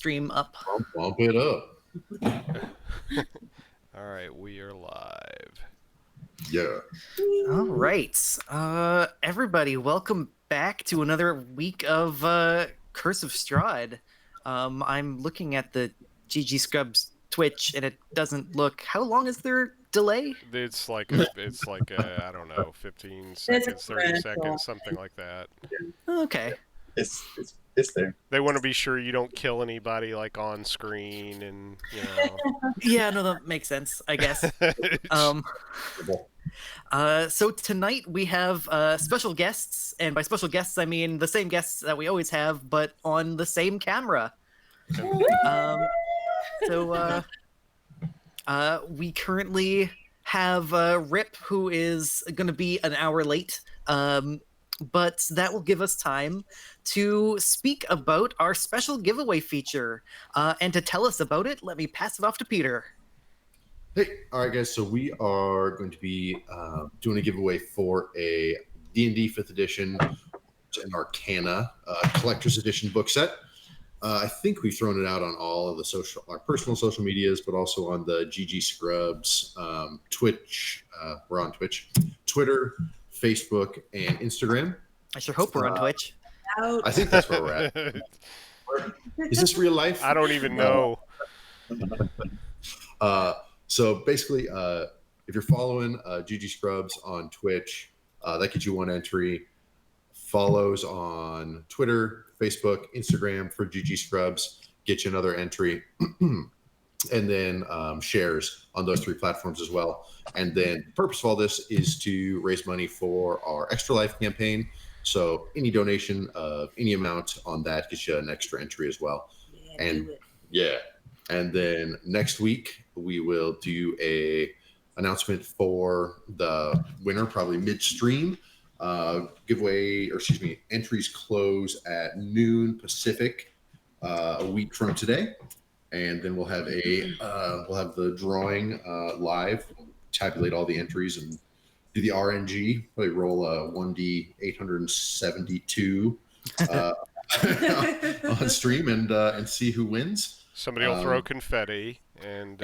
stream up. Bump it up. All right, we are live. Yeah. All right. Everybody, welcome back to another week of Curse of Strahd. I'm looking at the GG Scrubs Twitch, and it doesn't look... How long is their delay? It's like I don't know, 15 seconds, 30 seconds, something like that. Okay. It's there. They want to be sure you don't kill anybody like on screen, and Yeah, no, that makes sense, I guess. So tonight we have special guests, and by special guests I mean the same guests that we always have, but on the same camera. We currently have Rip, who is going to be an hour late, but that will give us time to speak about our special giveaway feature. And to tell us about it, let me pass it off to Peter. Hey, all right, guys. So we are going to be doing a giveaway for a D&D 5th edition, an Arcana collector's edition book set. I think we've thrown it out on all of our personal social medias, but also on the GG Scrubs Twitch. We're on Twitch, Twitter, Facebook, and Instagram. I sure hope we're on Twitch. I think that's where we're at. Is this real life? I don't even know. So basically, if you're following GG Scrubs on Twitch, that gets you one entry. Follows on Twitter, Facebook, Instagram for GG Scrubs get you another entry. And then shares on those 3 platforms as well. And then the purpose of all this is to raise money for our Extra Life campaign. So any donation of any amount on that gets you an extra entry as well. And then next week we will do a announcement for the winner, probably midstream. Entries close at noon Pacific a week from today, and then we'll have the drawing live, tabulate all the entries and do the RNG. Probably roll a 1D 872 on stream and see who wins. Somebody will throw confetti, and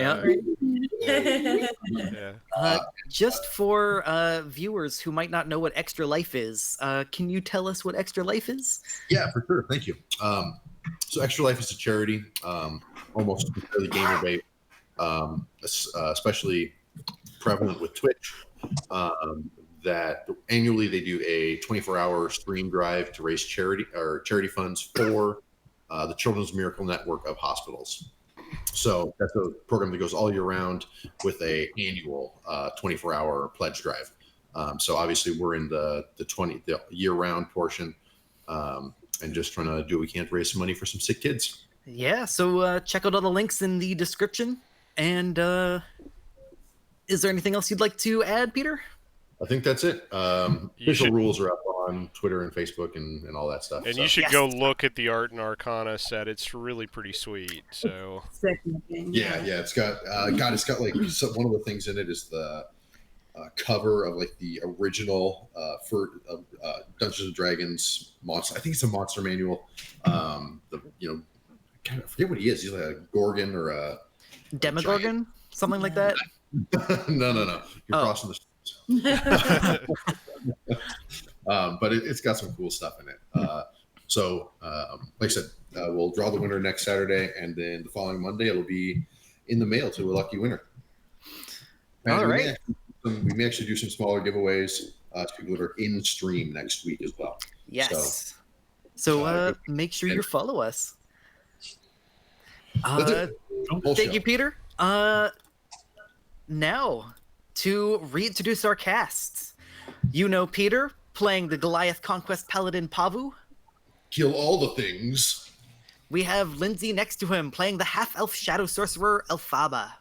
just for viewers who might not know what Extra Life is, can you tell us what Extra Life is? Yeah, for sure. Thank you. So Extra Life is a charity, almost entirely gamer-based, especially prevalent with Twitch, that annually they do a 24-hour stream drive to raise charity funds for the Children's Miracle Network of hospitals. So that's a program that goes all year round with a annual 24-hour pledge drive. So obviously we're in the year-round portion, and just trying to do what we can to raise some money for some sick kids. Yeah, so check out all the links in the description. And is there anything else you'd like to add, Peter? I think that's it. Official rules are up on Twitter and Facebook and all that stuff. And you should go look at the Art and Arcana set. It's really pretty sweet. So yeah, it's got it's got like one of the things in it is the cover of like the original for Dungeons and Dragons monster. I think it's a monster manual. I forget what he is. He's like a Gorgon or a Demogorgon, something like that. No. You're crossing the. But it's got some cool stuff in it. So like I said, we'll draw the winner next Saturday, and then the following Monday it'll be in the mail to a lucky winner. And all right. We may actually do some smaller giveaways to people that are in stream next week as well. Yes. So make sure you follow us. Thank you, Peter. Now, to reintroduce our casts. You know Peter, playing the Goliath Conquest Paladin Paavu. Kill all the things. We have Lindsay next to him, playing the half-elf shadow sorcerer Elphaba.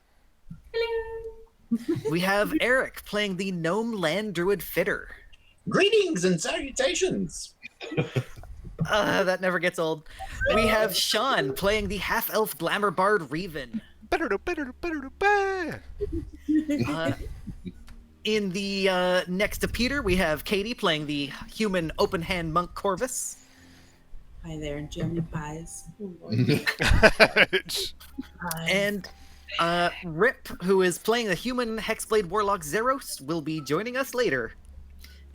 Hello. We have Eric, playing the gnome land druid Fitter. Greetings and salutations. That never gets old. We have Sean, playing the half-elf glamour bard Rhivan. In the next to Peter, we have Katie playing the human open hand monk Corvus. Hi there, German pies. Oh, Lord. Pies. And Rip, who is playing the human Hexblade Warlock Zeros, will be joining us later.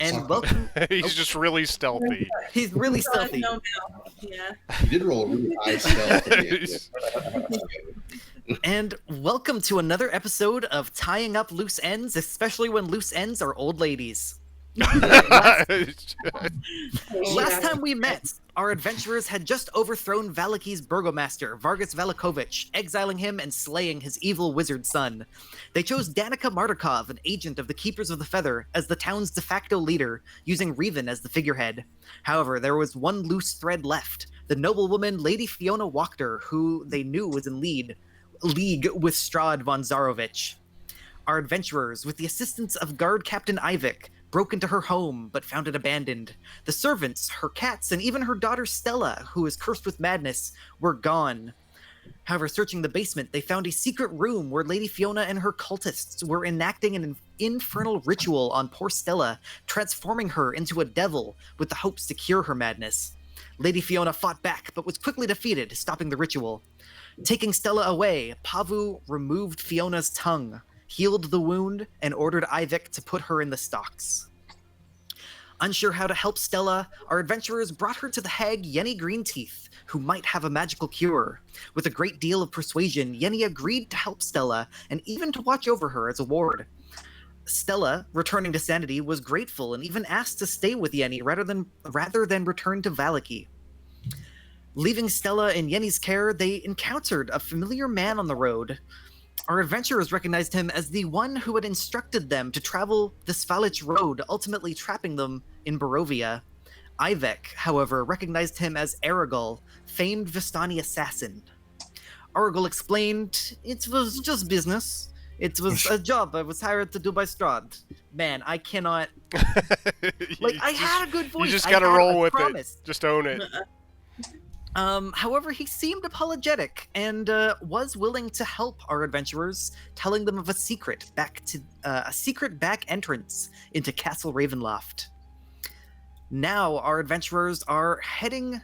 And welcome. He's just really stealthy. He's really stealthy. No mouth. Yeah. You did roll a really high stealth. And welcome to another episode of Tying Up Loose Ends, especially when loose ends are old ladies. Last time we met, our adventurers had just overthrown Vallaki's burgomaster, Vargas Valakovich, exiling him and slaying his evil wizard son. They chose Danica Martikov, an agent of the Keepers of the Feather, as the town's de facto leader, using Rhivan as the figurehead. However, there was one loose thread left, the noblewoman Lady Fiona Wachter, who they knew was in league with Strahd von Zarovich. Our adventurers, with the assistance of Guard Captain Ivik, broke into her home, but found it abandoned. The servants, her cats, and even her daughter Stella, who is cursed with madness, were gone. However, searching the basement, they found a secret room where Lady Fiona and her cultists were enacting an infernal ritual on poor Stella, transforming her into a devil with the hopes to cure her madness. Lady Fiona fought back, but was quickly defeated, stopping the ritual. Taking Stella away, Paavu removed Fiona's tongue, healed the wound, and ordered Ivik to put her in the stocks. Unsure how to help Stella, our adventurers brought her to the hag Yenny Greenteeth, who might have a magical cure. With a great deal of persuasion, Yenny agreed to help Stella, and even to watch over her as a ward. Stella, returning to sanity, was grateful and even asked to stay with Yenny rather than return to Vallaki. Leaving Stella in Yenny's care, they encountered a familiar man on the road. Our adventurers recognized him as the one who had instructed them to travel the Svalich road, ultimately trapping them in Barovia. Ivek, however, recognized him as Aragol, famed Vistani assassin. Aragol explained, it was just business. It was a job I was hired to do by Strahd. Man, I cannot... I had a good voice. You just gotta roll with it. Just own it. However, he seemed apologetic and was willing to help our adventurers, telling them of a secret back entrance into Castle Ravenloft. Now, our adventurers are heading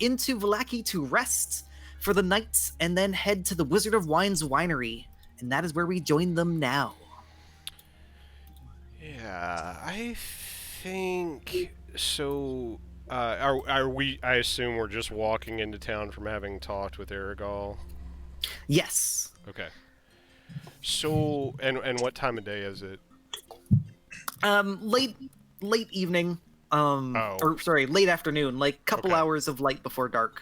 into Vallaki to rest for the night, and then head to the Wizard of Wines Winery, and that is where we join them now. Yeah, I think so. Are we? I assume we're just walking into town from having talked with Aragol. Yes. Okay. So, and what time of day is it? Late evening. Or sorry, late afternoon. Like couple hours of light before dark.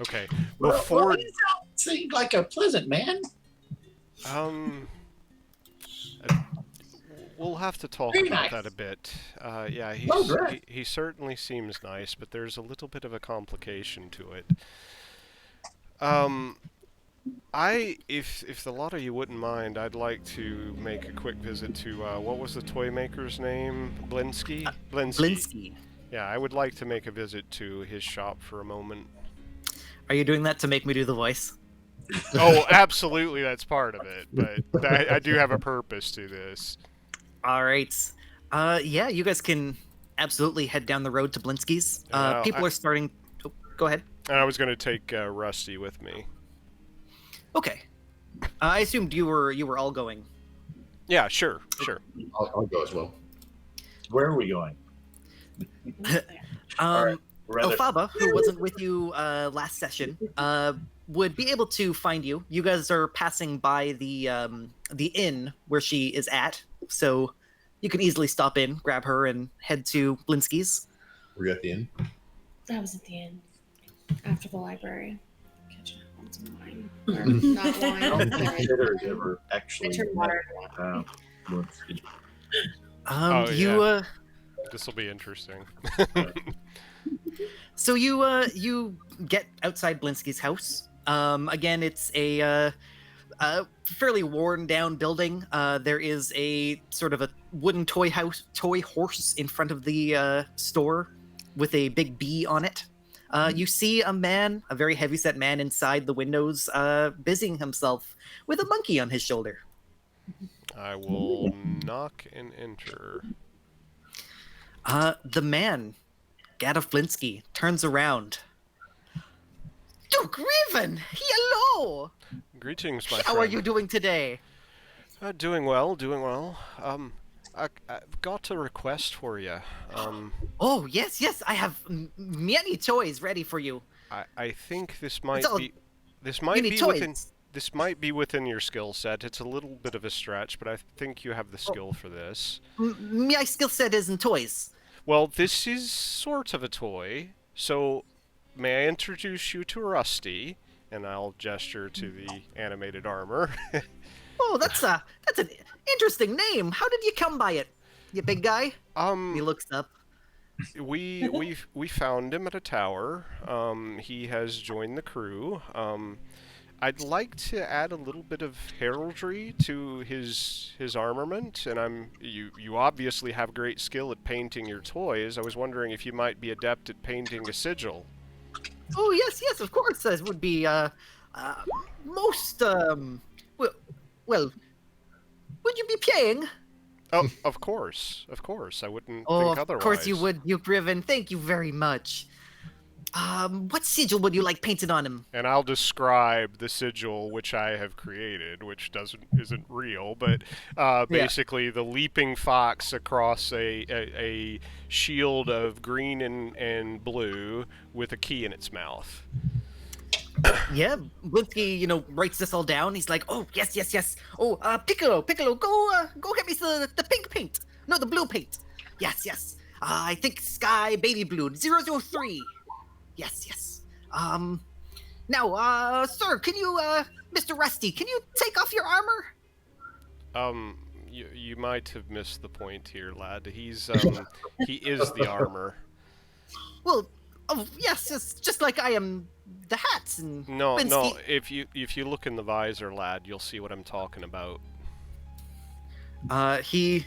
Okay. Well, he seemed like a pleasant man. We'll have to talk Very about nice. that a bit. Yeah, he certainly seems nice, but there's a little bit of a complication to it. If the lot of you wouldn't mind, I'd like to make a quick visit to, what was the toy maker's name? Blinsky? Blinsky. Yeah, I would like to make a visit to his shop for a moment. Are you doing that to make me do the voice? Oh, absolutely, that's part of it, but I do have a purpose to this. All right. Yeah, you guys can absolutely head down the road to Blinsky's. People are starting... Oh, go ahead. I was going to take Rusty with me. Okay. I assumed you were all going. Yeah, sure. I'll go as well. Where are we going? Elphaba, who wasn't with you last session, would be able to find you. You guys are passing by the inn where she is at, so you can easily stop in, grab her, and head to Blinsky's. We're at the inn. That was at the end, after the library. Catching up on some wine. Or not I don't wine. consider it ever actually. I turned water. This will be interesting. So you get outside Blinsky's house. Again, it's a fairly worn down building. There is a sort of a wooden toy horse in front of the store with a big bee on it. You see a man, a very heavyset man inside the windows, busying himself with a monkey on his shoulder. I will knock and enter. The man Gadoflinsky turns around. Duke Rhivan, hello! Greetings, my How friend. are you doing today? Doing well, doing well. I've got a request for you. Oh, yes, I have many toys ready for you. I think this might all- be, this You might need be toys. this might be within your skill set. It's a little bit of a stretch, but I think you have the skill for this. My skill set isn't toys. Well, this is sort of a toy. So, may I introduce you to Rusty? And I'll gesture to the animated armor. Oh, that's an interesting name. How did you come by it? You big guy? He looks up. We found him at a tower. He has joined the crew. I'd like to add a little bit of heraldry to his armament, and you obviously have great skill at painting your toys. I was wondering if you might be adept at painting a sigil. Oh, yes, of course. This would be most well, would you be paying? Oh, of course. I wouldn't Oh, think of otherwise. course you would, Duke Rhivan. Thank you very much. What sigil would you like painted on him? And I'll describe the sigil which I have created, which isn't real, but basically the leaping fox across a shield of green and blue with a key in its mouth. Yeah, Blinsky, writes this all down. He's like, oh, yes. Oh, Piccolo, go get me the pink paint. No, the blue paint. Yes. I think Sky Baby Blue 003. Yes. Now, sir, can you, Mr. Rusty, can you take off your armor? You might have missed the point here, lad. He's he is the armor. Well, oh, yes, it's just like I am the hats and No. Blinsky. If you look in the visor, lad, you'll see what I'm talking about. He,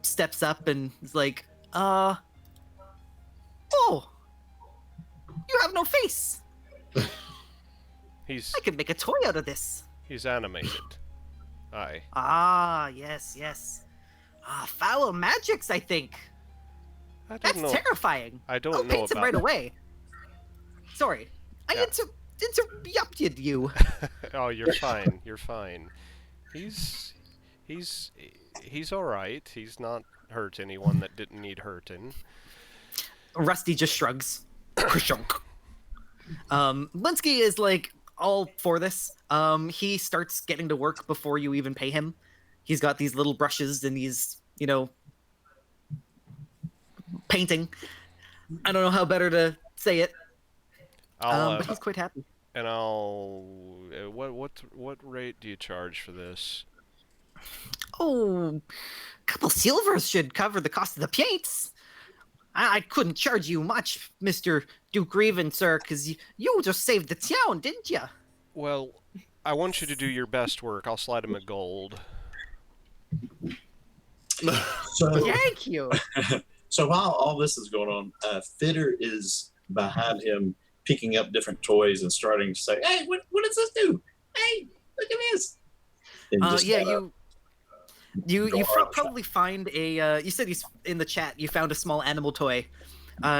steps up and is like, oh, you have no face. He's I could make a toy out of this. he's animated. Aye. Ah, yes. Foul magics, I think. I don't That's know. terrifying. I don't I'll know paint him about right away. Sorry, Yeah. I interrupted you. Oh, you're fine. You're fine. He's all right. He's not hurt anyone that didn't need hurting. Rusty just shrugs. Linsky is like all for this. He starts getting to work before you even pay him. He's got these little brushes and he's, painting. I don't know how better to say it. But he's quite happy. And I'll what rate do you charge for this? Oh, a couple silvers should cover the cost of the paints. I couldn't charge you much, Mr. Duke Rhivan, sir, because you just saved the town, didn't you? Well, I want you to do your best work. I'll slide him a gold. So, Thank you. so while all this is going on, Fitter is behind him, picking up different toys and starting to say, "Hey, what does this do? Hey, look at this!" And just Yeah, kinda you go around the probably find a. You said he's in the chat. You found a small animal toy.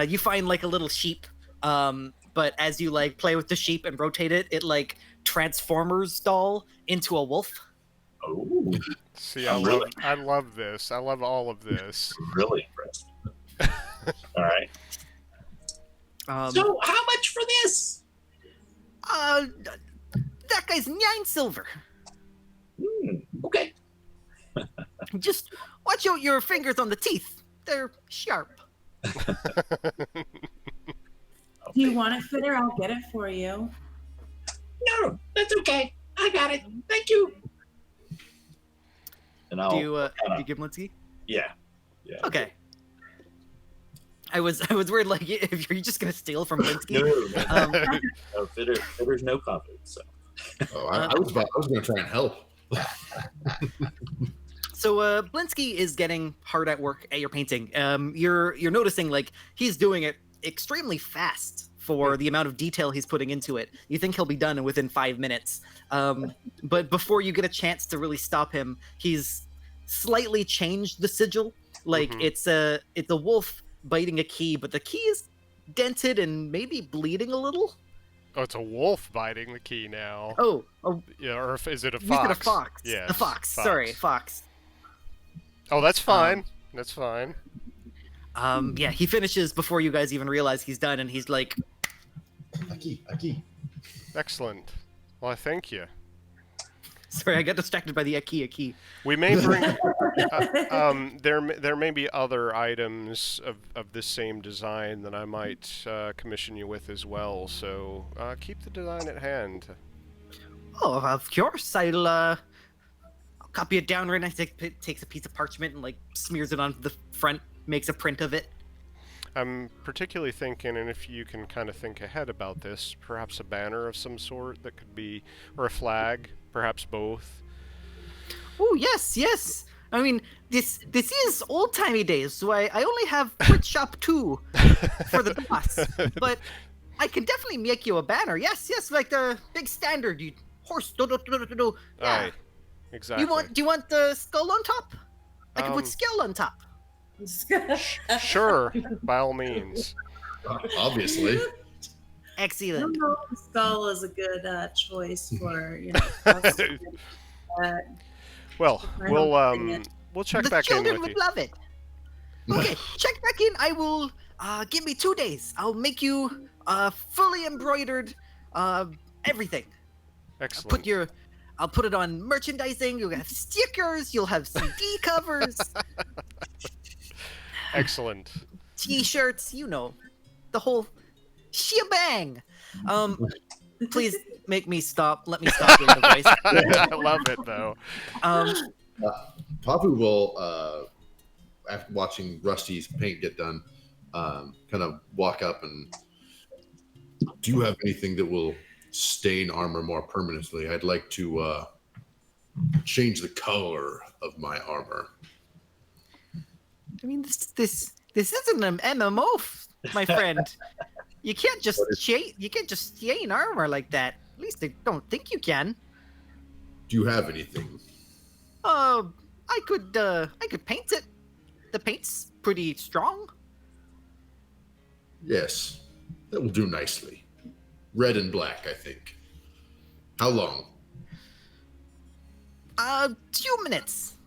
You find like a little sheep. But as you like play with the sheep and rotate it, it like Transformers doll into a wolf. Oh, See, Oh, really? I love this. I love all of this. really impressed. All right. So, how much for this? That guy's 9 silver. Okay. Just watch out your fingers on the teeth. They're sharp. Do you want it, Fitter? I'll get it for you. No, that's okay. I got it. Thank you. And I'll Do you give Linsky? yeah. Okay. I was worried like if you're just gonna steal from Linsky. No, no, Fitter's no confidence. So. Oh, I was going to try and help. So Blinsky is getting hard at work at your painting. You're noticing like he's doing it extremely fast for the amount of detail he's putting into it. You think he'll be done within 5 minutes. But before you get a chance to really stop him, he's slightly changed the sigil. Like it's a wolf biting a key, but the key is dented and maybe bleeding a little. Oh, it's a wolf biting the key now. Oh, Yeah, or is it a you fox? said a fox. Yes, A fox. Sorry, fox. Oh, that's fine. That's fine. Yeah, he finishes before you guys even realize he's done, and he's like, A key. Excellent. Well, I thank you. sorry, I got distracted by the a key. We may bring. There may be other items of this same design that I might commission you with as well. So keep the design at hand. Oh, of course, I'll copy it down right now. Takes a piece of parchment and like smears it on the front, makes a print of it. I'm particularly thinking, and if you can kind of think ahead about this, perhaps a banner of some sort that could be, or a flag, perhaps both. Oh, yes. I mean, this is old-timey days, so I only have Quit Shop 2 for the boss. But I can definitely make you a banner. Yes, like the big standard. You horse, do. Yeah. Aye, exactly. Do you want the skull on top? I can put skull on top. Sure, by all means. Obviously. I Excellent. don't know if the skull is a good choice for Well, we'll check The back in children with would you. love it. Okay, check back in. I will give me 2 days. I'll make you fully embroidered everything. Excellent. I'll put it on merchandising. You'll have stickers. You'll have CD covers, Excellent. T-shirts. You know, the whole shebang. Please make me stop. Let me stop doing the voice. I love it though. Paavu will, after watching Rusty's paint get done, kind of walk up and, do you have anything that will stain armor more permanently? I'd like to change the color of my armor. I mean, this isn't an MMO, my friend. You can't just stain armor like that. At least I don't think you can. Do you have anything? I could paint it. The paint's pretty strong. Yes, that will do nicely. Red and black, I think. How long? 2 minutes,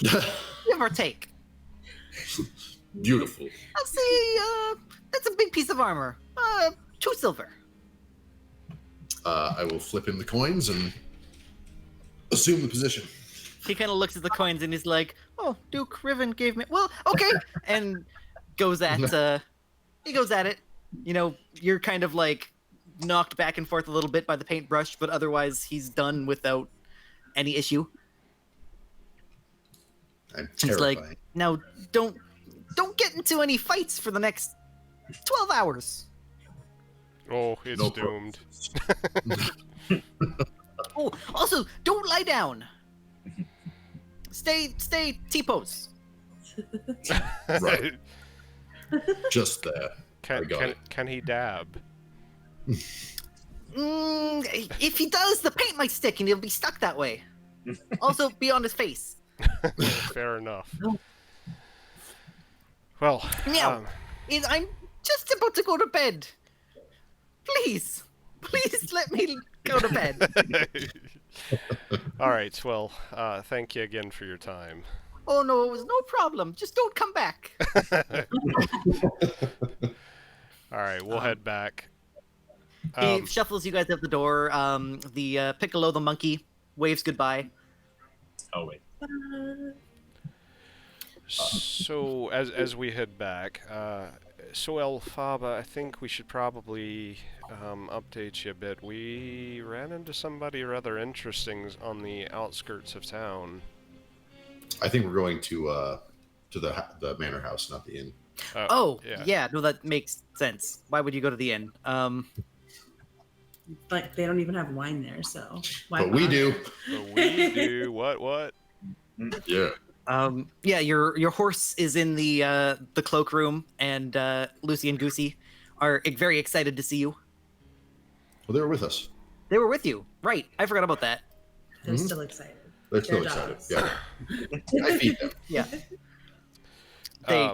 give or take. Beautiful. I'll say, that's a big piece of armor. 2 silver. I will flip in the coins and assume the position. He kind of looks at the coins and he's like, "Oh, Duke Rhivan gave me. Well, okay," and goes at he goes at it. You know, you're kind of like knocked back and forth a little bit by the paintbrush, but otherwise he's done without any issue. I'm He's terrified. like, "Now, don't get into any fights for the next 12 hours. Oh, it's No doomed. Oh, also, don't lie down. Stay T-pose. Right. Just that. I got it. Can he dab? If he does, the paint might stick and he'll be stuck that way. Also, be on his face. Fair enough. Well, Now, I'm just about to go to bed. Please let me go to bed. all right. Well, thank you again for your time. Oh no, it was no problem. Just don't come back. All right, we'll head back. He shuffles you guys out the door. The Piccolo, the monkey, waves goodbye. Oh wait. So as we head back, so Elphaba, I think we should probably update you a bit. We ran into somebody rather interesting on the outskirts of town. I think we're going to the manor house, not the inn. Oh, yeah, no, that makes sense. Why would you go to the inn? Like they don't even have wine there, so why But we not? do. But we do what? Yeah. Yeah, your horse is in the cloakroom, and Lucy and Goosey are very excited to see you. Well, they were with us. They were with you, right? I forgot about that. They're still excited. They're still They're excited. dogs. Yeah. I feed them. Yeah. They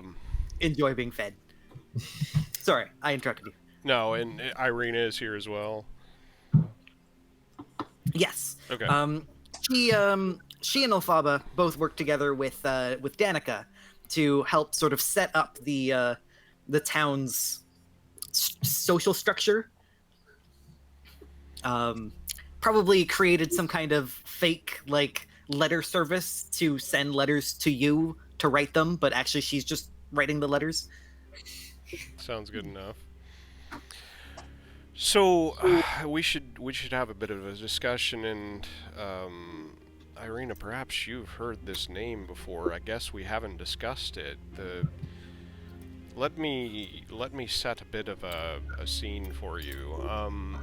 enjoy being fed. Sorry, I interrupted you. No, and Irina is here as well. Yes. Okay. She and Elphaba both work together with Danica to help sort of set up the town's social structure. Probably created some kind of fake like letter service to send letters to you to write them, but actually she's just writing the letters. Sounds good enough. So we should have a bit of a discussion, and Irina, perhaps you've heard this name before. I guess we haven't discussed it. Let me set a bit of a scene for you.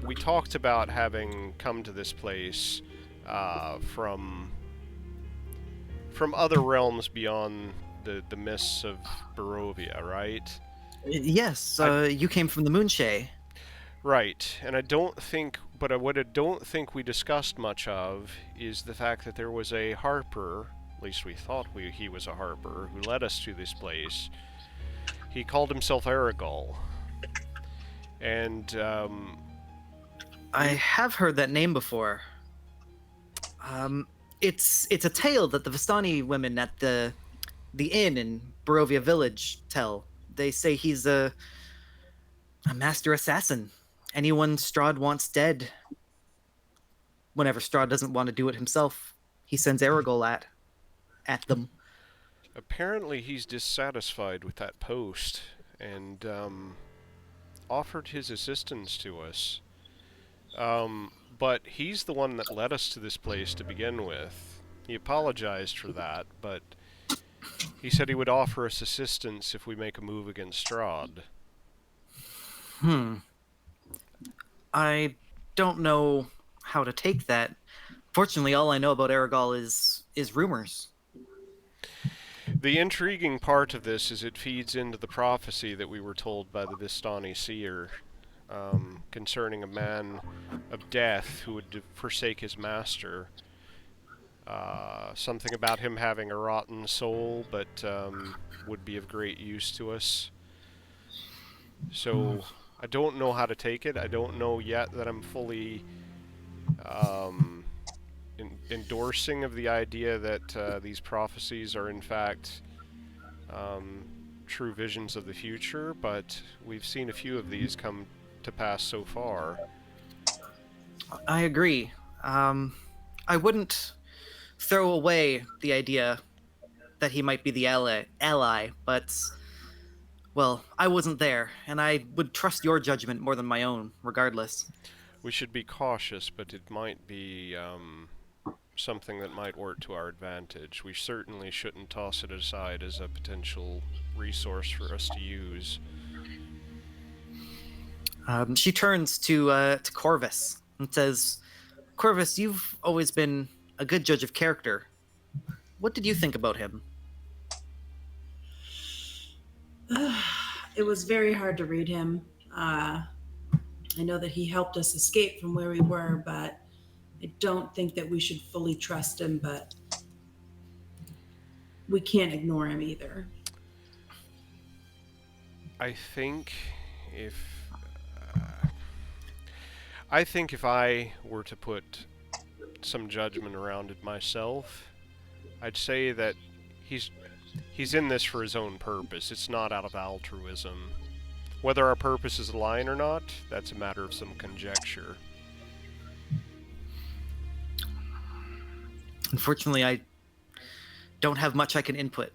We talked about having come to this place from other realms beyond the mists of Barovia, right? Yes, you came from the Moonshay. Right, and I don't think, but what I don't think we discussed much of is the fact that there was a harper, at least we thought he was a harper, who led us to this place. He called himself Aragol, and I have heard that name before. It's a tale that the Vistani women at the inn in Barovia Village tell. They say he's a master assassin. Anyone Strahd wants dead. Whenever Strahd doesn't want to do it himself, he sends Aragol at them. apparently he's dissatisfied with that post, and offered his assistance to us. But he's the one that led us to this place to begin with. He apologized for that, but he said he would offer us assistance if we make a move against Strahd. I don't know how to take that. Fortunately, all I know about Aragol is rumors. The intriguing part of this is it feeds into the prophecy that we were told by the Vistani seer concerning a man of death who would forsake his master. Something about him having a rotten soul, but would be of great use to us. So I don't know how to take it. I don't know yet that I'm fully endorsing of the idea that these prophecies are in fact true visions of the future, but we've seen a few of these come to pass so far. I agree. I wouldn't throw away the idea that he might be the ally, but, well, I wasn't there, and I would trust your judgment more than my own, regardless. We should be cautious, but it might be something that might work to our advantage. We certainly shouldn't toss it aside as a potential resource for us to use. She turns to Corvus and says, Corvus, you've always been a good judge of character. What did you think about him? It was very hard to read him. I know that he helped us escape from where we were, but I don't think that we should fully trust him, but we can't ignore him either. I think if I were to put some judgment around it myself, I'd say that he's in this for his own purpose. It's not out of altruism. Whether our purposes align or not, that's a matter of some conjecture. Unfortunately, I don't have much I can input.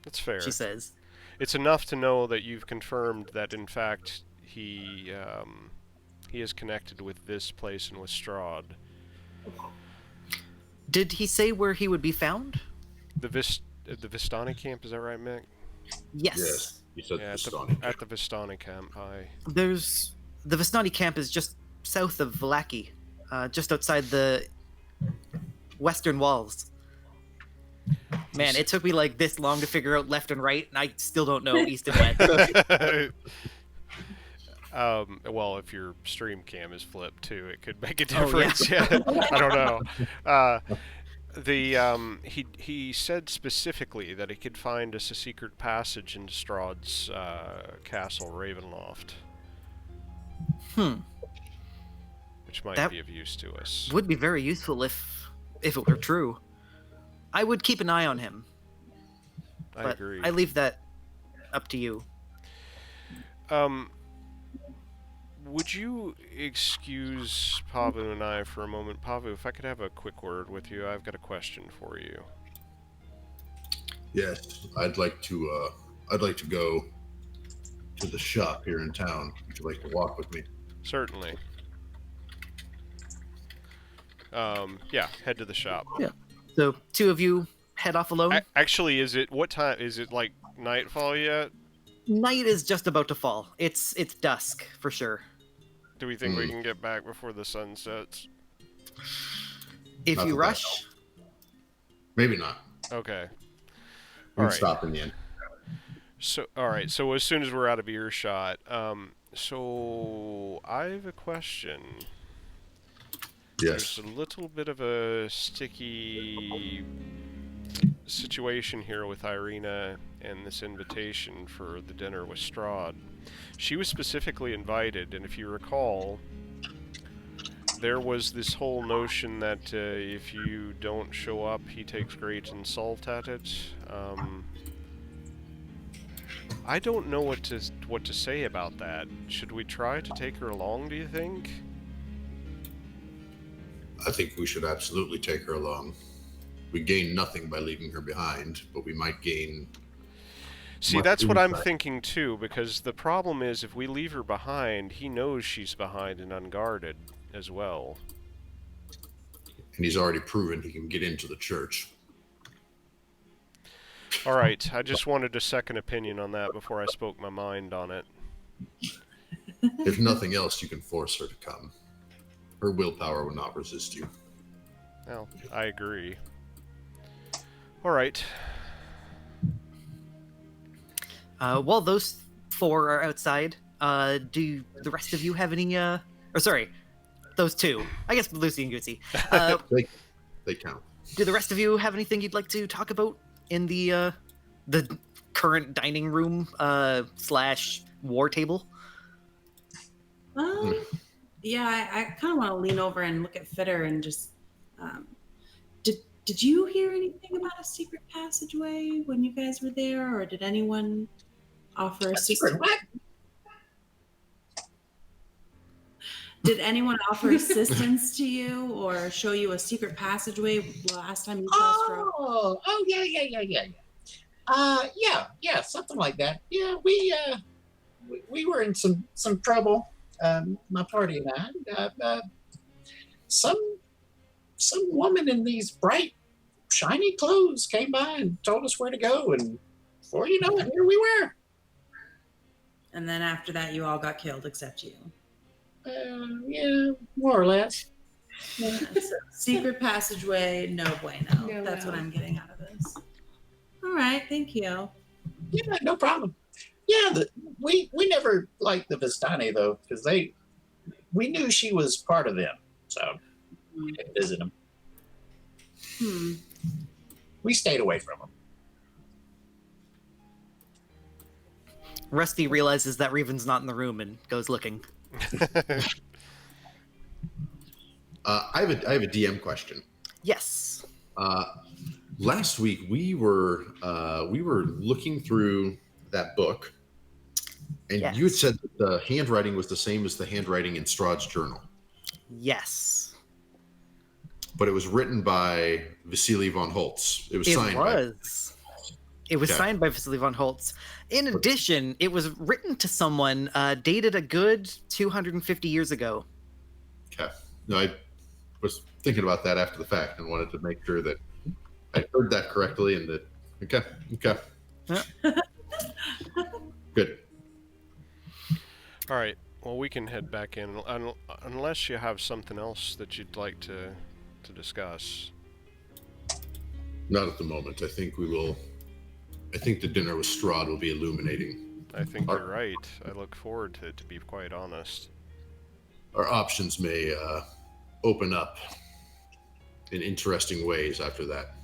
That's fair. She says. It's enough to know that you've confirmed that, in fact, he is connected with this place and with Strahd. Did he say where he would be found? The Vistani camp, is that right, Mick? Yes. Yes. You said Yeah, Vistani. at the Vistani camp, aye. The Vistani camp is just south of Vallaki, just outside the western walls. Man, it took me like this long to figure out left and right, and I still don't know east and west. Well, if your stream cam is flipped too, it could make a difference. Yeah. I don't know. He said specifically that he could find us a secret passage into Strahd's castle, Ravenloft, Hmm. which might That be of use to us. would be very useful if it were true. I would keep an eye on him, I but agree. I leave that up to you. Would you excuse Paavu and I for a moment? Paavu, if I could have a quick word with you, I've got a question for you. Yes, I'd like to go to the shop here in town. Would you like to walk with me? Certainly. Yeah, head to the shop. Yeah. So 2 of you head off alone. Actually, what time? Is it like nightfall yet? Night is just about to fall. It's dusk for sure. Do we think we can get back before the sun sets? If Not you that rush, Maybe not. Okay. We can Alright. stop in the end. So, alright, so as soon as we're out of earshot, so I have a question. Yes. There's a little bit of a sticky situation here with Irina and this invitation for the dinner with Strahd. She was specifically invited, and if you recall, there was this whole notion that if you don't show up, he takes great insult at it. I don't know what to say about that. Should we try to take her along, do you think? I think we should absolutely take her along. We gain nothing by leaving her behind, but we might gain... See, much that's what I'm insight. thinking too, because the problem is if we leave her behind, he knows she's behind and unguarded as well. And he's already proven he can get into the church. Alright, I just wanted a second opinion on that before I spoke my mind on it. If nothing else, you can force her to come. Her willpower will not resist you. Well, I agree. Alright. while those 4 are outside, do the rest of you have any? Or sorry, those 2. I guess Lucy and Goosey. They count. Do the rest of you have anything you'd like to talk about in the current dining room / war table? Yeah, I kind of want to lean over and look at Fitter and just. Did you hear anything about a secret passageway when you guys were there, or did anyone offer Secret what? Did anyone offer assistance to you or show you a secret passageway last time you saw Strahd? Oh, yeah, something like that. Yeah, we were in some trouble. My party and I. Some woman in these bright, shiny clothes came by and told us where to go, and before you know it, here we were. And then after that, you all got killed except you. Yeah, more or less. Yeah, so secret passageway, no bueno. No That's bueno. what I'm getting out of this. All right, thank you. Yeah, no problem. Yeah, we never liked the Vistani though, because we knew she was part of them, so we didn't visit them. We stayed away from them. Rusty realizes that Rhivan's not in the room and goes looking. I have a DM question. Yes. Last week we were looking through that book, and Yes. you had said that the handwriting was the same as the handwriting in Strahd's journal, Yes. but it was written by Vasily von Holtz. It was It signed was. It was Okay. signed by Vasily von Holtz. In addition, it was written to someone dated a good 250 years ago. by. Okay. No, I was thinking about that after the fact and wanted to make sure that I heard that correctly and that. Okay. Yeah. Good. All right. Well, we can head back in, unless you have something else that you'd like to discuss. Not at the moment. I think the dinner with Strahd will be illuminating. I think you're right. I look forward to it, to be quite honest. Our options may open up in interesting ways after that.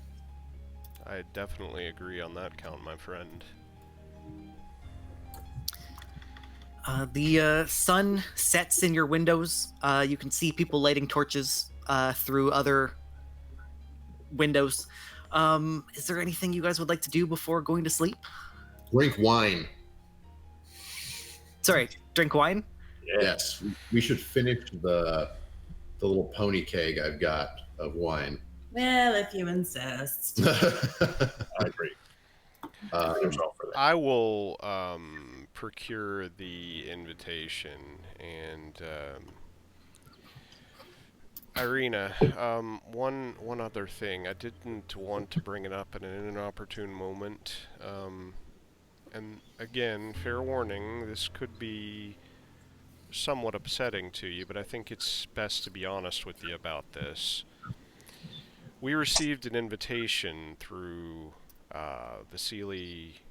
I definitely agree on that count, my friend. The sun sets in your windows. You can see people lighting torches through other windows. Is there anything you guys would like to do before going to sleep? Drink wine. Sorry, drink wine? Yes, we should finish the little pony keg I've got of wine. Well, if you insist. I agree. I will procure the invitation, and Irina, one other thing. I didn't want to bring it up at an inopportune moment, and again, fair warning, this could be somewhat upsetting to you, but I think it's best to be honest with you about this. We received an invitation through Vasily.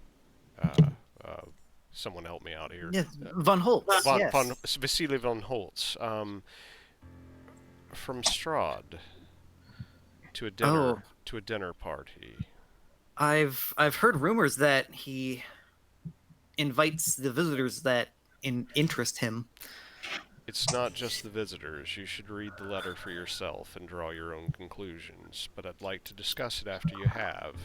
Someone help me out here. Yes, Von Holtz. Yes. Vasily von Holtz. From Strahd to a dinner party. I've heard rumors that he invites the visitors that interest him. It's not just the visitors. You should read the letter for yourself and draw your own conclusions, but I'd like to discuss it after you have.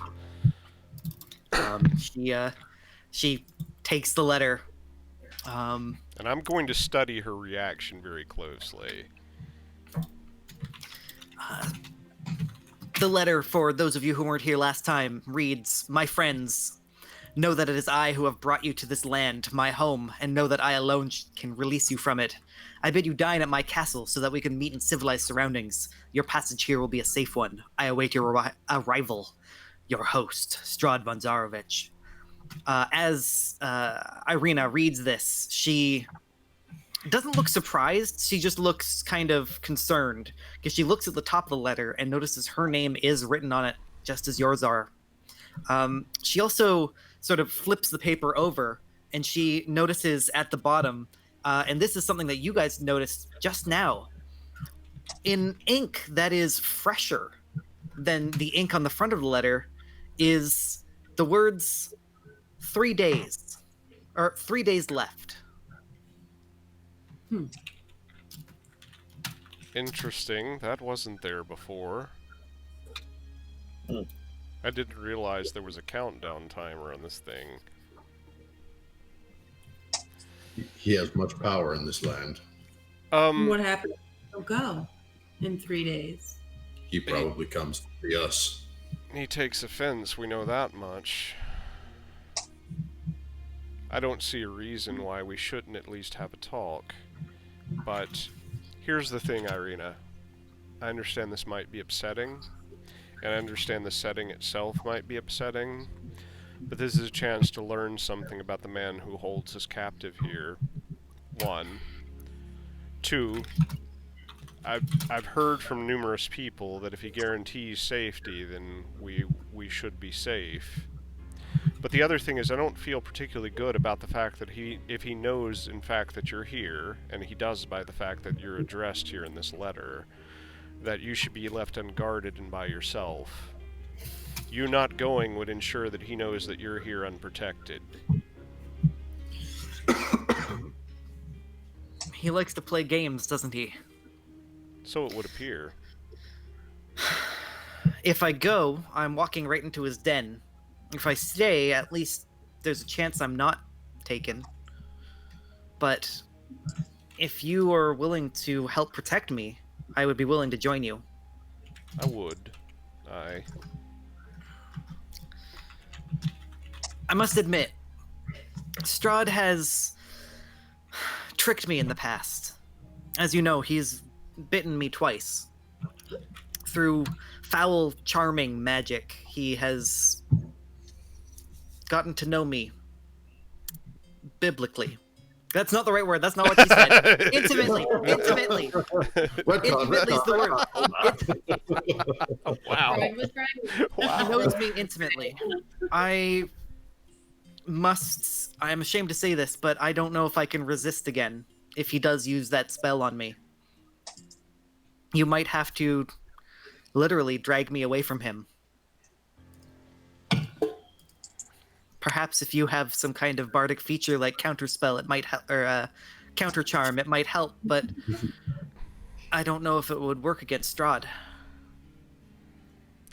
She takes the letter. And I'm going to study her reaction very closely. The letter, for those of you who weren't here last time, reads, "My friends, know that it is I who have brought you to this land, my home, and know that I alone can release you from it. I bid you dine at my castle so that we can meet in civilized surroundings. Your passage here will be a safe one. I await your arrival. Your host, Strahd von Zarovich." As Irina reads this, she doesn't look surprised. She just looks kind of concerned because she looks at the top of the letter and notices her name is written on it just as yours are. She also sort of flips the paper over and she notices at the bottom, and this is something that you guys noticed just now, in ink that is fresher than the ink on the front of the letter, is the words 3 days, or 3 days left. Interesting. That wasn't there before. I didn't realize there was a countdown timer on this thing. He has much power in this land. What happens if he'll go in 3 days? He probably comes to see us. He takes offense, we know that much. I don't see a reason why we shouldn't at least have a talk. But here's the thing, Irina. I understand this might be upsetting, and I understand the setting itself might be upsetting, but this is a chance to learn something about the man who holds us captive here. 1. 2, I've heard from numerous people that if he guarantees safety, then we should be safe. But the other thing is, I don't feel particularly good about the fact that if he knows, in fact, that you're here, and he does by the fact that you're addressed here in this letter, that you should be left unguarded and by yourself. You not going would ensure that he knows that you're here unprotected. He likes to play games, doesn't he? So it would appear. If I go, I'm walking right into his den. If I stay, at least there's a chance I'm not taken. But if you are willing to help protect me, I would be willing to join you. I would. I must admit, Strahd has tricked me in the past. As you know, he's bitten me twice. Through foul, charming magic, he has gotten to know me biblically. That's not the right word. That's not what she said. Intimately. Intimately is the word. Wow. He knows me intimately. I'm ashamed to say this, but I don't know if I can resist again if he does use that spell on me. You might have to literally drag me away from him. Perhaps if you have some kind of bardic feature like counterspell, it might help, or counter charm, it might help, but I don't know if it would work against Strahd.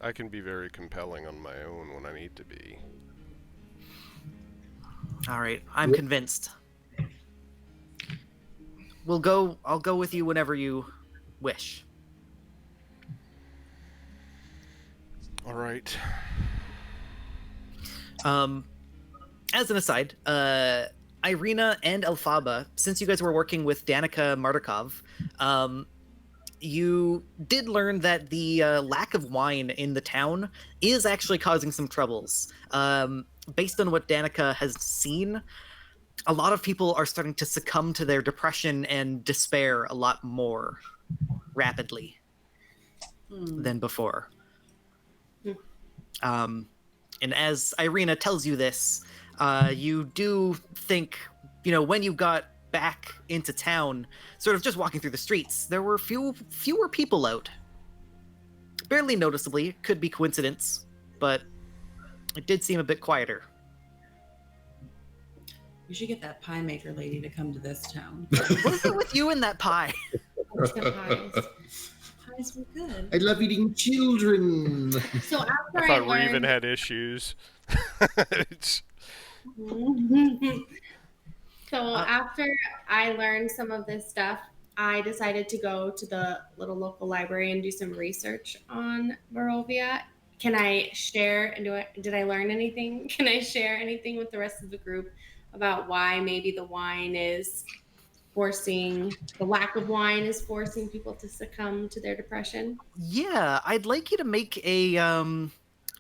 I can be very compelling on my own when I need to be. All right, I'm convinced. I'll go with you whenever you wish. All right. As an aside, Irina and Elphaba, since you guys were working with Danica Martikov, you did learn that the lack of wine in the town is actually causing some troubles. Based on what Danica has seen, a lot of people are starting to succumb to their depression and despair a lot more rapidly than before. And as Irina tells you this, you do think, when you got back into town, sort of just walking through the streets, there were fewer people out. Barely noticeably, could be coincidence, but it did seem a bit quieter. We should get that pie maker lady to come to this town. What's it with you and that pie? Let's get pies. Pies were good. I love eating children. So after I I thought learned, Rhivan had issues. It's- so after I learned some of this stuff, I decided to go to the little local library and do some research on Barovia. Can I share and did I learn anything? Can I share anything with the rest of the group about why maybe the lack of wine is forcing people to succumb to their depression? Yeah, I'd like you to make a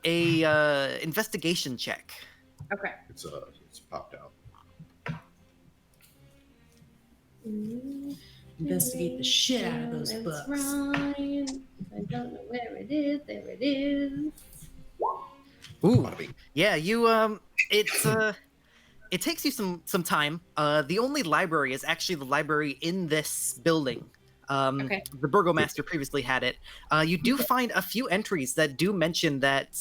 investigation check. Okay. It's popped out. Investigate the shit out of those It's books. Ryan. I don't know where it is. There it is. Ooh, Bada bing. yeah, it takes you some time. The only library is actually the library in this building. Okay. The burgomaster previously had it. You do find a few entries that do mention that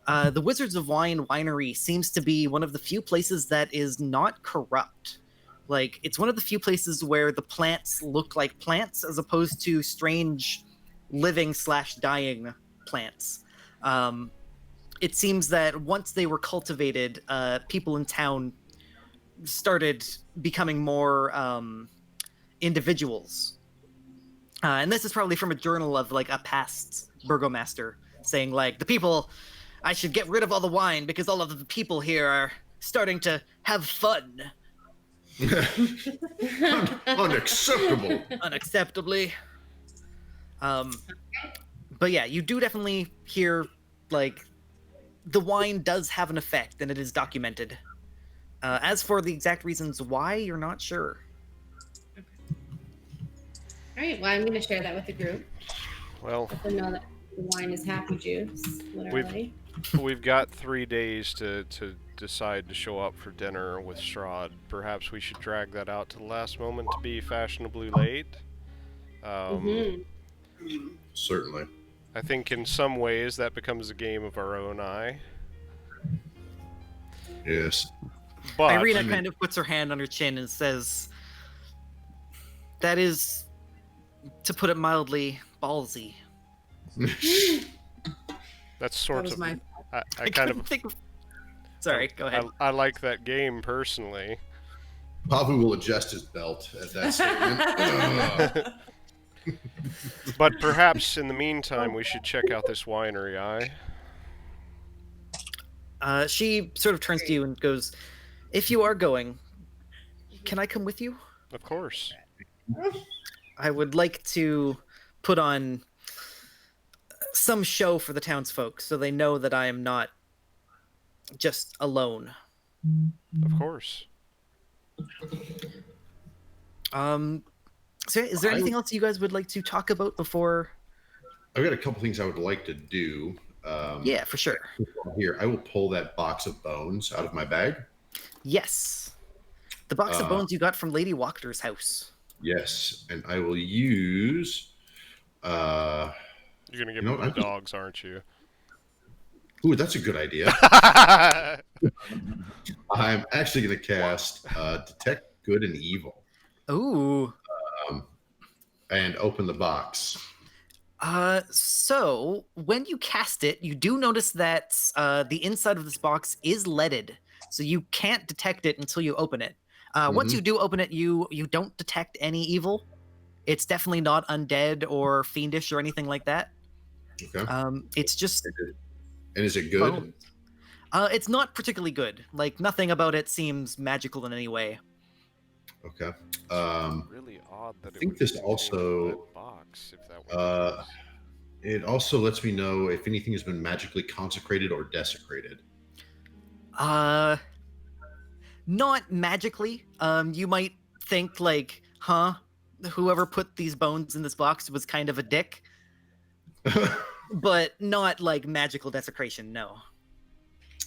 the Wizards of Wine Winery seems to be one of the few places that is not corrupt. Like, it's one of the few places where the plants look like plants as opposed to strange living/dying plants. It seems that once they were cultivated, people in town started becoming more individuals. And this is probably from a journal of like a past burgomaster saying like, the people, I should get rid of all the wine because all of the people here are starting to have fun. Unacceptable. Unacceptably. But yeah, you do definitely hear like the wine does have an effect and it is documented. As for the exact reasons why, you're not sure. All right. Well, I'm going to share that with the group. well, Let them know that the wine is happy juice, literally. we've got 3 days to decide to show up for dinner with Strahd. Perhaps we should drag that out to the last moment to be fashionably late. Certainly. I think in some ways that becomes a game of our own eye. Yes. But Irina kind of puts her hand on her chin and says, that is, to put it mildly, ballsy. that's That sort was of my. I kind of think of... Sorry, go ahead. I like that game personally. Paavu will adjust his belt at that statement. But perhaps in the meantime we should check out this winery, She sort of turns to you and goes, if you are going, can I come with you? Of course. I would like to put on some show for the townsfolk so they know that I am not just alone. Of course. So is there anything else you guys would like to talk about before? I've got a couple things I would like to do. Yeah, for sure. Here, I will pull that box of bones out of my bag. Yes. The box of bones you got from Lady Walker's house. Yes, and I will use You're gonna give You know them what, the dogs, aren't you? Ooh, that's a good idea. I'm actually going to cast Detect Good and Evil Ooh. and open the box. So when you cast it, you do notice that the inside of this box is leaded, so you can't detect it until you open it. Once you do open it, you don't detect any evil. It's definitely not undead or fiendish or anything like that. Okay. It's just And is it good? bones. It's not particularly good. Like nothing about it seems magical in any way. Okay. Really odd that I think it would this contain also, a lead box if that were the case. it also lets me know if anything has been magically consecrated or desecrated. Not magically. You might think like, huh, whoever put these bones in this box was kind of a dick, but not like magical desecration. No.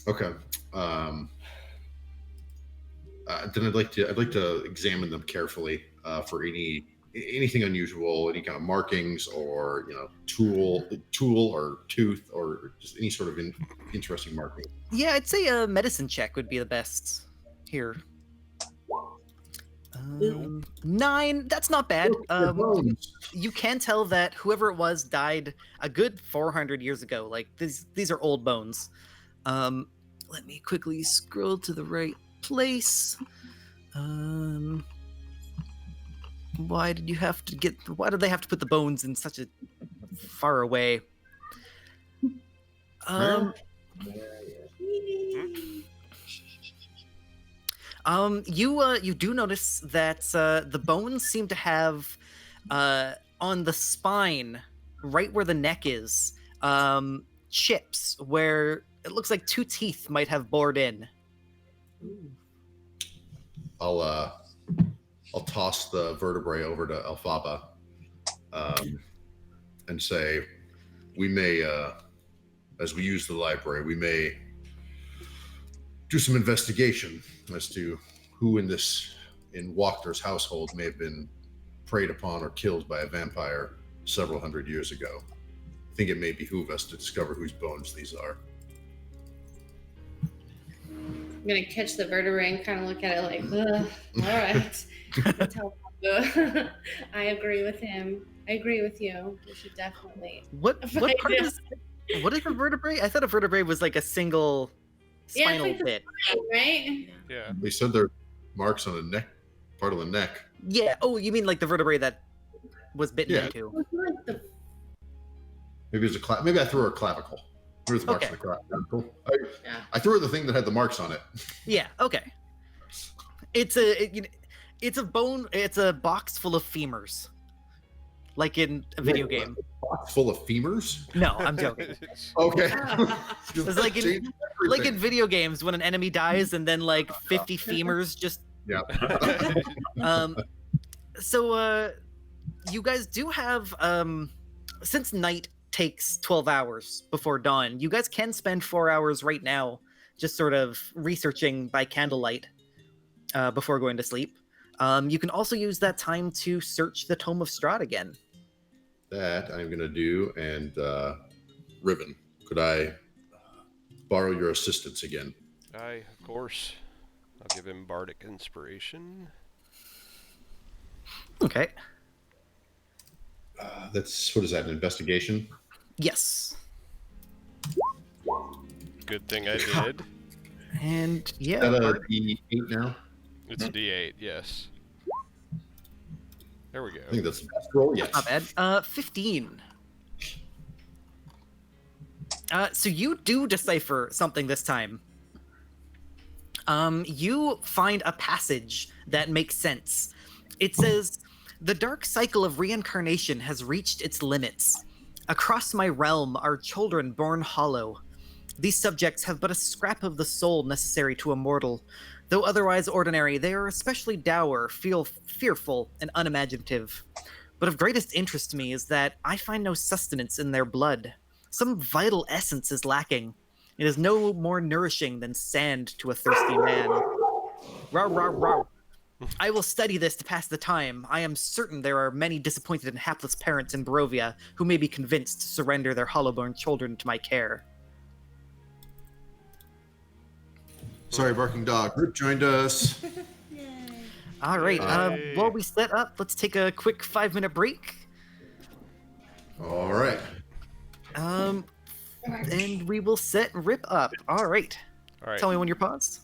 Okay. Then I'd like to examine them carefully for anything unusual, any kind of markings, or tool or tooth, or just any sort of interesting marking. Yeah, I'd say a medicine check would be the best here. 9. That's not bad. You can tell that whoever it was died a good 400 years ago. Like these are old bones. Let me quickly scroll to the right place. Why did they have to put the bones in such a far away? You do notice that the bones seem to have on the spine, right where the neck is, chips where it looks like 2 teeth might have bored in. I'll toss the vertebrae over to Elphaba and say, we may, as we use the library, we may do some investigation as to who in Walker's household may have been preyed upon or killed by a vampire several hundred years ago. I think it may behoove us to discover whose bones these are. I'm gonna catch the vertebrae and kind of look at it like, ugh, all right. Tell Paavu. I agree with him. I agree with you. We should definitely. What part is a vertebrae? I thought a vertebrae was like a single spinal bit. Right? Yeah. They said there are marks on the neck, part of the neck. Yeah. Oh, you mean like the vertebrae that was bitten into? Maybe it was maybe I threw her a clavicle. There's marks on the clavicle. I threw her the thing that had the marks on it. Yeah. Okay. It's a bone. It's a box full of femurs, like in a video game. A box full of femurs? No, I'm joking. Okay. It's like in video games when an enemy dies and then like 50 femurs just. Yeah. So you guys do have since night takes 12 hours before dawn, you guys can spend 4 hours right now just sort of researching by candlelight before going to sleep. You can also use that time to search the Tome of Strahd again. That I'm going to do. And Rhivan, could I borrow your assistance again? Aye, of course. I'll give him bardic inspiration. Okay. That's, what is that, an investigation? Yes. Good thing I did. And yeah. Is that a D8 now? It's a D8, yes. There we go. I think that's the best roll, yes. Not bad. 15. So you do decipher something this time. You find a passage that makes sense. It says, "The dark cycle of reincarnation has reached its limits. Across my realm are children born hollow. These subjects have but a scrap of the soul necessary to a mortal. Though otherwise ordinary, they are especially dour, fearful, and unimaginative. But of greatest interest to me is that I find no sustenance in their blood. Some vital essence is lacking. It is no more nourishing than sand to a thirsty man." Rawr, rawr, rawr. I will study this to pass the time. I am certain there are many disappointed and hapless parents in Barovia who may be convinced to surrender their hollow-born children to my care. Sorry, barking dog. Rip joined us. All right. Yay. While we set up, let's take a quick 5-minute break. All right. And we will set Rip up. All right. All right. Tell me when you're paused.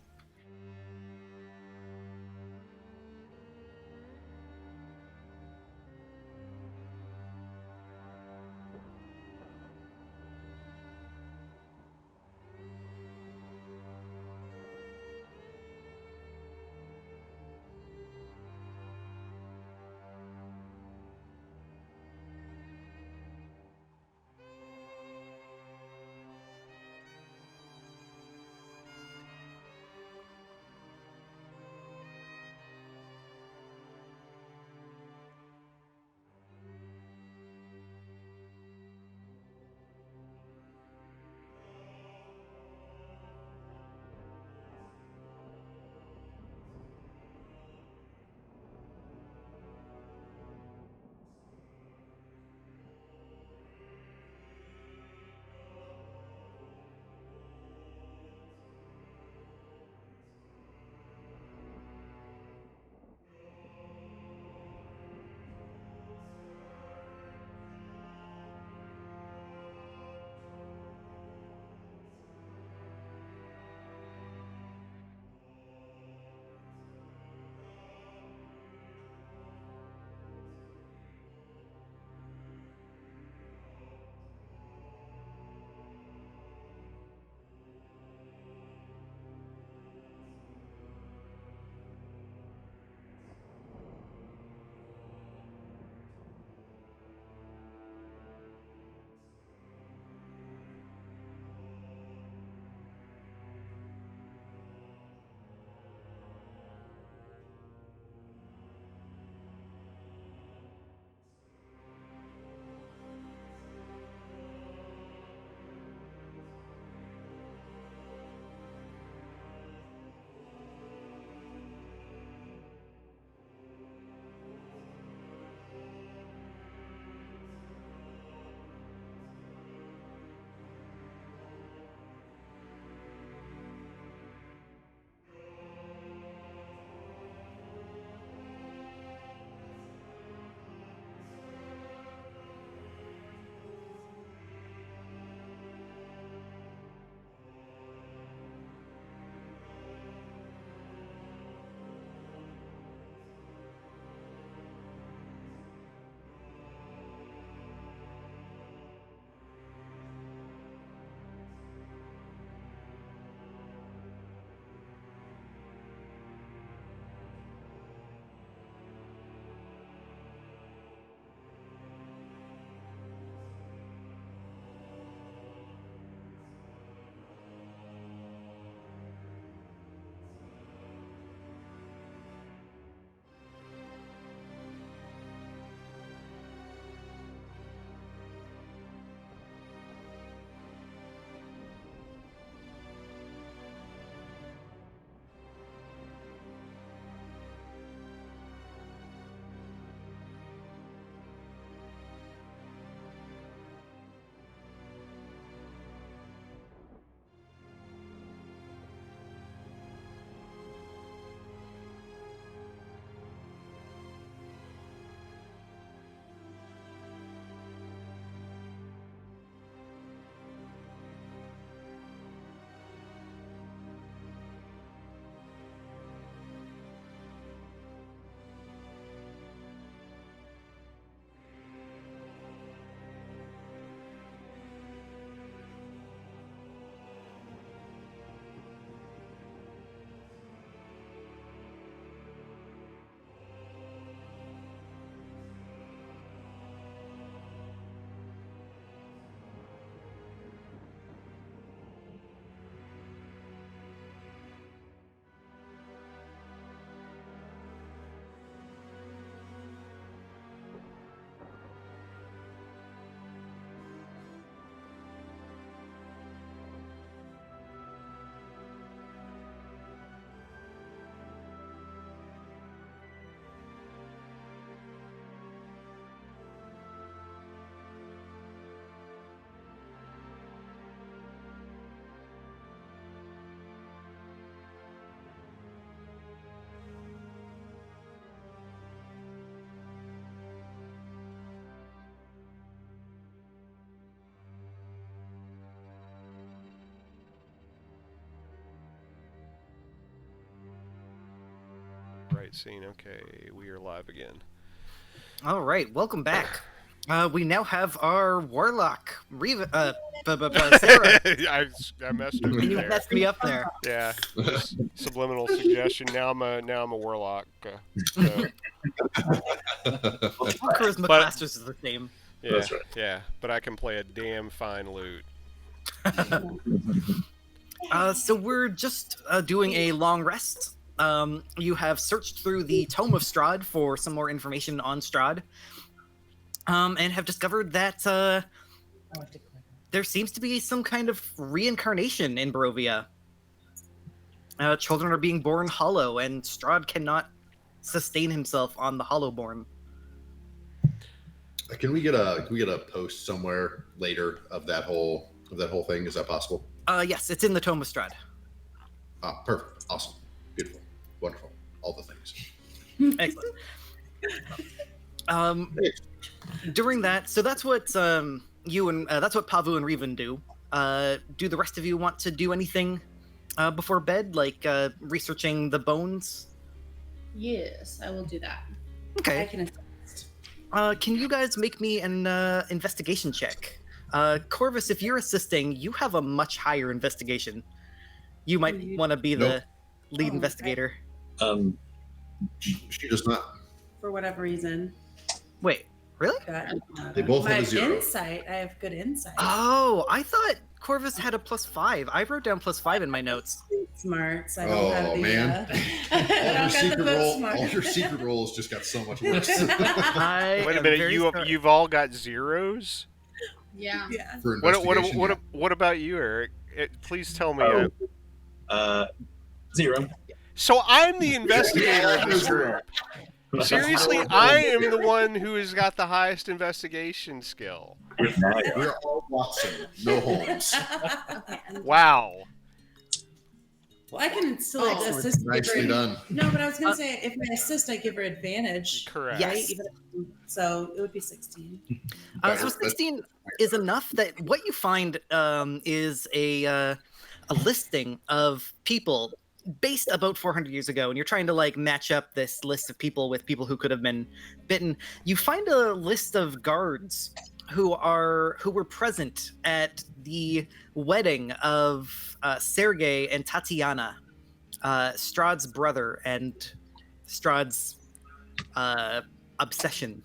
cutscene. Okay, we are live again. All right, welcome back. We now have our warlock, Rhivan. Sarah. I messed up You there. messed me up there. Yeah, just subliminal suggestion. Now I'm a warlock. So, All charisma But- classes is the same. yeah, That's right. yeah, but I can play a damn fine lute. So we're just doing a long rest. You have searched through the Tome of Strahd for some more information on Strahd, and have discovered that there seems to be some kind of reincarnation in Barovia. Children are being born hollow, and Strahd cannot sustain himself on the hollowborn. Can we get a post somewhere later of that whole thing? Is that possible? Yes, it's in the Tome of Strahd. Ah, perfect. Awesome. Beautiful. Wonderful. All the things. Excellent. During that, so that's what you and that's what Paavu and Rhivan do. Do the rest of you want to do anything before bed, like researching the bones? Yes, I will do that. I Okay. can assist. Can you guys make me an investigation check? Corvus, if you're assisting, you have a much higher investigation. You might want to be the lead Oh, investigator. She does not. For whatever reason. Wait, really? Got, They both have a my 0. insight. I have good insight. Oh, I thought Corvus had a +5. I wrote down +5 in my notes. Smarts. I don't Oh, have the. man. I All don't your got the secret book roll, smart. all your secret rolls just got so much worse. I Wait a am minute, very sorry. you've all got zeros. Yeah. Yeah. For What investigation, yeah. what about you, Eric? Please tell me. 0. So I'm the investigator of this group. Seriously, I am the one who has got the highest investigation skill. We're all Watson, no Holmes. Wow. Well, I can still Oh, like, assist. give Nicely her- done. No, but I was gonna say if I assist, I give her advantage. Correct. Yes. Right? So it would be 16. So 16 is enough that what you find is a listing of people based about 400 years ago, and you're trying to like match up this list of people with people who could have been bitten. You find a list of guards who were present at the wedding of Sergei and Tatiana, Strahd's brother and Strahd's obsession.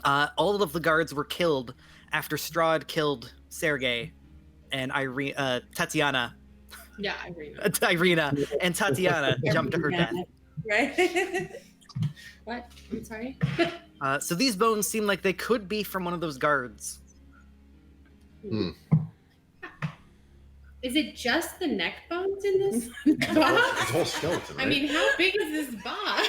All of the guards were killed after Strahd killed Sergei and Tatiana. Yeah, I agree. Irina and Tatiana jumped to her death. Right? What? I'm sorry. So these bones seem like they could be from one of those guards. Is it just the neck bones in this It's a box? whole skeleton, right? I mean, how big is this box?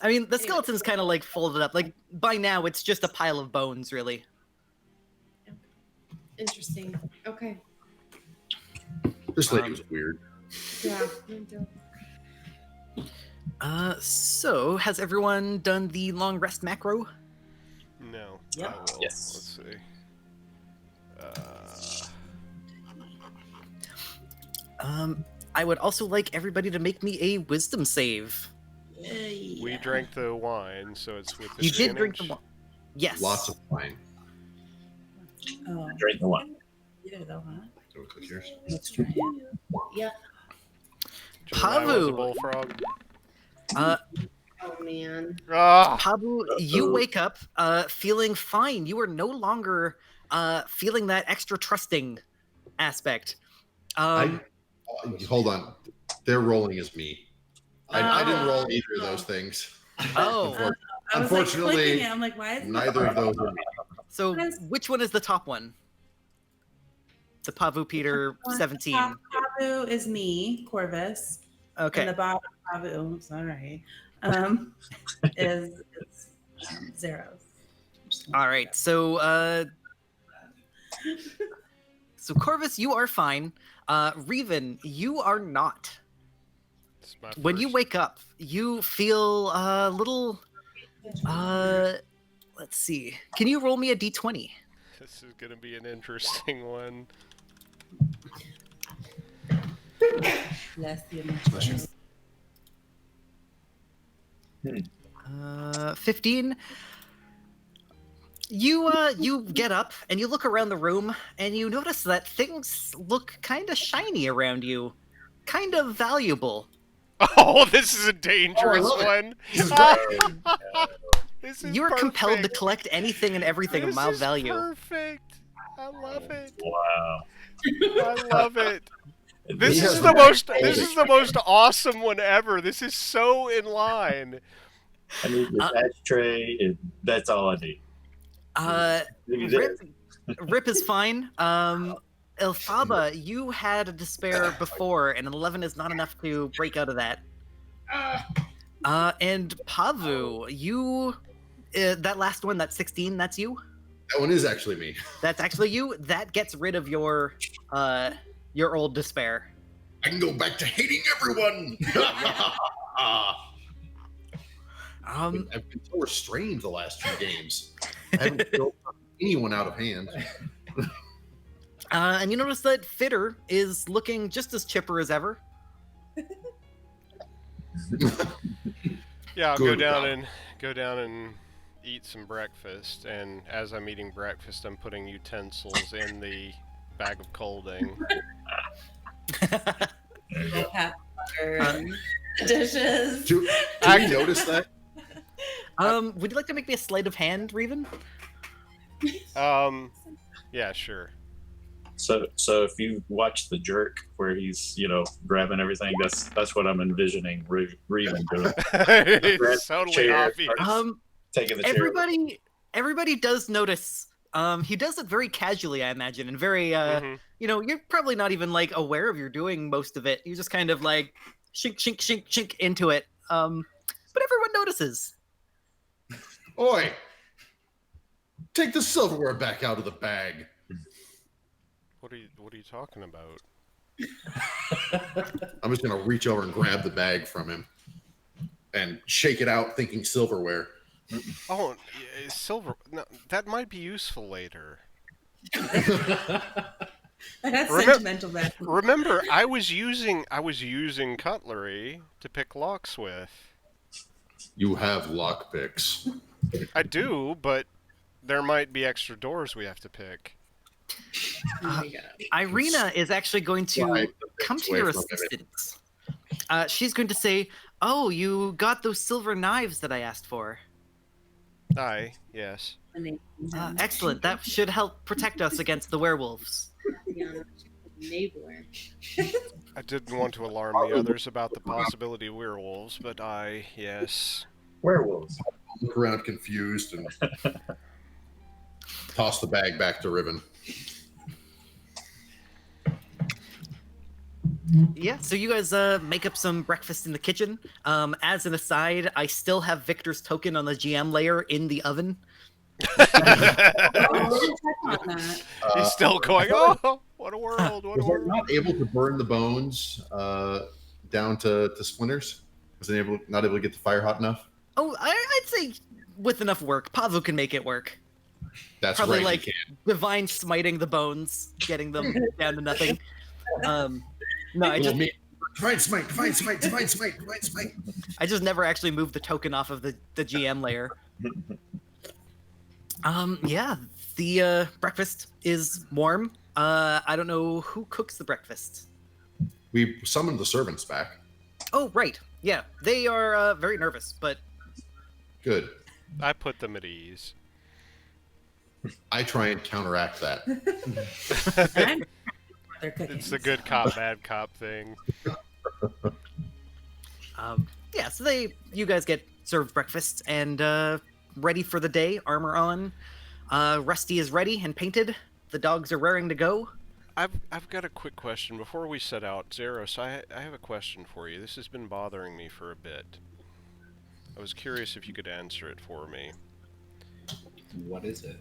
I mean, the skeleton's kind of like folded up. Like by now, it's just a pile of bones, really. Interesting. Okay. This lady was weird. Yeah. So has everyone done the long rest macro? No. Yep. I will. Yes. Let's see. I would also like everybody to make me a wisdom save. We drank the wine, so it's with You did drink the advantage. wine. Yes. Lots of wine. Oh, Drink the one. either though, huh? Do you want to click yours? Let's try it. Yeah. Jeremiah was a Paavu. bullfrog. Oh man. Ah! Paavu, you wake up feeling fine. You are no longer feeling that extra trusting aspect. Hold on. They're rolling as me. I didn't roll either of those things. Oh, I was like Unfortunately, clicking it. I'm like, why is it Neither of those are me. so which one is the top one? The Paavu Peter 17. Top Paavu is me, Corvus. Okay. And the bottom Paavu, oops, all right, is zeros. All right. So so Corvus, you are fine. Rhivan, you are not. It's my When you first. wake up, you feel a little let's see. Can you roll me a d20? This is gonna be an interesting one. Bless you. Bless you. 15. You get up and you look around the room and you notice that things look kind of shiny around you, kind of valuable. Oh, this is a dangerous love it. one. This is great. This is You are compelled to perfect. collect anything and everything of This mild is value. Perfect. I love it. Wow. I love it. This He is has the the most. best This is the most awesome one ever. This is so in line. I need the ashtray, and that's all I need. Give me Rip, this. Rip is fine. Elphaba, you had a despair before, and an 11 is not enough to break out of that. And Paavu, you, that last one, that 16, that's you? That one is actually me. That's actually you? That gets rid of your old despair. I can go back to hating everyone. I've been so restrained the last 2 games. I haven't killed anyone out of hand. And you notice that Fitter is looking just as chipper as ever. Yeah, I'll Good go down and eat some breakfast. And as I'm eating breakfast, I'm putting utensils in the bag of colding. Pat butter and dishes. Do you notice that? Would you like to make me a sleight of hand, Rhivan? Yeah, sure. So if you watch the jerk where he's grabbing everything, that's what I'm envisioning Rhivan doing. It's totally chair, obvious. Taking the chair. Everybody does notice. He does it very casually, I imagine, and very you're probably not even like aware of you're doing most of it. You just kind of like shink shink shink shink into it. But everyone notices. Oi! Take the silverware back out of the bag. What are you talking about? I'm just gonna reach over and grab the bag from him and shake it out, thinking silverware. Oh, silver. No, that might be useful later. That's sentimental value. Remember, I was using cutlery to pick locks with. You have lock picks. I do, but there might be extra doors we have to pick. Irina is actually going to come to your assistance. She's going to say, "Oh, you got those silver knives that I asked for. Aye, yes. Excellent. That should help protect us against the werewolves." I didn't want to alarm the others about the possibility of werewolves, but yes. Werewolves. Look around confused and toss the bag back to Rhivan. Yeah, so you guys make up some breakfast in the kitchen. As an aside, I still have Victor's token on the GM layer in the oven. He's still going, oh, what a world, what a Was I world. not able to burn the bones down to splinters? Was I not able to get the fire hot enough? Oh, I'd say with enough work, Paavu can make it work. That's Probably right. like he can. divine smiting the bones, getting them down to nothing. No, I just Divine smite. I just never actually moved the token off of the GM layer. Yeah, the breakfast is warm. I don't know who cooks the breakfast. We summoned the servants back. Oh, right. Yeah, they are very nervous, but Good. I put them at ease. I try and counteract that. It's the good cop, bad cop thing. yeah, so you guys get served breakfast and ready for the day, armor on. Rusty is ready and painted. The dogs are raring to go. I've got a quick question before we set out. Zeros, I have a question for you. This has been bothering me for a bit. I was curious if you could answer it for me. What is it?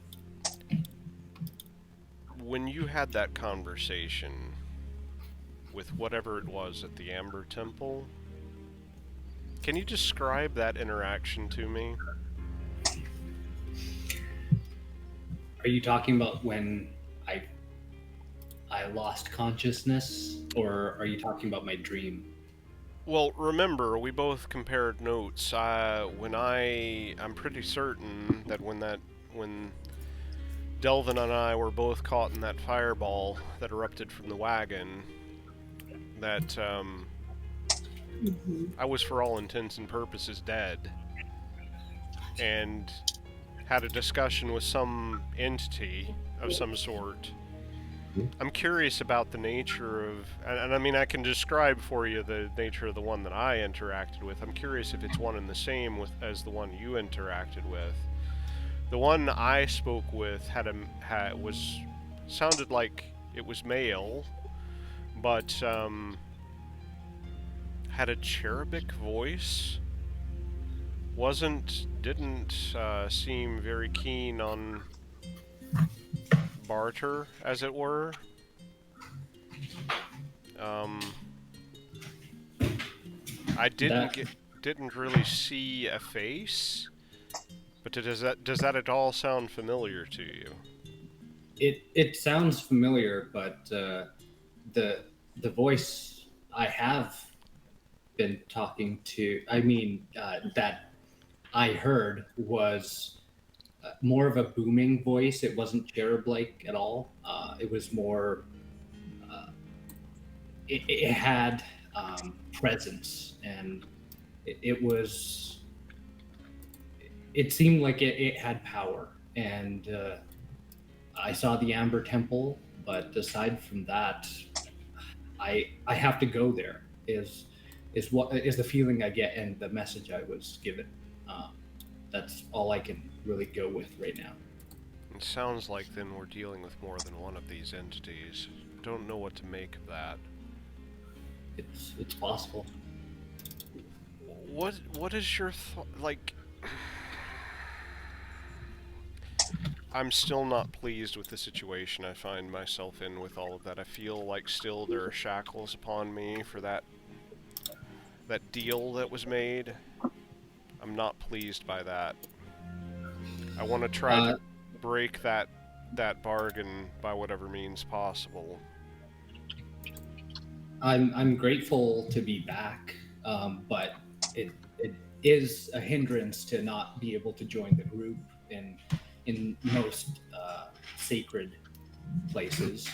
When you had that conversation with whatever it was at the Amber Temple, can you describe that interaction to me? Are you talking about when I lost consciousness, or are you talking about my dream? Well, remember, we both compared notes. I'm pretty certain that when Delvin and I were both caught in that fireball that erupted from the wagon, that I was, for all intents and purposes, dead, and had a discussion with some entity of some sort. I'm curious about the nature of, and I mean, I can describe for you the nature of the one that I interacted with. I'm curious if it's one and the same as the one you interacted with. The one I spoke with sounded like it was male, but had a cherubic voice. Didn't seem very keen on barter, as it were. I didn't really see a face, but does that at all sound familiar to you? It sounds familiar, but the voice I have been talking to, that I heard was more of a booming voice. It wasn't cherub-like at all. It was more. It had presence, and it was. It seemed like it had power, and I saw the Amber Temple. But aside from that, I have to go there. Is the feeling I get and the message I was given. That's all I can really go with right now. It sounds like then we're dealing with more than one of these entities. Don't know what to make of that. It's possible. What is your like? I'm still not pleased with the situation I find myself in with all of that. I feel like still there are shackles upon me for that deal that was made. I'm not pleased by that. I want to try to break that bargain by whatever means possible. I'm grateful to be back, but it is a hindrance to not be able to join the group in most sacred places.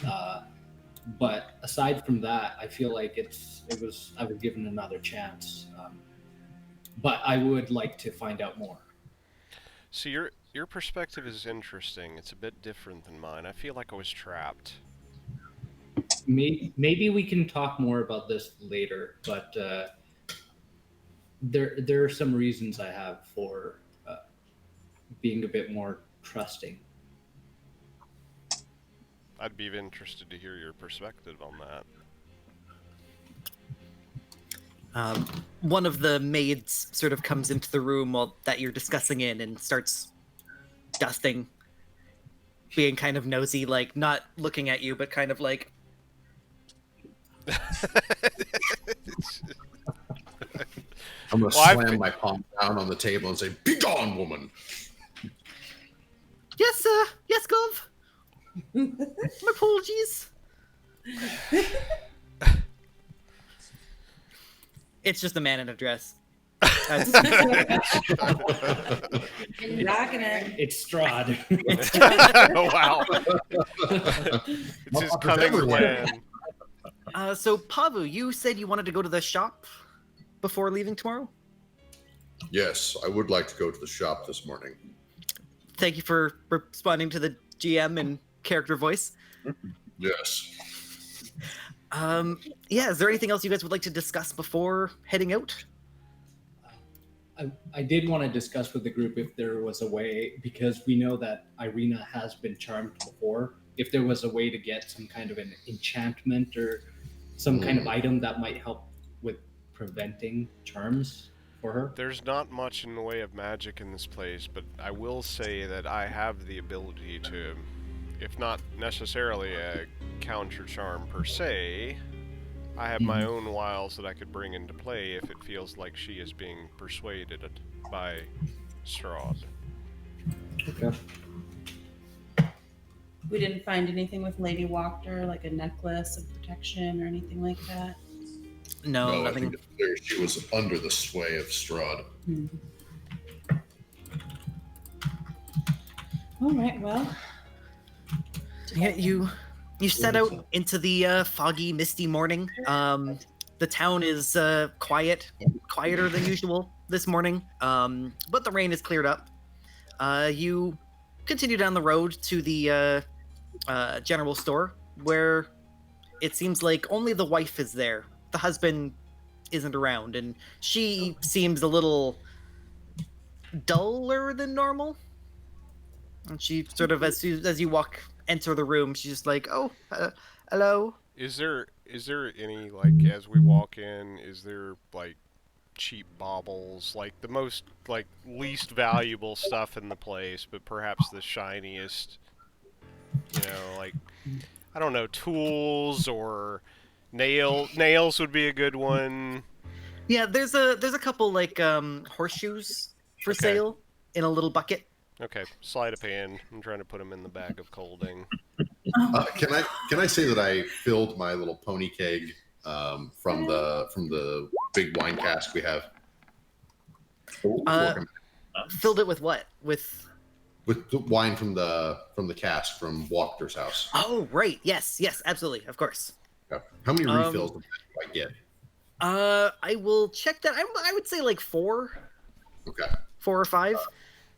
But aside from that, I feel like I was given another chance. But I would like to find out more. So your perspective is interesting. It's a bit different than mine. I feel like I was trapped. Maybe we can talk more about this later, but there are some reasons I have for being a bit more trusting. I'd be interested to hear your perspective on that. One of the maids sort of comes into the room that you're discussing in and starts dusting, being kind of nosy, like not looking at you, but kind of like. I'm gonna slam my palm down on the table and say, "Be gone, woman!" Yes, yes, Gov. My apologies. It's just a man in a dress. Rocking it. It's Strahd. Oh, wow. It's his cunning plan. So, Paavu, you said you wanted to go to the shop before leaving tomorrow? Yes, I would like to go to the shop this morning. Thank you for responding to the GM in character voice. Yes. Yeah, is there anything else you guys would like to discuss before heading out? I did want to discuss with the group if there was a way, because we know that Irina has been charmed before, if there was a way to get some kind of an enchantment or some kind of item that might help with preventing charms for her. There's not much in the way of magic in this place, but I will say that I have the ability to, if not necessarily a counter charm per se, I have my own wiles that I could bring into play if it feels like she is being persuaded by Strahd. Okay. We didn't find anything with Lady Walker, like a necklace of protection or anything like that. No, No, I nothing. think it's clear she was under the sway of Strahd. All right, well. Yeah, you set out into the foggy, misty morning. The town is quieter than usual this morning, but the rain has cleared up. You continue down the road to the general store, where it seems like only the wife is there. The husband isn't around, and she seems a little duller than normal. And she sort of, as you enter the room, she's just like, "Oh, hello." Is there any, like, as we walk in, is there like cheap baubles, like the most, like, least valuable stuff in the place, but perhaps the shiniest, like, I don't know, tools or nails would be a good one. Yeah, there's a couple like horseshoes for sale in a little bucket. Okay, sleight of hand. I'm trying to put them in the bag of colding. Can I say that I filled my little pony keg from the big wine cask we have? Filled it with what? With the wine from the cask from Walker's house. Oh, right. Yes, absolutely, of course. Yeah. How many refills do I get? I will check that. I would say like 4. Okay. 4 or 5.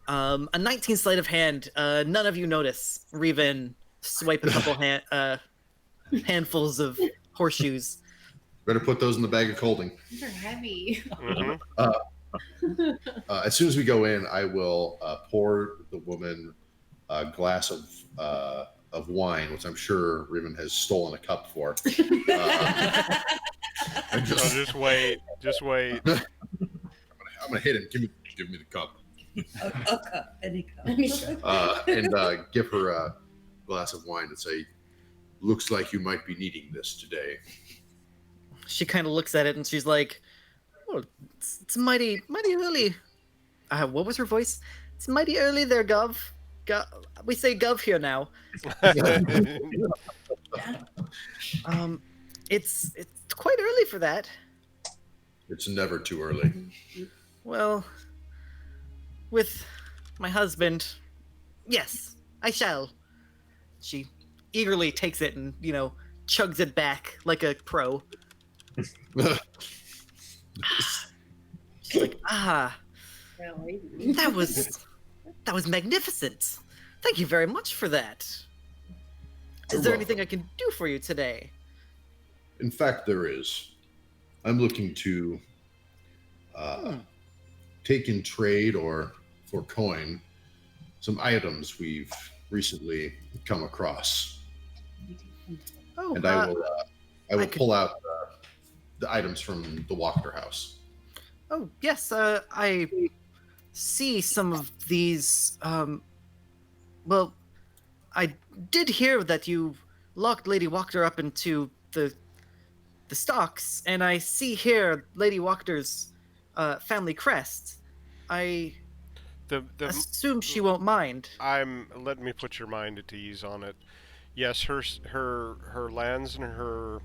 A 19 sleight of hand. None of you notice Rhivan swipe a couple handfuls of horseshoes. Better put those in the bag of colding. These are heavy. As soon as we go in, I will pour the woman a glass of wine, which I'm sure Rhivan has stolen a cup for. Just wait. I'm gonna hit him. Give me the cup. A cup, any cup. And give her a glass of wine and say, "Looks like you might be needing this today." She kind of looks at it and she's like, "Oh, it's mighty early." What was her voice? It's mighty early there, Gov. We say Gov here now. It's quite early for that. It's never too early. Well, with my husband, yes, I shall. She eagerly takes it and, chugs it back like a pro. She's like, that was magnificent. Thank you very much for that. Is there anything I can do for you today? In fact, there is. I'm looking to take in trade or for coin some items we've recently come across. Oh, and I will pull out the items from the Walker house. Oh, yes, I see some of these. Well, I did hear that you locked Lady Walker up into the stocks, and I see here Lady Walker's family crest. I assume she won't mind. Let me put your mind at ease on it. Yes, her lands and her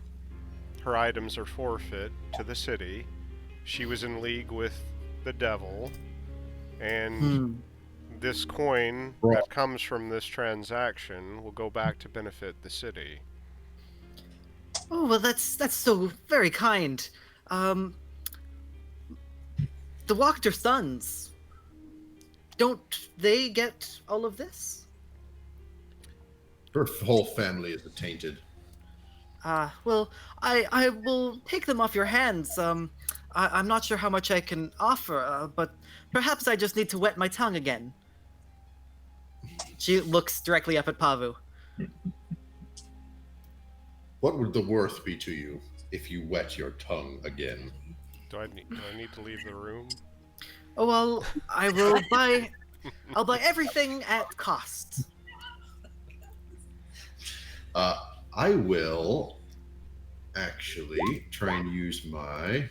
items are forfeit to the city. She was in league with the devil, and this coin that comes from this transaction will go back to benefit the city. Oh, well, that's so very kind. The Walker sons, don't they get all of this? Her whole family is tainted. Well, I will take them off your hands. I'm not sure how much I can offer, but perhaps I just need to wet my tongue again. She looks directly up at Paavu. What would the worth be to you if you wet your tongue again? Do I need to leave the room? Oh, well, I'll buy everything at cost. I will actually try and use my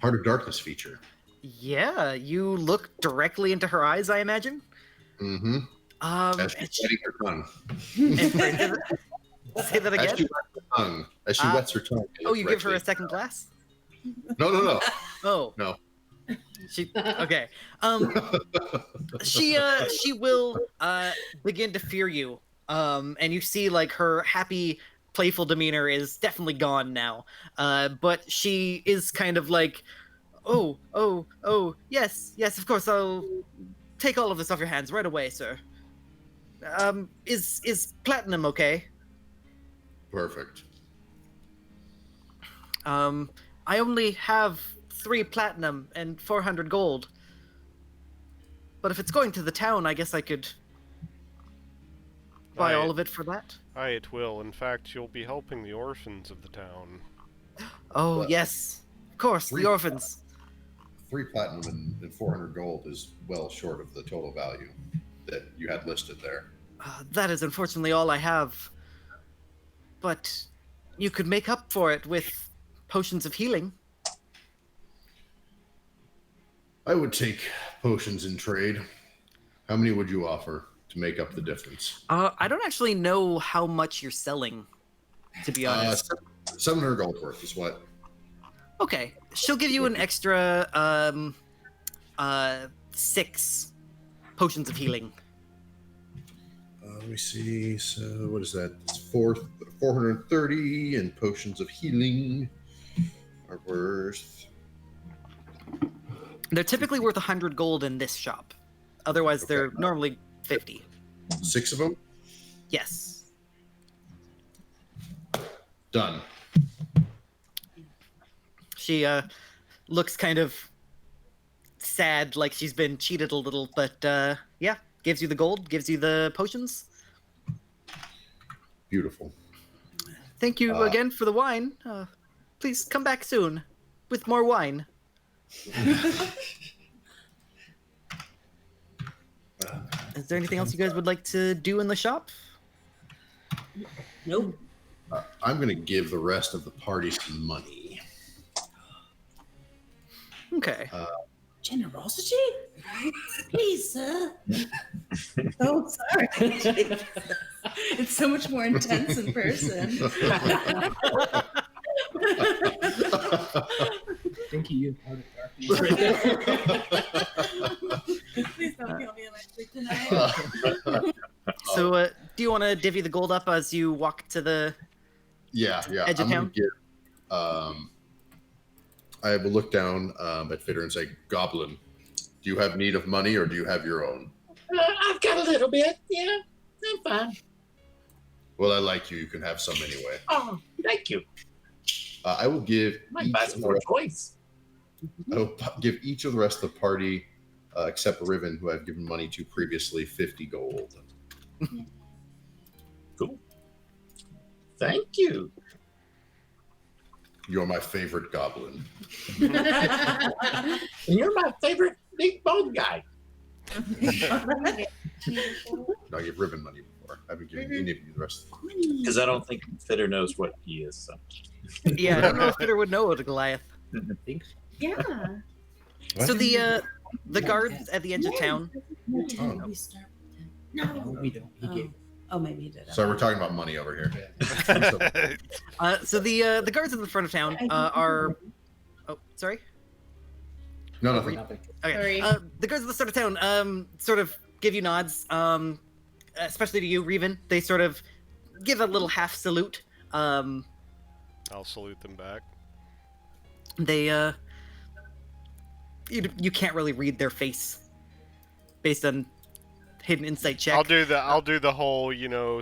Heart of Darkness feature. Yeah, you look directly into her eyes, I imagine? Mm-hmm. As she's wetting her tongue. Say that again. As she wets her tongue. As she wets her tongue. Oh, you give her a second glass? No. Oh. No. She okay. She will begin to fear you. And you see like her happy, playful demeanor is definitely gone now. But she is kind of like, oh, yes, of course, I'll take all of this off your hands right away, sir. Is platinum okay? Perfect. I only have 3 platinum and 400 gold. But if it's going to the town, I guess I could buy all of it for that. Aye, it will. In fact, you'll be helping the orphans of the town. Oh, Well, yes. Of course, the orphans. 3 platinum and 400 gold is well short of the total value that you had listed there. That is unfortunately all I have. But you could make up for it with potions of healing. I would take potions in trade. How many would you offer to make up the difference? I don't actually know how much you're selling, to be honest. 700 gold worth is what? Okay, she'll give you an extra 6 potions of healing. Let me see. So what is that? It's 430, and potions of healing are worth. They're typically worth 100 gold in this shop. Otherwise, they're normally 50. 6 of them? Yes. Done. She looks kind of sad, like she's been cheated a little, but yeah, gives you the gold, gives you the potions. Beautiful. Thank you again for the wine. Please come back soon with more wine. Is there anything else you guys would like to do in the shop? Nope. I'm going to give the rest of the party some money. Okay. Generosity? Please, sir. Oh, sorry. It's so much more intense in person. Thank you. Part of darkness. Please don't kill me electric tonight. So, do you want to divvy the gold up as you walk to the Yeah. edge of I'm town? gonna give, I will look down at Fitter and say, Goblin, do you have need of money or do you have your own? I've got a little bit. Yeah, I'm fine. Well, I like you. You can have some anyway. Oh, thank you. I will give Might buy some more toys. I will give each of the rest of the party, except Rhivan, who I've given money to previously, 50 gold. Cool. Thank you. You're my favorite goblin. And you're my favorite big bald guy. No, I gave Rhivan money before. I haven't given any of you the rest of them. Because I don't think Fitter knows what he is. So. Yeah, I don't know if Peter would know what a Goliath. I think so. Yeah. What? So the guards at the edge of town. Oh. We start with him. No, we don't. He gave. Oh, maybe he did. So we're talking about money over here. So the guards in the front of town are. Oh, sorry. No, nothing. Nothing. Okay. Sorry. The guards at the start of town sort of give you nods, especially to you, Rhivan. They sort of give a little half salute. I'll salute them back. They you can't really read their face based on hidden insight check. I'll do the whole,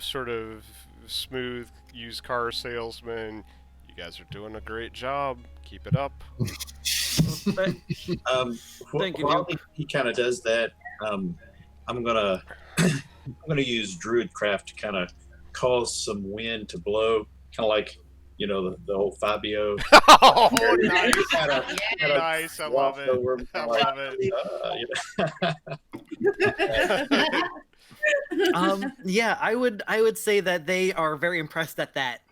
sort of smooth used car salesman. You guys are doing a great job. Keep it up. But- Thank you, While he kind of does that, I'm gonna use Druidcraft to kind of cause some wind to blow, kind of like the whole Fabio. Oh, nice. Kinda Nice. I love waft it. over, I like, love it. Yeah, I would say that they are very impressed at that.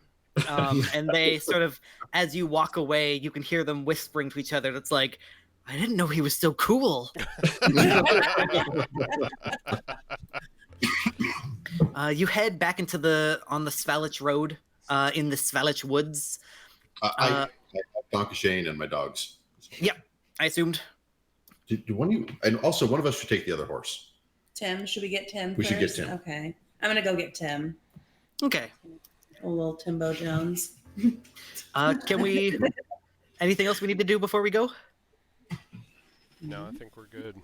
And they sort of, as you walk away, you can hear them whispering to each other. That's like, I didn't know he was so cool. You head back into on the Svalich Road in the Svalich Woods. I have Donkey Shane and my dogs. Yep, I assumed. Do one of you, and also one of us should take the other horse. Tim, should we get Tim We first? should get Tim. Okay. I'm going to go get Tim. Okay. A little Timbo Jones. Can we... Anything else we need to do before we go? No, I think we're good.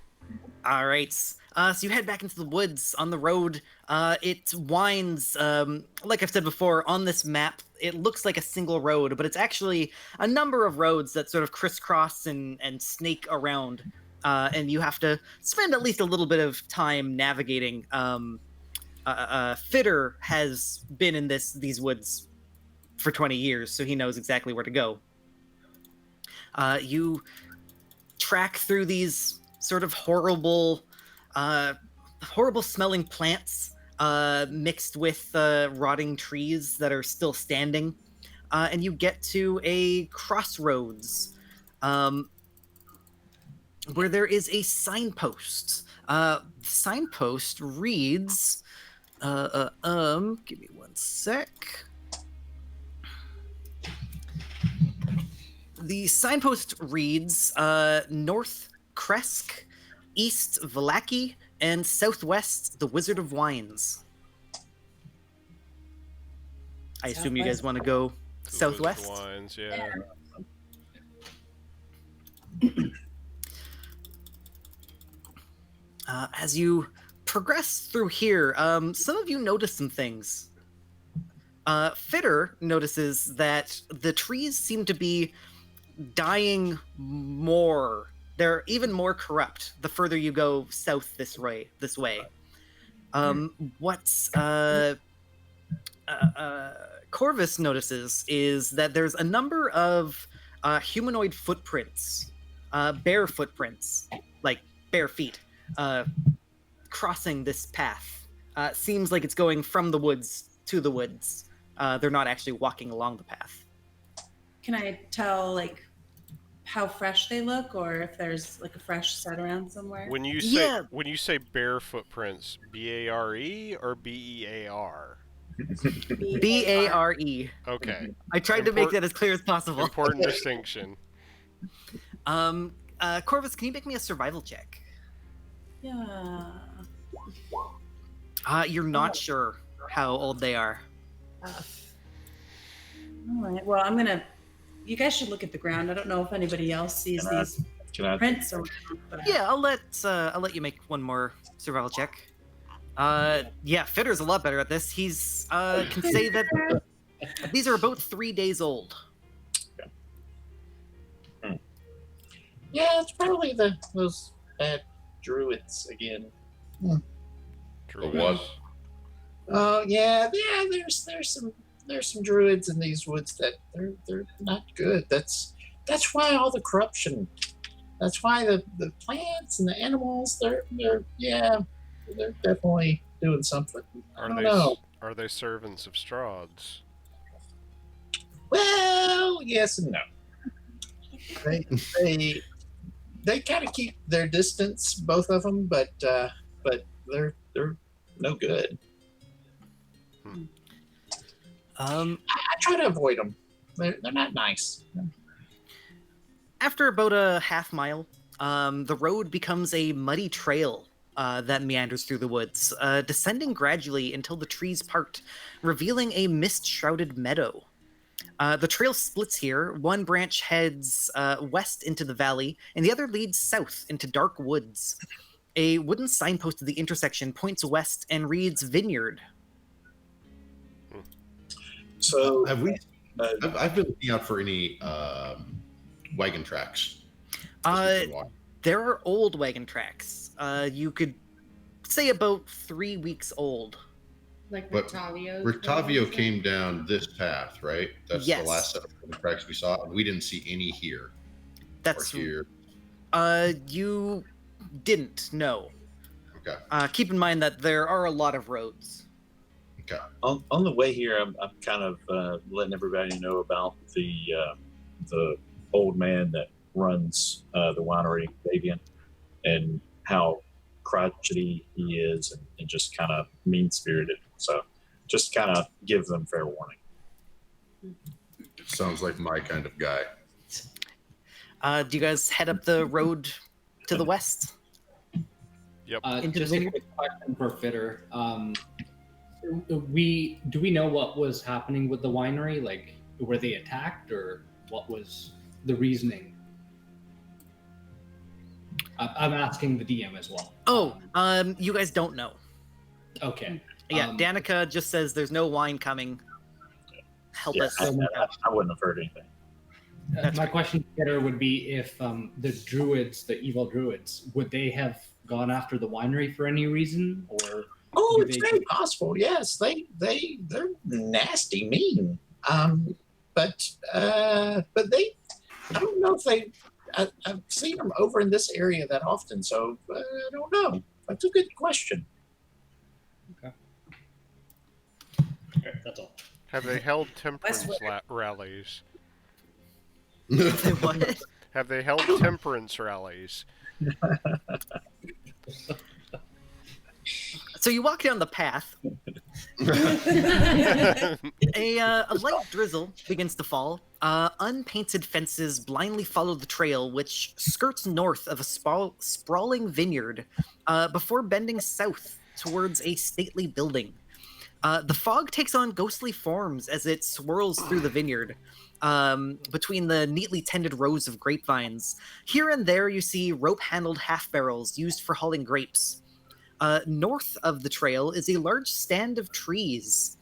All right. So you head back into the woods on the road. It winds, like I've said before, on this map, it looks like a single road, but it's actually a number of roads that sort of crisscross and snake around. And you have to spend at least a little bit of time navigating. Fitter has been in these woods for 20 years, so he knows exactly where to go. You track through these sort of horrible smelling plants mixed with rotting trees that are still standing, and you get to a crossroads where there is a signpost. The signpost reads, give me one sec. The signpost reads North Kresk, East Vallaki, and Southwest the Wizard of Wines. I assume you guys want to go southwest? Wines, yeah. As you progress through here, some of you notice some things. Fitter notices that the trees seem to be dying more. They're even more corrupt the further you go south this way. What Corvus notices is that there's a number of humanoid footprints, bare footprints, like bare feet, crossing this path. Seems like it's going from the woods to the woods. They're not actually walking along the path. Can I tell, like, how fresh they look, or if there's like a fresh set around somewhere? When you say bare footprints, BARE or BEAR? BARE. Okay. I tried to make that as clear as possible. Important distinction. Corvus, can you make me a survival check? Yeah. You're not sure how old they are. All right. Well, I'm gonna. You guys should look at the ground. I don't know if anybody else sees these prints or. Yeah, I'll let you make one more survival check. Yeah, Fitter's a lot better at this. He's can say that these are about 3 days old. Yeah, it's probably those bad druids again. Druids. What? Oh yeah. There's some druids in these woods that they're not good. That's why all the corruption. That's why the plants and the animals they're definitely doing something. I don't know. Are they servants of Strahd's? Well, yes and no. They kind of keep their distance, both of them, but they're no good. I try to avoid them. They're not nice. After about a half mile, the road becomes a muddy trail that meanders through the woods, descending gradually until the trees part, revealing a mist-shrouded meadow. The trail splits here. One branch heads west into the valley, and the other leads south into dark woods. A wooden signpost at the intersection points west and reads Vineyard. So Have we? I've been looking out for any wagon tracks. There are old wagon tracks. You could say about 3 weeks old. Like But Rictavio came. came down this path, right? That's Yes. the last set of wagon tracks we saw, and we didn't see any here. That's or here. You didn't know. Okay. Keep in mind that there are a lot of roads. Okay. On the way here, I'm kind of letting everybody know about the old man that runs the winery, Davian, and how crotchety he is and just kind of mean-spirited. So just kind of give them fair warning. Sounds like my kind of guy. Do you guys head up the road to the west? Yep. Into the Just a vineyard? quick question for Fitter. Do we know what was happening with the winery? Like, were they attacked, or what was the reasoning? I'm asking the DM as well. Oh, you guys don't know. Okay. Yeah, Danica just says there's no wine coming. Help Yeah, us. I wouldn't have heard anything. My question to Fitter would be if the druids, the evil druids, would they have gone after the winery for any reason, or? Oh, do it's they very possible. Yes, they're nasty, mean. But they, I don't know if they. I've seen them over in this area that often, so I don't know. That's a good question. Okay, that's all. Have they held temperance Westwood. rallies? What? Have they held temperance rallies? So you walk down the path. A light drizzle begins to fall. Unpainted fences blindly follow the trail, which skirts north of a sprawling vineyard before bending south towards a stately building. The fog takes on ghostly forms as it swirls through the vineyard. Between the neatly tended rows of grapevines. Here and there you see rope-handled half-barrels used for hauling grapes. North of the trail is a large stand of trees.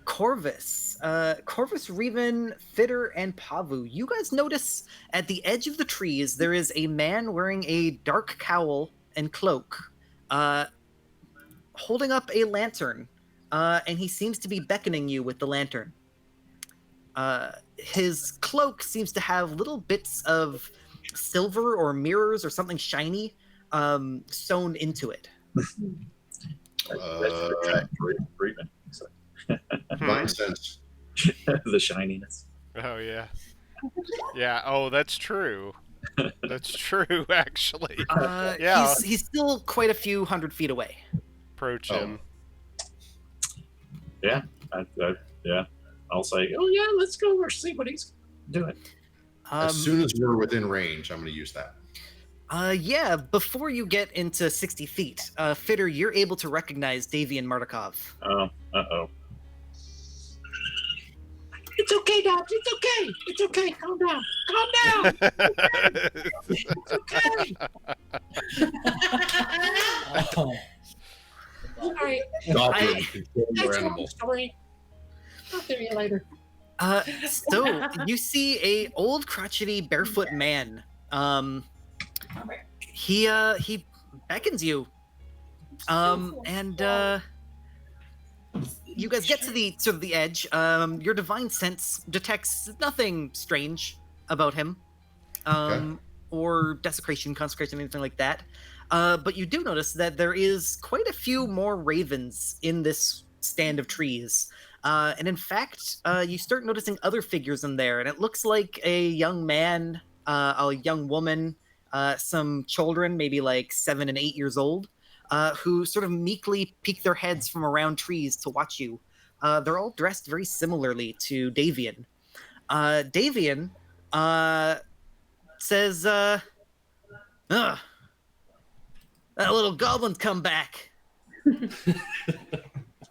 Corvus, Rhivan, Fitter, and Paavu. You guys notice at the edge of the trees there is a man wearing a dark cowl and cloak, holding up a lantern, and he seems to be beckoning you with the lantern. His cloak seems to have little bits of silver or mirrors or something shiny sewn into it. Rhivan. So. Divine sense. The shininess. Oh yeah. Yeah. Oh, that's true. That's true, actually. Yeah. He's still quite a few hundred feet away. Approach him. Yeah. Yeah. I'll say, oh yeah, let's go over see what he's doing. As soon as we're within range, I'm going to use that. Yeah, before you get into 60 feet, Fitter, you're able to recognize Davian Mardukov. Oh, uh-oh. It's okay, Doc. It's okay. It's okay. Calm down. Calm down. It's okay. Oh, All right. Doctor, control your That's animal. your story. I'll see you later. So you see a old crotchety barefoot man. He beckons you. And you guys get to the sort of the edge. Your divine sense detects nothing strange about him. Or desecration, consecration, anything like that. But you do notice that there is quite a few more ravens in this stand of trees. And in fact, you start noticing other figures in there, and it looks like a young man, a young woman, some children, maybe like 7 and 8 years old, who sort of meekly peek their heads from around trees to watch you. They're all dressed very similarly to Davian. Davian says, that little goblin's come back.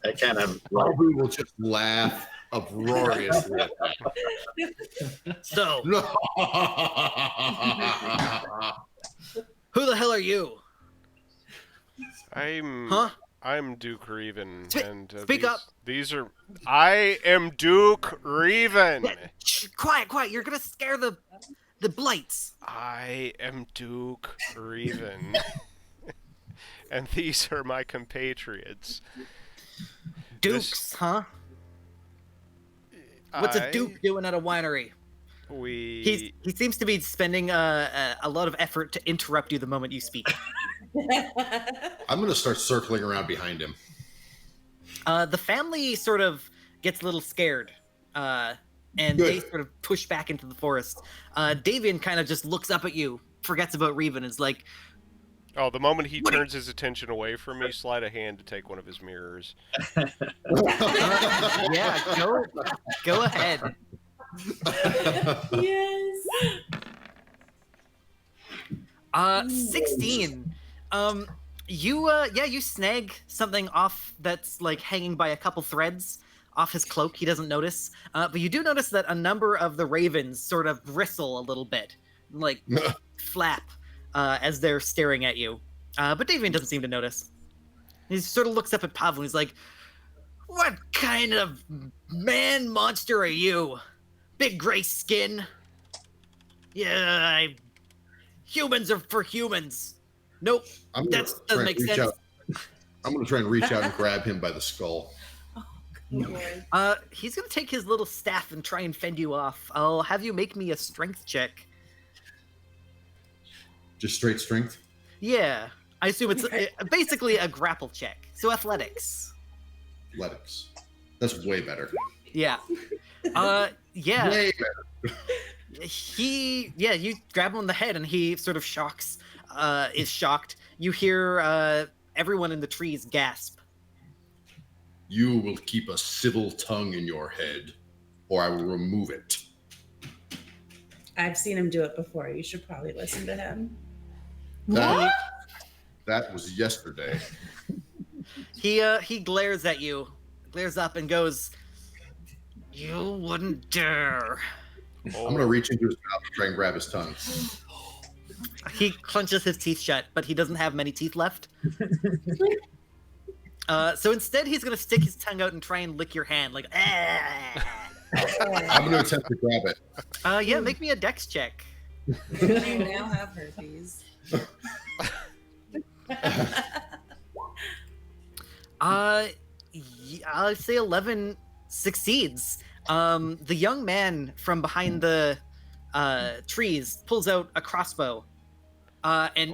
I kind of Paavu will just laugh uproariously at that. So, No. who the hell are you? I'm Duke Rhivan, and speak up. These are. I am Duke Rhivan. Yeah, shh, quiet. You're gonna scare the blights. I am Duke Rhivan, and these are my compatriots. Dukes, huh? What's a duke doing at a winery? He seems to be spending a lot of effort to interrupt you the moment you speak. I'm going to start circling around behind him. The family sort of gets a little scared, and Good. they sort of push back into the forest. Davian kind of just looks up at you, forgets about Rhivan, and is like, Oh, the moment he turns his attention away from me, slide a hand to take one of his mirrors. Yeah, go ahead. Yes. 16. You snag something off that's like hanging by a couple threads off his cloak. He doesn't notice. But you do notice that a number of the ravens sort of bristle a little bit, like flap, as they're staring at you. But Davian doesn't seem to notice. He sort of looks up at Paavu and he's like, "What kind of man monster are you? Big gray skin? Yeah, humans are for humans. Nope, that doesn't make sense." I'm going to try and reach out and grab him by the skull. Lord. He's going to take his little staff and try and fend you off. I'll have you make me a strength check. Just straight strength? Yeah, I assume it's basically a grapple check. So athletics. Athletics. That's way better. Yeah. Yeah. Way better. You grab him on the head and he sort of is shocked. You hear everyone in the trees gasp. You will keep a civil tongue in your head, or I will remove it. I've seen him do it before. You should probably listen to him. That was yesterday. He glares at you, glares up and goes, "You wouldn't dare." I'm going to reach into his mouth and try and grab his tongue. He clenches his teeth shut, but he doesn't have many teeth left. So instead, he's going to stick his tongue out and try and lick your hand, like, ah. I'm going to attempt to grab it. Yeah, make me a dex check. You now have herpes. I'll say 11 succeeds. The young man from behind the trees pulls out a crossbow and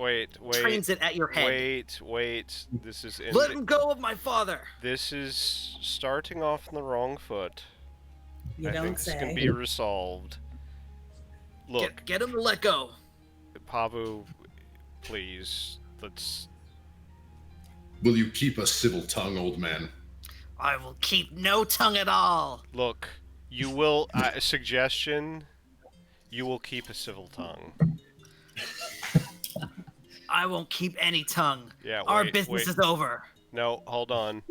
trains it at your head. Wait. This is Let him go of my father. This is starting off on the wrong foot. You I don't think say. this can be resolved. Look, Get him to let go. Paavu, please. Let's. Will you keep a civil tongue, old man? I will keep no tongue at all. Look, you will. Suggestion. You will keep a civil tongue. I won't keep any tongue. Yeah, Our business is over. No, hold on.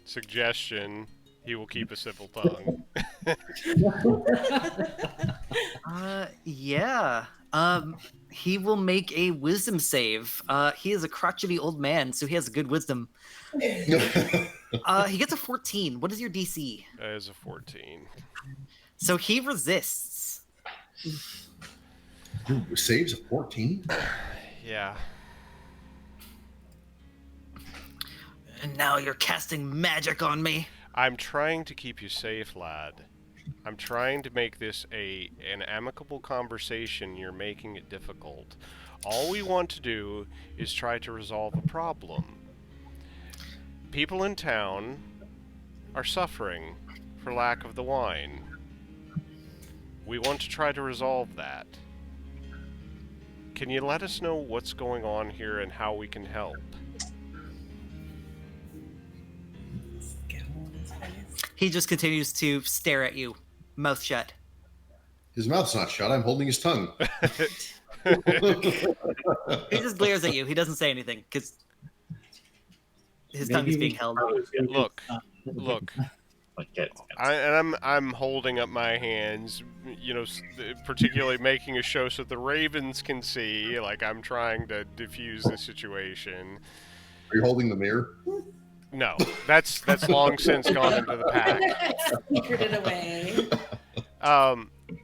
Suggestion. He will keep a civil tongue. Yeah. He will make a wisdom save. He is a crotchety old man, so he has a good wisdom. He gets a 14. What is your DC? That is a 14. So he resists. Ooh, saves a 14? Yeah. And now you're casting magic on me. I'm trying to keep you safe, lad. I'm trying to make this an amicable conversation. You're making it difficult. All we want to do is try to resolve a problem. People in town are suffering for lack of the wine. We want to try to resolve that. Can you let us know what's going on here and how we can help? He just continues to stare at you, mouth shut. His mouth's not shut. I'm holding his tongue. He just glares at you. He doesn't say anything because his tongue is being held. Look. I'm holding up my hands, particularly making a show so the ravens can see. Like I'm trying to diffuse the situation. Are you holding the mirror? No, that's long since gone into the pack. Secret it away.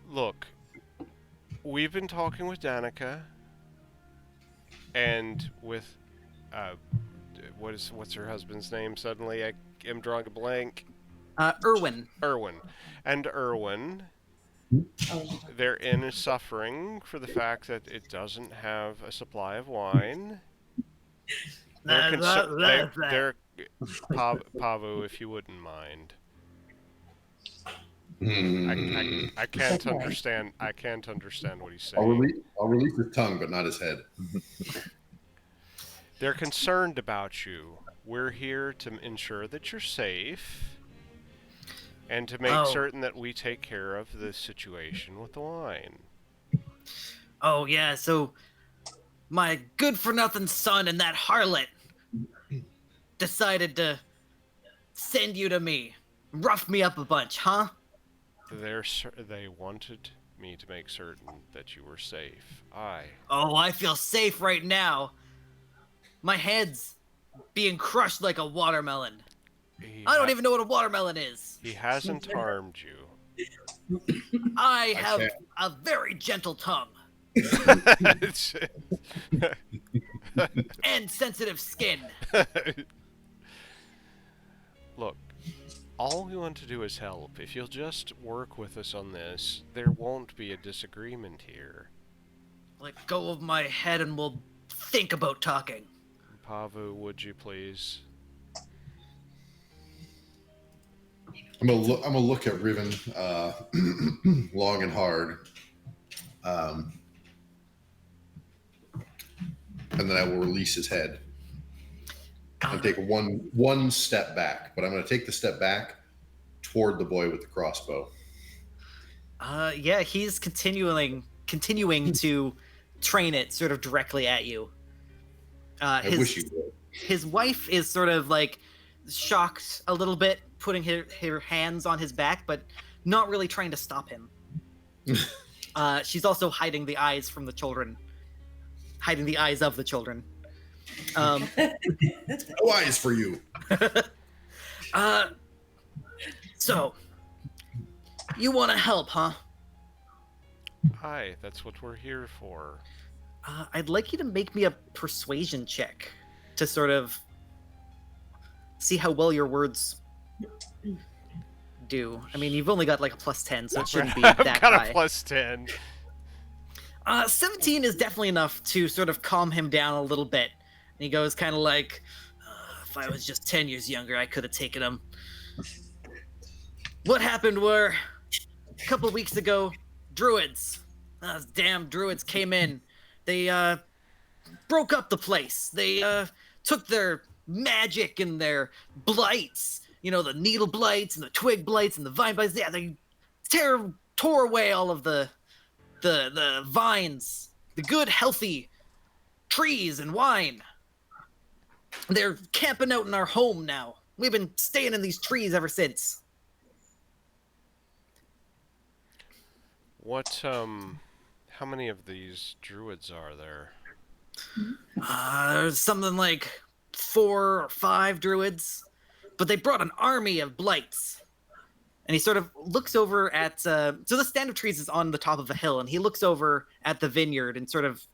Look, we've been talking with Danica and with what's her husband's name? Suddenly, I am drawing a blank. Erwin. And Erwin. They're in suffering for the fact that it doesn't have a supply of wine. They're Paavu, if you wouldn't mind. I can't understand. I can't understand what he's saying. I'll release his tongue, but not his head. They're concerned about you. We're here to ensure that you're safe and to make certain that we take care of the situation with the wine. Oh, yeah, so my good-for-nothing son and that harlot decided to send you to me. Rough me up a bunch, huh? They wanted me to make certain that you were safe. Oh, I feel safe right now. My head's being crushed like a watermelon. I don't even know what a watermelon is. He hasn't harmed you. I have a very gentle tongue. And sensitive skin. Look, all we want to do is help. If you'll just work with us on this, there won't be a disagreement here. Let go of my head and we'll think about talking. Paavu, would you please? I'm gonna look at Rhivan long and hard, and then I will release his head and take one step back. But I'm gonna take the step back toward the boy with the crossbow. Yeah, he's continuing to train it sort of directly at you. I wish you would. His wife is sort of like shocked a little bit, putting her hands on his back, but not really trying to stop him. She's also hiding the eyes from the children. Hiding the eyes of the children. No eyes for you. So, you want to help, huh? Aye, that's what we're here for. I'd like you to make me a persuasion check to sort of see how well your words do. I mean, you've only got like a +10, so it shouldn't be that I've got high. a +10. 17 is definitely enough to sort of calm him down a little bit. And he goes kind of like, if I was just 10 years younger, I could have taken him. What happened were, a couple of weeks ago, druids, those damn druids came in. They broke up the place. They took their magic and their blights, you know, the needle blights and the twig blights and the vine blights. Yeah, they tore away all of the vines, the good, healthy trees and wine. They're camping out in our home now. We've been staying in these trees ever since. What, how many of these druids are there? There's something like 4 or 5 druids, but they brought an army of blights. And he sort of looks over at, so the stand of trees is on the top of a hill, and he looks over at the vineyard and sort of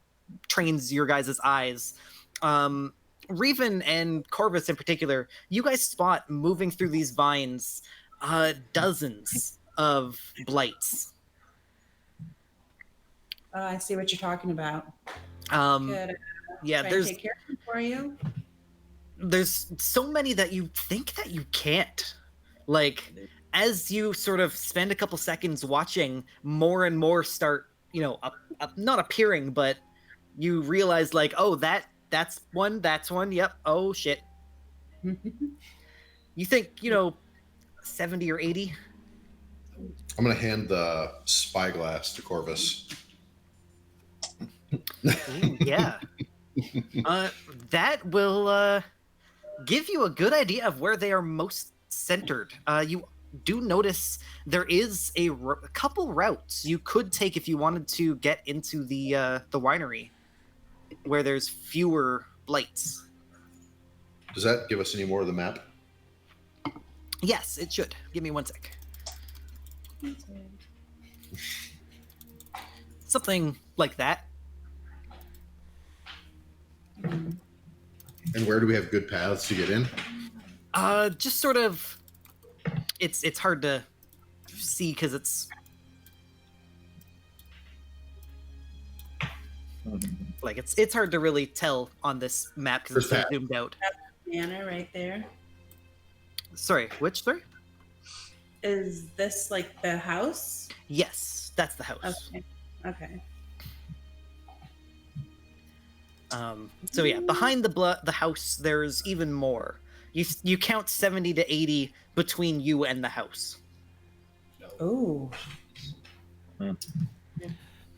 trains your guys' eyes. Rhivan and Corvus in particular, you guys spot moving through these vines, dozens of blights. I see what you're talking about. Yeah, there's take care of them for you. There's so many that you think that you can't. Like, as you sort of spend a couple seconds watching, more and more start, you know, not appearing, but you realize like, oh, that's one, yep, oh shit. You think, you know, 70 or 80? I'm gonna hand the spyglass to Corvus. Yeah. That will give you a good idea of where they are most centered. You do notice there is a couple routes you could take if you wanted to get into the winery, where there's fewer blights. Does that give us any more of the map? Yes, it should. Give me one sec. Something like that. And where do we have good paths to get in? Just sort of. It's hard to see because it's like it's hard to really tell on this map because it's so zoomed out. Banner right there. Sorry, which sorry? Is this like the house? Yes, that's the house. Okay. So yeah, behind the house, there's even more. You count 70 to 80 between you and the house. Oh.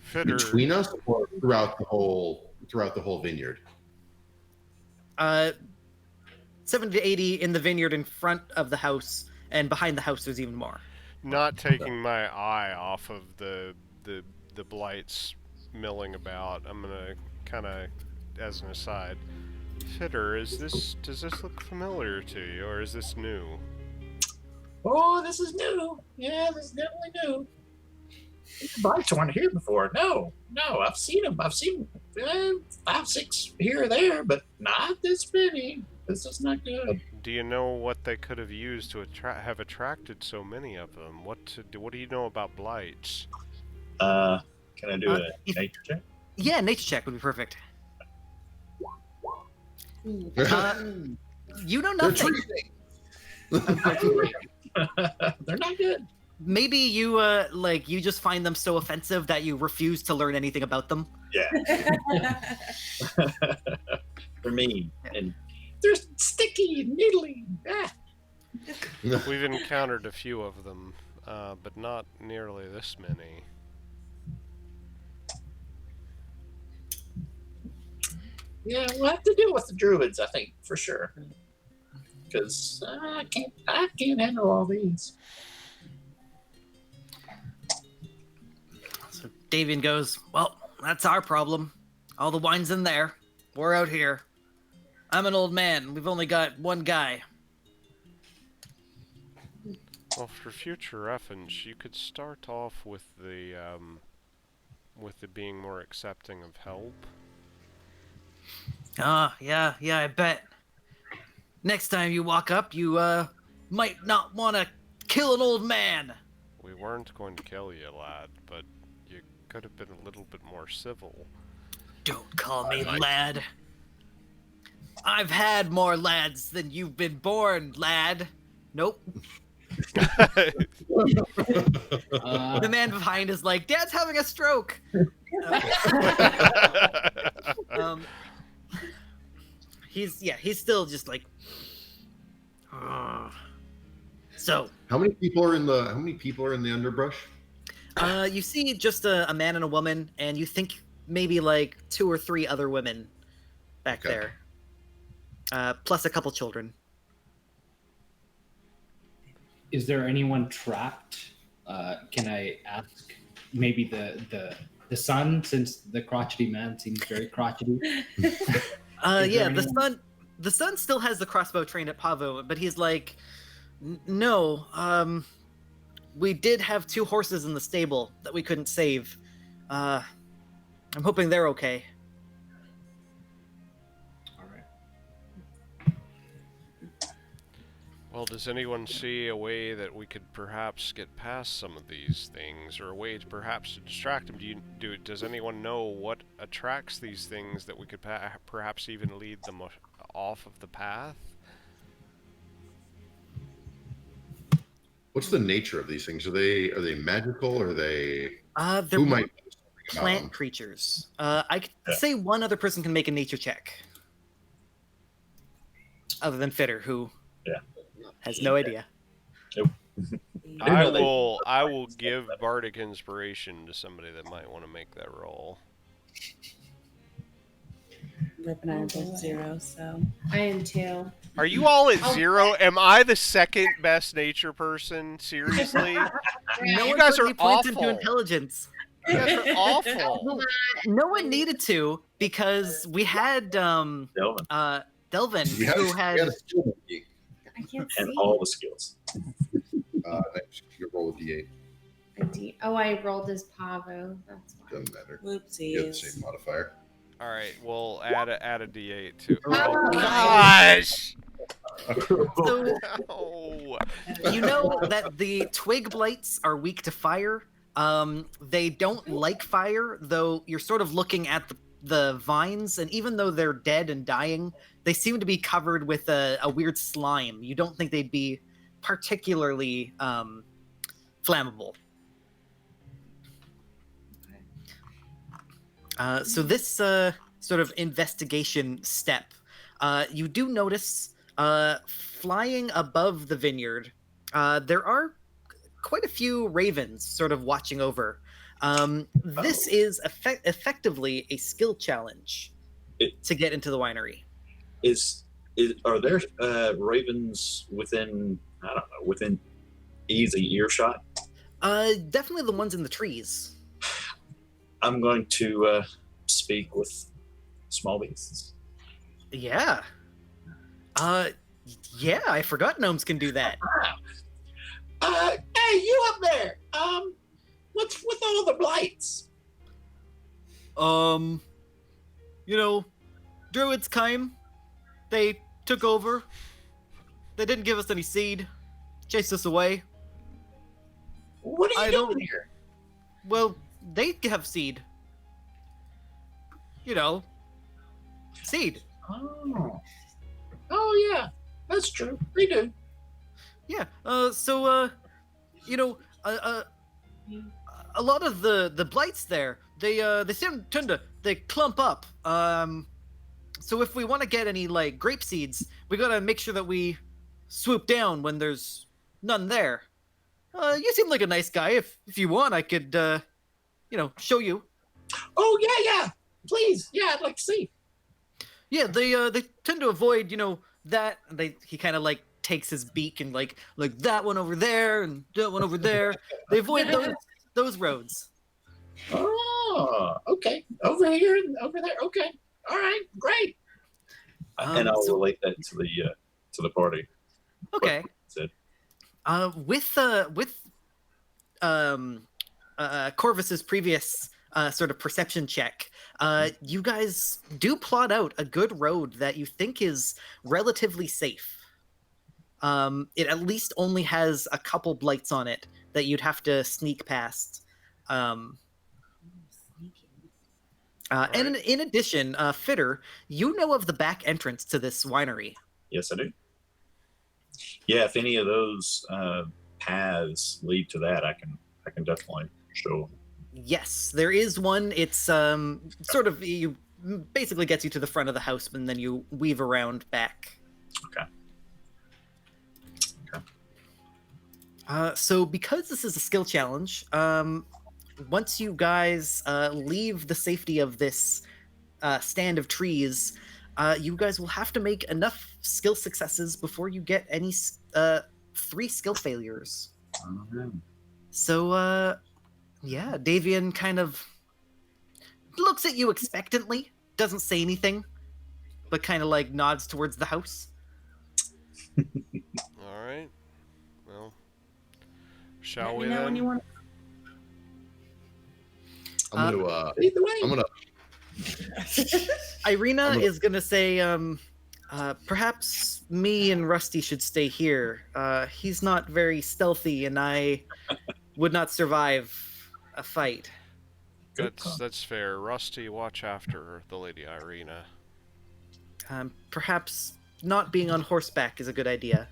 Fitter. Between us or throughout the whole vineyard? 70 to 80 in the vineyard in front of the house, and behind the house there's even more. Not taking my eye off of the blights milling about, I'm gonna kind of, as an aside, Fitter, does this look familiar to you, or is this new? Oh, this is new. Yeah, this is definitely new. Blights weren't here before. No, I've seen them. I've seen 5, 6 here or there, but not this many. This is not good. Do you know what they could have used to have attracted so many of them? What do you know about blights? Can I do a nature check? Yeah, nature check would be perfect. You know nothing. They're not good. Maybe you you just find them so offensive that you refuse to learn anything about them. Yeah. They're mean and they're sticky and needly. Ah. We've encountered a few of them, but not nearly this many. Yeah, we'll have to deal with the druids, I think, for sure. Because I can't handle all these. So Davian goes, well, that's our problem. All the wine's in there. We're out here. I'm an old man. We've only got one guy. Well, for future reference, you could start off with the being more accepting of help. Yeah, I bet. Next time you walk up, you might not want to kill an old man. We weren't going to kill you, lad, but you could have been a little bit more civil. Don't call me lad. I've had more lads than you've been born, lad. Nope. The man behind is like, Dad's having a stroke. He's still just like. So. How many people are in the underbrush? You see just a man and a woman, and you think maybe like 2 or 3 other women back there, plus a couple children. Is there anyone trapped? Can I ask maybe the son, since the crotchety man seems very crotchety? Yeah, the son still has the crossbow trained at Paavu, but he's like, no, we did have 2 horses in the stable that we couldn't save. I'm hoping they're okay. All right. Well, does anyone see a way that we could perhaps get past some of these things, or a way to perhaps distract them? Does anyone know what attracts these things that we could perhaps even lead them off of the path? What's the nature of these things? Are they magical? Or are they? They're Who might know something about plant them? creatures. I could say one other person can make a nature check, other than Fitter, who has no idea. I will give bardic inspiration to somebody that might want to make that roll. Rip and I are both 0, so. I am too. Are you all at 0? Am I the second best nature person? Seriously? No You one guys put are any points awful. into intelligence. You guys are awful. No one needed to, because we had Delvin Delvin, We had who a had skill key. I can't and see. all the skills. You roll a d8. I rolled as Paavu. That's why. Doesn't matter. You have the Whoopsies. same modifier. All right, we'll add a d8 too. Oh, Oh gosh! So No. you know that the twig blights are weak to fire. They don't like fire, though you're sort of looking at the vines, and even though they're dead and dying, they seem to be covered with a weird slime. You don't think they'd be particularly flammable. So this sort of investigation step, you do notice flying above the vineyard, there are quite a few ravens sort of watching over. This is effectively a skill challenge to get into the winery. Are there ravens within, I don't know, within easy earshot? Definitely the ones in the trees. I'm going to speak with small beasts. Yeah. Yeah, I forgot gnomes can do that. Hey, you up there? What's with all the blights? Druids came. They took over. They didn't give us any seed. Chased us away. What are you doing here? Well, they have seed. Seed. Oh yeah, that's true. They do. Yeah. A lot of the blights there, they tend to clump up. So if we want to get any like grape seeds, we gotta make sure that we swoop down when there's none there. You seem like a nice guy. If you want, I could show you. Oh yeah. Please, yeah, I'd like to see. Yeah, they tend to avoid that. He kind of like takes his beak and like that one over there and that one over there. They avoid those roads. Oh, okay. Over here and over there. Okay. All right. Great. And I'll relate that to the party. Okay. With Corvus's previous sort of perception check, you guys do plot out a good road that you think is relatively safe. It at least only has a couple blights on it that you'd have to sneak past. And in addition, Fitter, you know of the back entrance to this winery. Yes, I do. Yeah, if any of those paths lead to that, I can definitely show. Yes, there is one. It's sort of you basically gets you to the front of the house, and then you weave around back. Okay. So because this is a skill challenge, once you guys leave the safety of this stand of trees, you guys will have to make enough skill successes before you get any 3 skill failures. So, yeah, Davian kind of looks at you expectantly, doesn't say anything, but kind of like nods towards the house. All right. Well, shall we Let me know then? when you want. I'm gonna Irina is gonna say, perhaps me and Rusty should stay here. He's not very stealthy, and I would not survive a fight. That's fair. Rusty, watch after the Lady Irina. Perhaps not being on horseback is a good idea.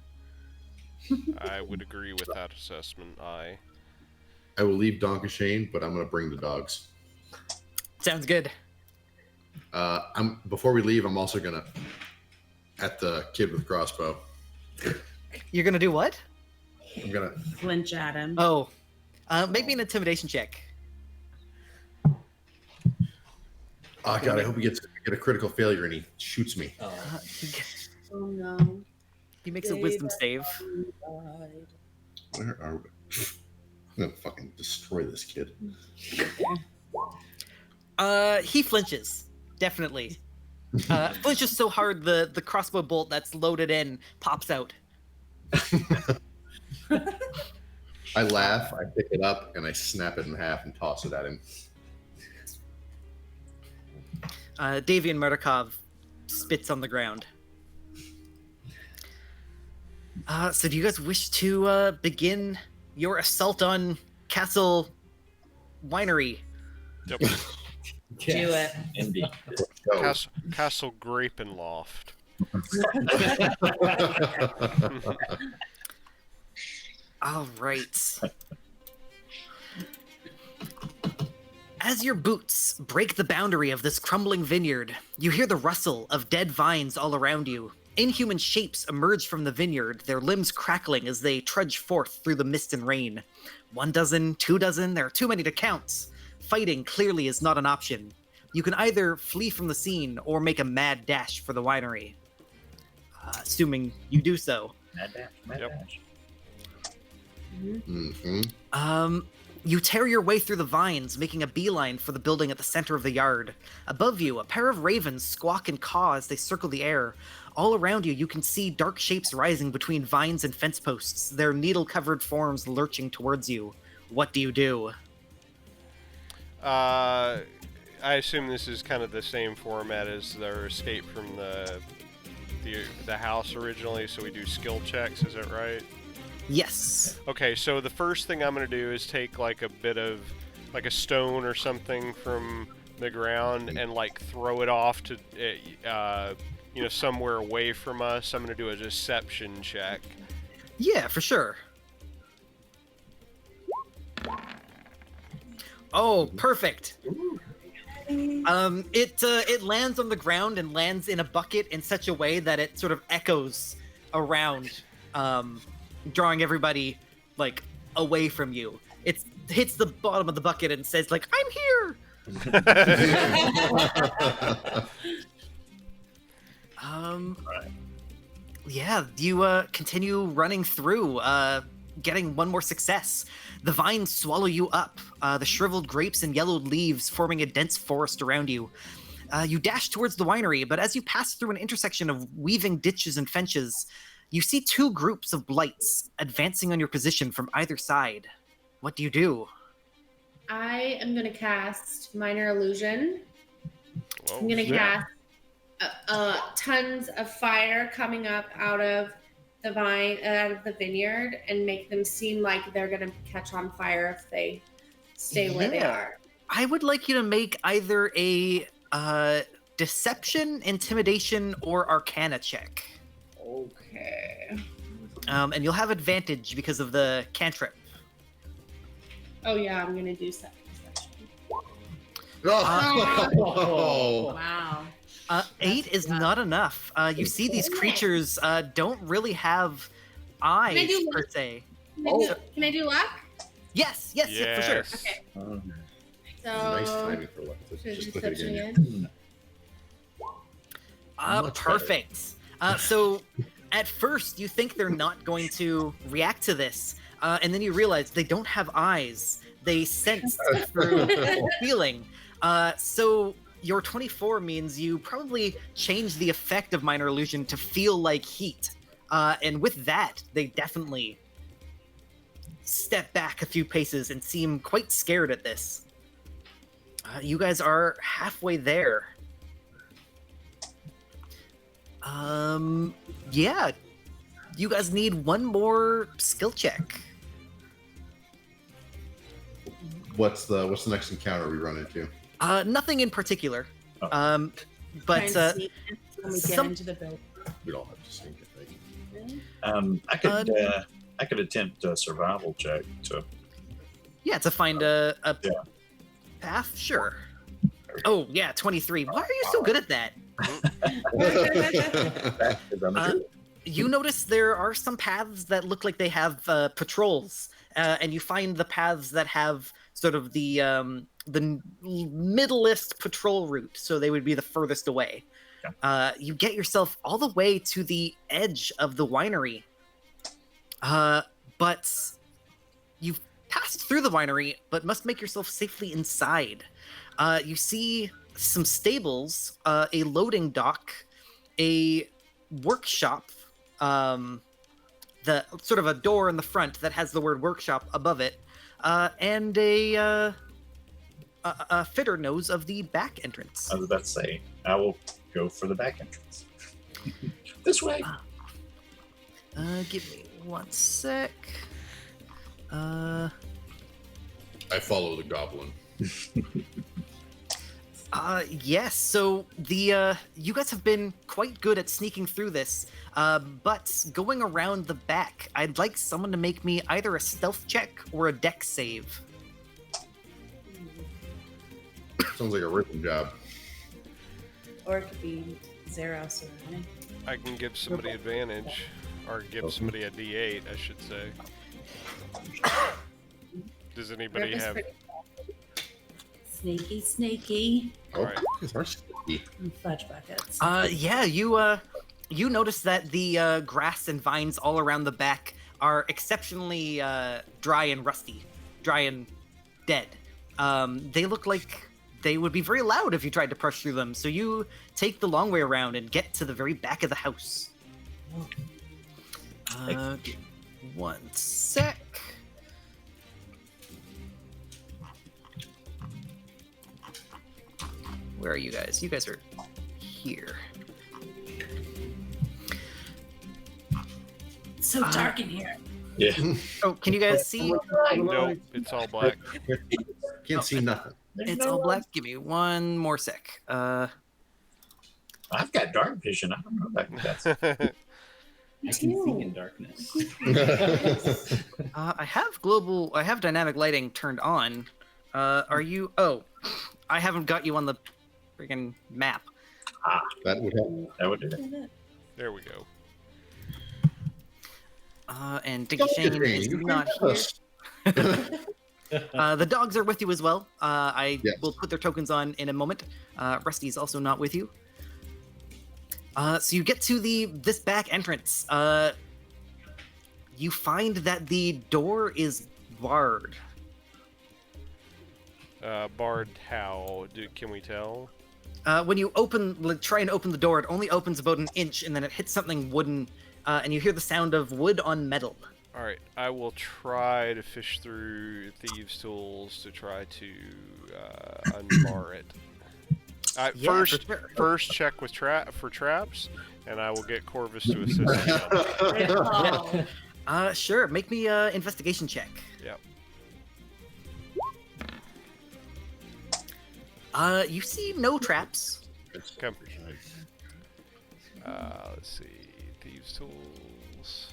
I would agree with that assessment. I will leave Donkashane, but I'm gonna bring the dogs. Sounds good. Before we leave, I'm also gonna at the kid with crossbow. You're gonna do what? I'm gonna Flinch at him. Oh, make me an intimidation check. Oh god, I hope he gets a critical failure and he shoots me. Oh no. He makes a wisdom save. Where are we? I'm gonna fucking destroy this kid. He flinches, definitely. Flinches so hard the crossbow bolt that's loaded in pops out. I laugh, I pick it up, and I snap it in half and toss it at him. Davian Murdakov spits on the ground. So do you guys wish to begin your assault on Castle Winery? Yep. Do it. Indeed. Castle Grape and Loft. All right. As your boots break the boundary of this crumbling vineyard, you hear the rustle of dead vines all around you. Inhuman shapes emerge from the vineyard, their limbs crackling as they trudge forth through the mist and rain. 1 dozen, 2 dozen, there are too many to count. Fighting clearly is not an option. You can either flee from the scene or make a mad dash for the winery. Assuming you do so. Mad dash. Mad Yep. dash. Mm-hmm. You tear your way through the vines, making a beeline for the building at the center of the yard. Above you, a pair of ravens squawk and caw as they circle the air. All around you, you can see dark shapes rising between vines and fence posts, their needle-covered forms lurching towards you. What do you do? I assume this is kind of the same format as their escape from the house originally, so we do skill checks, is that right? Yes. Okay, so the first thing I'm going to do is take like a bit of like a stone or something from the ground and like throw it off to somewhere away from us. I'm going to do a deception check. Yeah, for sure. Oh, perfect. It lands on the ground and lands in a bucket in such a way that it sort of echoes around, drawing everybody like away from you. It hits the bottom of the bucket and says like, "I'm here." Yeah, you continue running through, getting one more success. The vines swallow you up, the shriveled grapes and yellowed leaves forming a dense forest around you. You dash towards the winery, but as you pass through an intersection of weaving ditches and fences, you see 2 groups of blights advancing on your position from either side. What do you do? I am going to cast Minor Illusion. Whoa. I'm going to cast tons of fire coming up out of the vineyard, and make them seem like they're going to catch on fire if they stay where they Yeah. are. I would like you to make either a deception, intimidation, or arcana check. Okay. And you'll have advantage because of the cantrip. Oh yeah, I'm going to do something. Oh. Wow. 8 is not enough. You see these creatures don't really have eyes, Can I do- per se. Can I do luck? Yes, for sure. Okay. So Nice timing for luck. should Just click it deception again. again. Much Perfect. So at first you think they're not going to react to this, and then you realize they don't have eyes. They sense through feeling. So your 24 means you probably change the effect of Minor Illusion to feel like heat. And with that, they definitely step back a few paces and seem quite scared at this. You guys are halfway there. Yeah. You guys need one more skill check. What's the next encounter we run into? Nothing in particular. Oh. But Try and sneak when we get some- into the building. We don't have to sink it. Right? I could attempt a survival check to. yeah, to find a Yeah. path, sure. Oh yeah, 23. Why are you so good at that? You notice there are some paths that look like they have patrols, and you find the paths that have sort of the middlest patrol route, so they would be the furthest away. You get yourself all the way to the edge of the winery, but you've passed through the winery, but must make yourself safely inside. You see some stables, a loading dock, a workshop, the sort of a door in the front that has the word workshop above it, and a fitter knows of the back entrance. I was about to say, I will go for the back entrance. This way. Give me 1 sec. I follow the goblin. Yes. So the you guys have been quite good at sneaking through this, but going around the back, I'd like someone to make me either a stealth check or a dex save. Sounds like a Rhivan job. Or it could be Zeros or anything. I can give somebody advantage, or give somebody a D8, I should say. Does anybody have? Sneaky, sneaky. Oh, Alright. these are sticky. And fudge buckets. Yeah, you notice that the grass and vines all around the back are exceptionally dry and rusty, dry and dead. They look like they would be very loud if you tried to push through them. So you take the long way around and get to the very back of the house. One sec. Where are you guys? You guys are here. It's so dark in here. Yeah. Oh, can you guys see? Nope, it's all black. Can't see nothing. It's all black. Give me one more sec. I've got dark vision. I don't know about that. I can see in darkness. I have dynamic lighting turned on. Are you? Oh, I haven't got you on the freaking map. That would help. That would do it. There we go. And Dinky Shane is not here. The dogs are with you as well. I will put their tokens on in a moment. Rusty's also not with you. So you get to this back entrance. You find that the door is barred. Barred how? Can we tell? When you try and open the door, it only opens about an inch, and then it hits something wooden, and you hear the sound of wood on metal. All right, I will try to fish through thieves' tools to try to unbar it. First check with for traps, and I will get Corvus to assist me. Sure. Make me an investigation check. Yep. You see no traps. Come. Let's see. Thieves' tools.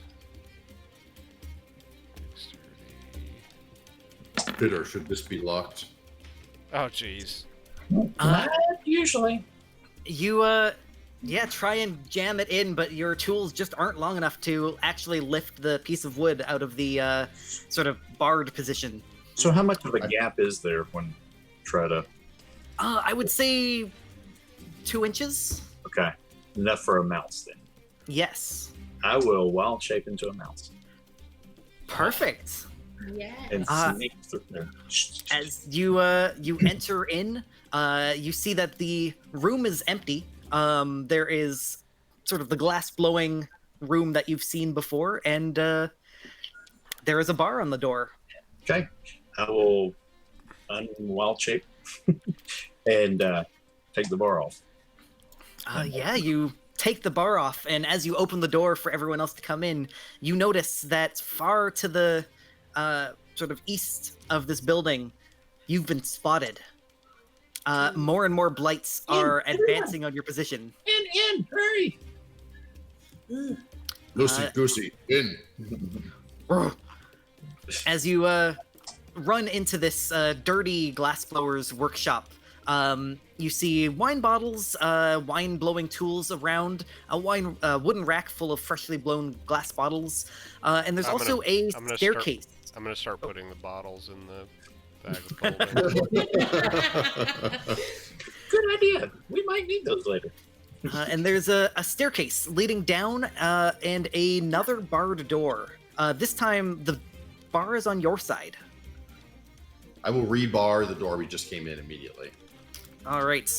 Bitter, should this be locked? Oh, jeez. Usually. You try and jam it in, but your tools just aren't long enough to actually lift the piece of wood out of the sort of barred position. So how much of a gap is there when try to? I would say 2 inches. Okay, enough for a mouse then. Yes. I will wild shape into a mouse. Perfect. Yes. And sneak through there. As you enter in, you see that the room is empty. There is sort of the glass blowing room that you've seen before, and there is a bar on the door. Okay, I will unwild shape and take the bar off. You take the bar off, and as you open the door for everyone else to come in, you notice that far to the sort of east of this building, you've been spotted. More and more blights are advancing on your position. In, hurry! Goosey, in. As you run into this dirty glassblower's workshop, you see wine bottles, wine blowing tools around, a wooden rack full of freshly blown glass bottles, and there's also a staircase. I'm gonna start putting the bottles in the bag of holding. Good idea. We might need those later. And there's a staircase leading down and another barred door. This time the bar is on your side. I will rebar the door we just came in immediately. All right.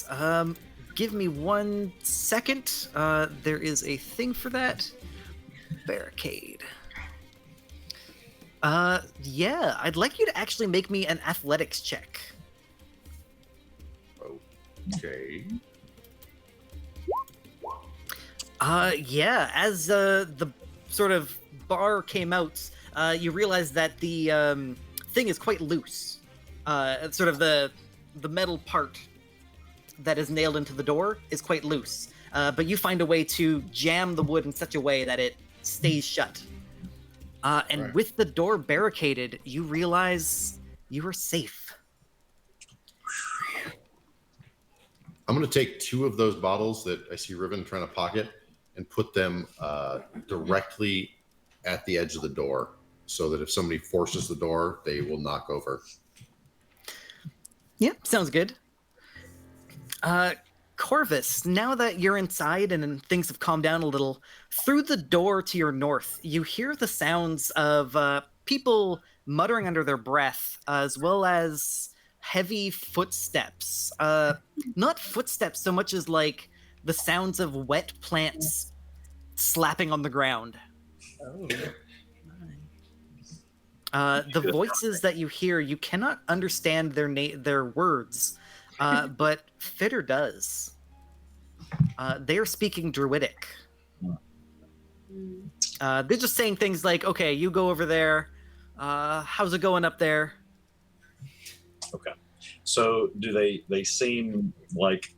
Give me 1 second. There is a thing for that. Barricade. I'd like you to actually make me an athletics check. Okay. As the sort of bar came out, you realize that the thing is quite loose. Sort of the metal part that is nailed into the door is quite loose. But you find a way to jam the wood in such a way that it stays shut. And Right. with the door barricaded, you realize you are safe. I'm going to take 2 of those bottles that I see Rhivan trying to pocket and put them directly at the edge of the door so that if somebody forces the door, they will knock over. Yeah, sounds good. Corvus, now that you're inside and things have calmed down a little, through the door to your north, you hear the sounds of people muttering under their breath, as well as heavy footsteps. Not footsteps so much as like the sounds of wet plants slapping on the ground. Oh. The voices that you hear, you cannot understand their words, but Fitter does. They are speaking Druidic. They're just saying things like, "Okay, you go over there. How's it going up there?" Okay. So do they seem like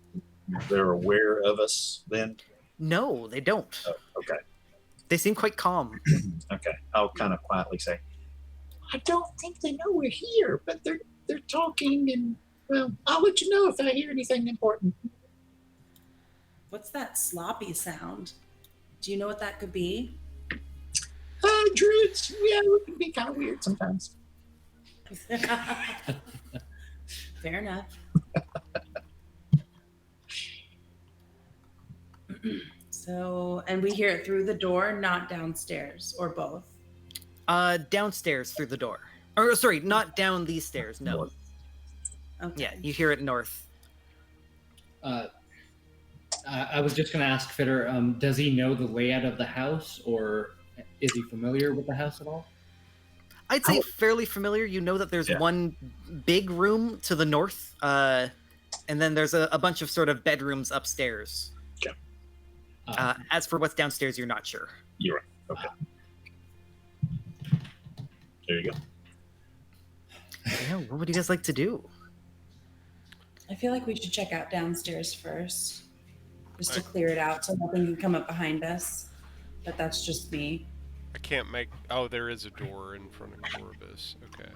they're aware of us then? No, they don't. Oh, okay. They seem quite calm. Okay. I'll kind of quietly say, I don't think they know we're here, but they're talking, and well, I'll let you know if I hear anything important. What's that sloppy sound? Do you know what that could be? Druids, yeah, it can be kind of weird sometimes. Fair enough. So, and we hear it through the door, not downstairs, or both. Downstairs through the door. Or sorry, not down these stairs. No. North. Okay. Yeah, you hear it north. I was just going to ask Fitter, does he know the layout of the house, or is he familiar with the house at all? I'd say fairly familiar. You know that there's one big room to the north, and then there's a bunch of sort of bedrooms upstairs. Okay. As for what's downstairs, you're not sure. You're right. Okay. There you go. Yeah, what would you guys like to do? I feel like we should check out downstairs first, just to clear it out so nothing can come up behind us. But that's just me. I can't make... Oh, there is a door in front of Corvus. Okay.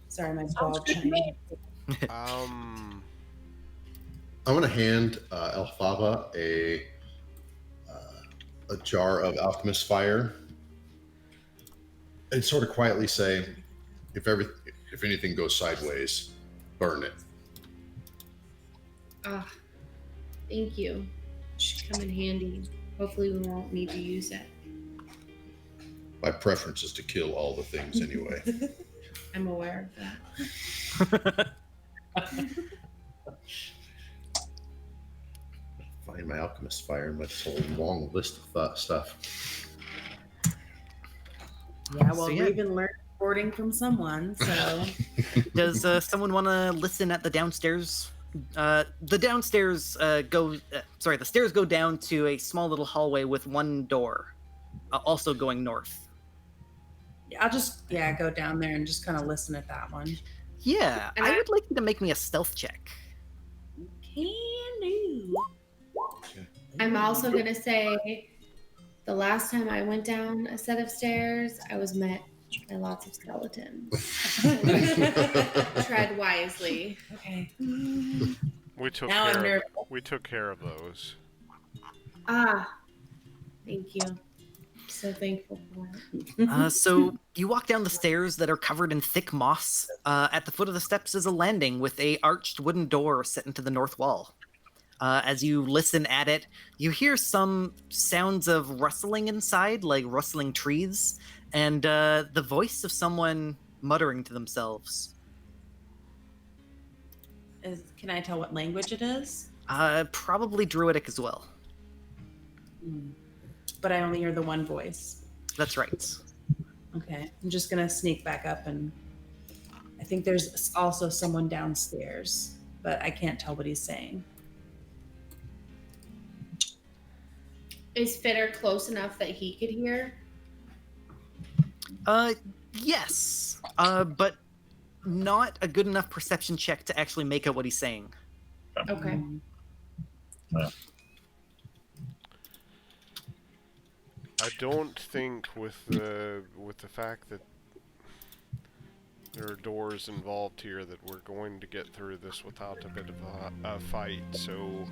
Sorry, my ball chiming. I'm going to hand Elphaba a jar of alchemist fire and sort of quietly say, if anything goes sideways, burn it. Thank you. Should come in handy. Hopefully we won't need to use it. My preference is to kill all the things anyway. I'm aware of that. Find my alchemist fire and this whole long list of stuff. Yeah, well, So, yeah. we've been learning from someone, so. Does someone want to listen at the downstairs? The stairs go down to a small little hallway with one door, also going north. Yeah, I'll just go down there and just kind of listen at that one. Yeah, And I I- would like you to make me a stealth check. Can do. I'm also going to say the last time I went down a set of stairs, I was met by lots of skeletons. Tread wisely. Okay. We took Now I'm care nervous. we took care of those. Thank you. So thankful for it. So you walk down the stairs that are covered in thick moss. At the foot of the steps is a landing with a arched wooden door set into the north wall. As you listen at it, you hear some sounds of rustling inside, like rustling trees, and the voice of someone muttering to themselves. Can I tell what language it is? Probably Druidic as well. But I only hear the one voice. That's right. Okay. I'm just going to sneak back up, and I think there's also someone downstairs, but I can't tell what he's saying. Is Fitter close enough that he could hear? Yes. But not a good enough perception check to actually make out what he's saying. Okay. I don't think with the fact that There are doors involved here that we're going to get through this without a bit of a fight, so...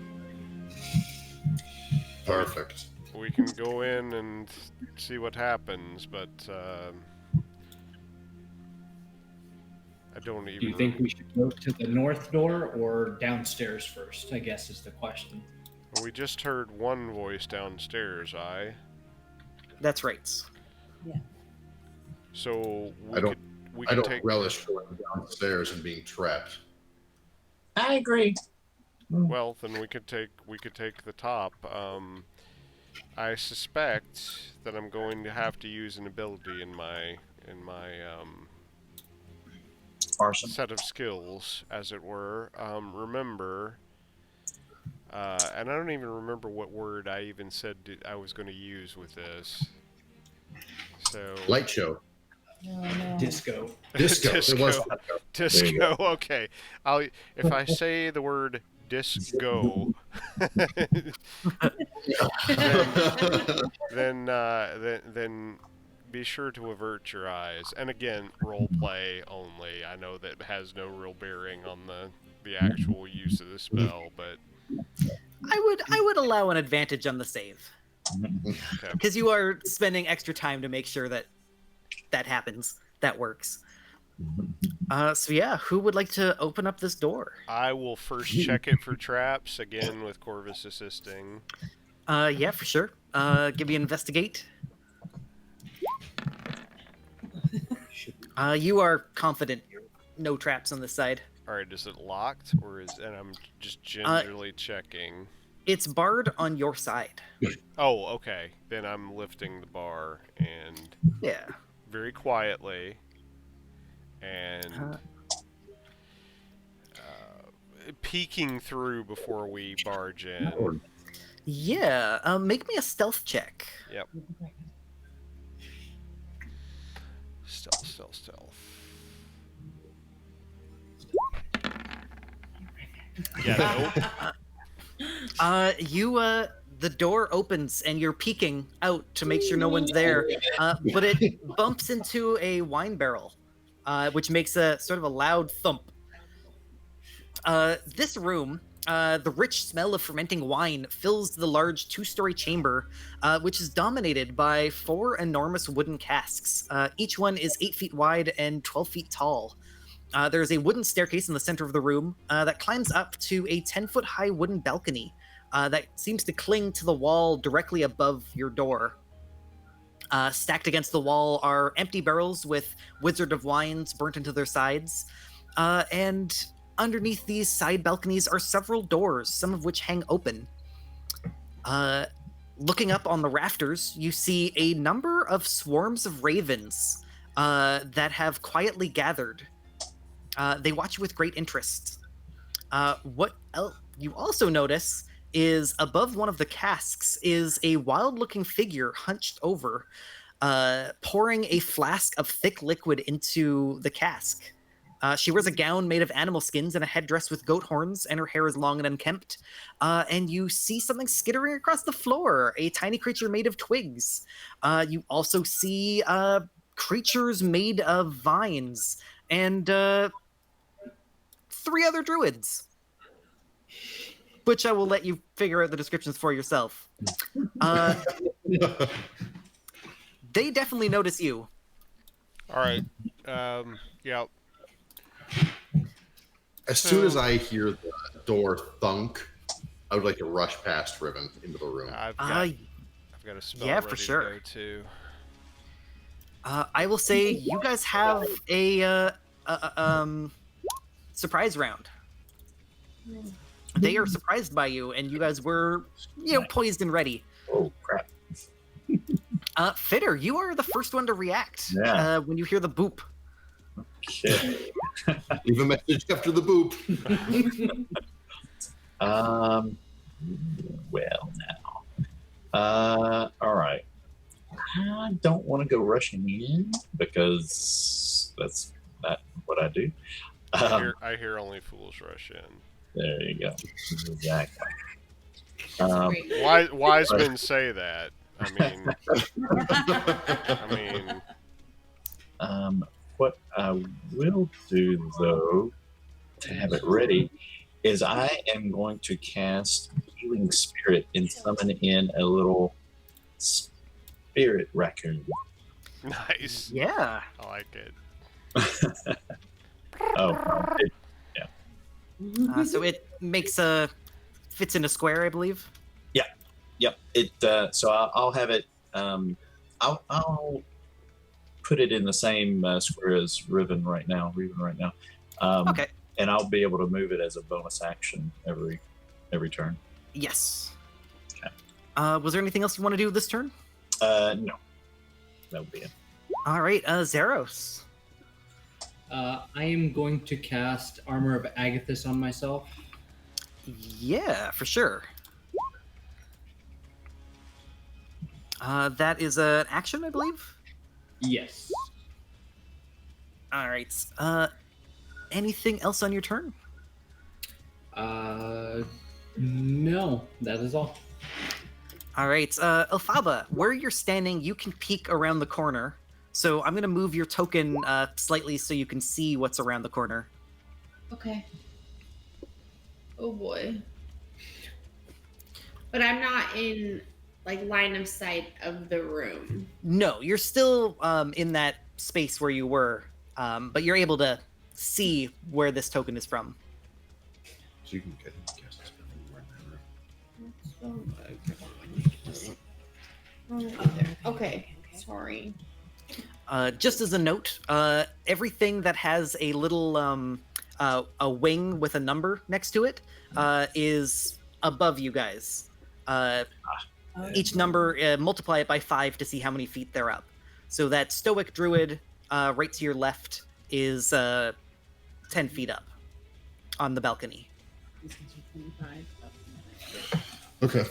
Perfect. We can go in and see what happens, but I don't even... Do you think we should go to the north door or downstairs first, I guess is the question. We just heard one voice downstairs, That's right. So I don't could take... relish going downstairs and being trapped. I agree. Well, then we could take the top. I suspect that I'm going to have to use an ability in my Arson. set of skills, as it were. Remember, and I don't even remember what word I even said I was going to use with this. So Light show. Disco. Disco. It was Disco. Okay. If I say the word disco, then be sure to avert your eyes. And again, role play only. I know that has no real bearing on the actual use of the spell, but I would allow an advantage on the save. okay. Because you are spending extra time to make sure that happens. That works. So yeah, who would like to open up this door? I will first check it for traps, again with Corvus assisting. Yeah, for sure. Give me an investigate. You are confident. No traps on this side. Alright, is it locked, and I'm just gingerly checking? It's barred on your side. Oh, okay. Then I'm lifting the bar and Yeah. very quietly and peeking through before we barge in. Yeah. Make me a stealth check. Yep. Stealth. Yeah, nope. The door opens and you're peeking out to make sure no one's there. But it bumps into a wine barrel, which makes a sort of a loud thump. This room, the rich smell of fermenting wine fills the large 2-story chamber, which is dominated by 4 enormous wooden casks. Each one is 8 feet wide and 12 feet tall. There's a wooden staircase in the center of the room that climbs up to a 10-foot high wooden balcony that seems to cling to the wall directly above your door. Stacked against the wall are empty barrels with Wizard of Wines burnt into their sides. And underneath these side balconies are several doors, some of which hang open. Looking up on the rafters, you see a number of swarms of ravens that have quietly gathered. They watch you with great interest. What you also notice is above one of the casks is a wild-looking figure hunched over, pouring a flask of thick liquid into the cask. She wears a gown made of animal skins and a headdress with goat horns, and her hair is long and unkempt. And you see something skittering across the floor, a tiny creature made of twigs. You also see creatures made of vines, and 3 other druids, which I will let you figure out the descriptions for yourself. They definitely notice you. All right. Yeah. As soon as I hear the door thunk, I would like to rush past Rhivan into the room. I've got a spell yeah, ready for sure. to go too. I will say you guys have a surprise round. They are surprised by you, and you guys were, poised and ready. Oh, crap. Fitter, you are the first one to react when you hear the boop. Okay. Leave a message after the boop. Well, now. All right. I don't want to go rushing in because that's not what I do. I hear only fools rush in. There you go. Exactly. Wise men say that. I mean, what I will will do, though, to have it ready, is I am going to cast Healing Spirit and summon in a little spirit raccoon. Nice. Yeah. I like it. So it makes fits in a square, I believe. Yep. It. So I'll have it. I'll put it in the same square as Rhivan right now. Okay. And I'll be able to move it as a bonus action every turn. Yes. Okay. Was there anything else you want to do this turn? No. That would be it. All right, Zeros. I am going to cast Armor of Agathis on myself. Yeah, for sure. That is an action, I believe. Yes. All right. Anything else on your turn? No, that is all. All right, Elphaba, where you're standing, you can peek around the corner. So I'm going to move your token slightly so you can see what's around the corner. Okay. Oh boy. But I'm not in line of sight of the room. No, you're still in that space where you were, but you're able to see where this token is from. So you can get him to cast a spell anywhere in that room. Okay. Sorry. Just as a note, everything that has a little a wing with a number next to it is above you guys. Each number, multiply it by 5 to see how many feet they're up. So that stoic druid right to your left is 10 feet up on the balcony. Okay.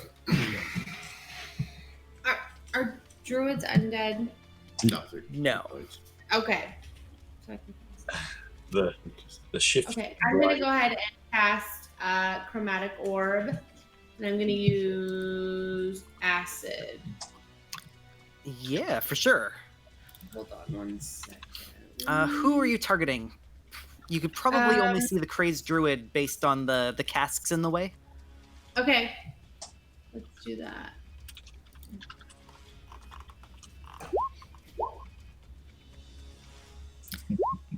Are druids undead? No. No. Okay. So I can... The shift. Okay, I'm gonna go ahead and cast Chromatic Orb, and I'm gonna use Acid. Yeah, for sure. Hold on 1 second. Who are you targeting? You could probably only see the crazed druid based on the casks in the way. Okay, let's do that.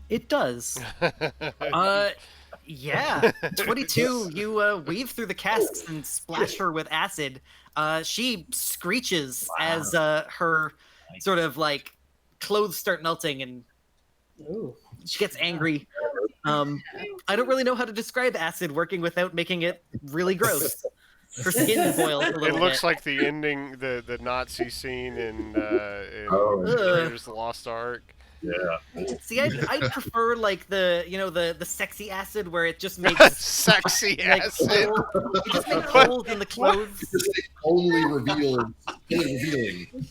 It does. Yeah. 22, you weave through the casks and splash her with acid. She screeches as her sort of clothes start melting and she gets angry. I don't really know how to describe acid working without making it really gross. Her skin boils a little bit. It looks like the ending, the Nazi scene in Raiders of the Lost Ark. Yeah. See, I prefer the sexy acid where it just makes sexy acid. It just makes holes in the clothes. Only revealing.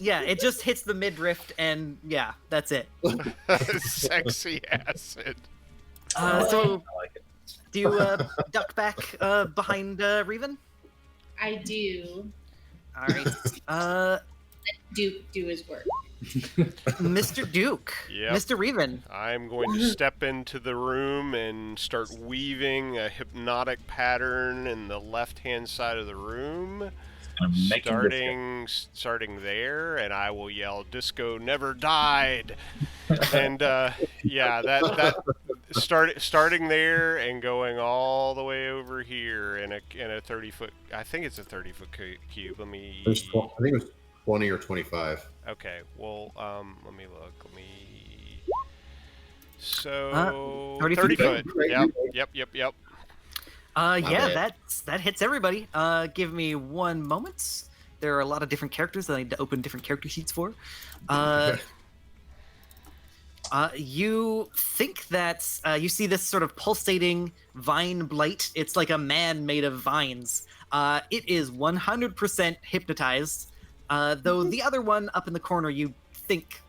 Yeah, it just hits the midriff, and yeah, that's it. Sexy acid. So, do you duck back behind Rhivan? I do. All right. Duke do his work. Mr. Duke. Yep. Mr. Rhivan. I'm going to step into the room and start weaving a hypnotic pattern in the left-hand side of the room. Starting there, and I will yell, "Disco never died!" And yeah, that starting there and going all the way over here in a 30-foot. I think it's a 30-foot cube. Let me. I think it was 20 or 25. Okay. Well, let me look. So 30 foot. Yep. Yeah, that hits everybody. Give me 1 moment. There are a lot of different characters that I need to open different character sheets for. You think that you see this sort of pulsating vine blight. It's like a man made of vines. It is 100% hypnotized, though the other one up in the corner you think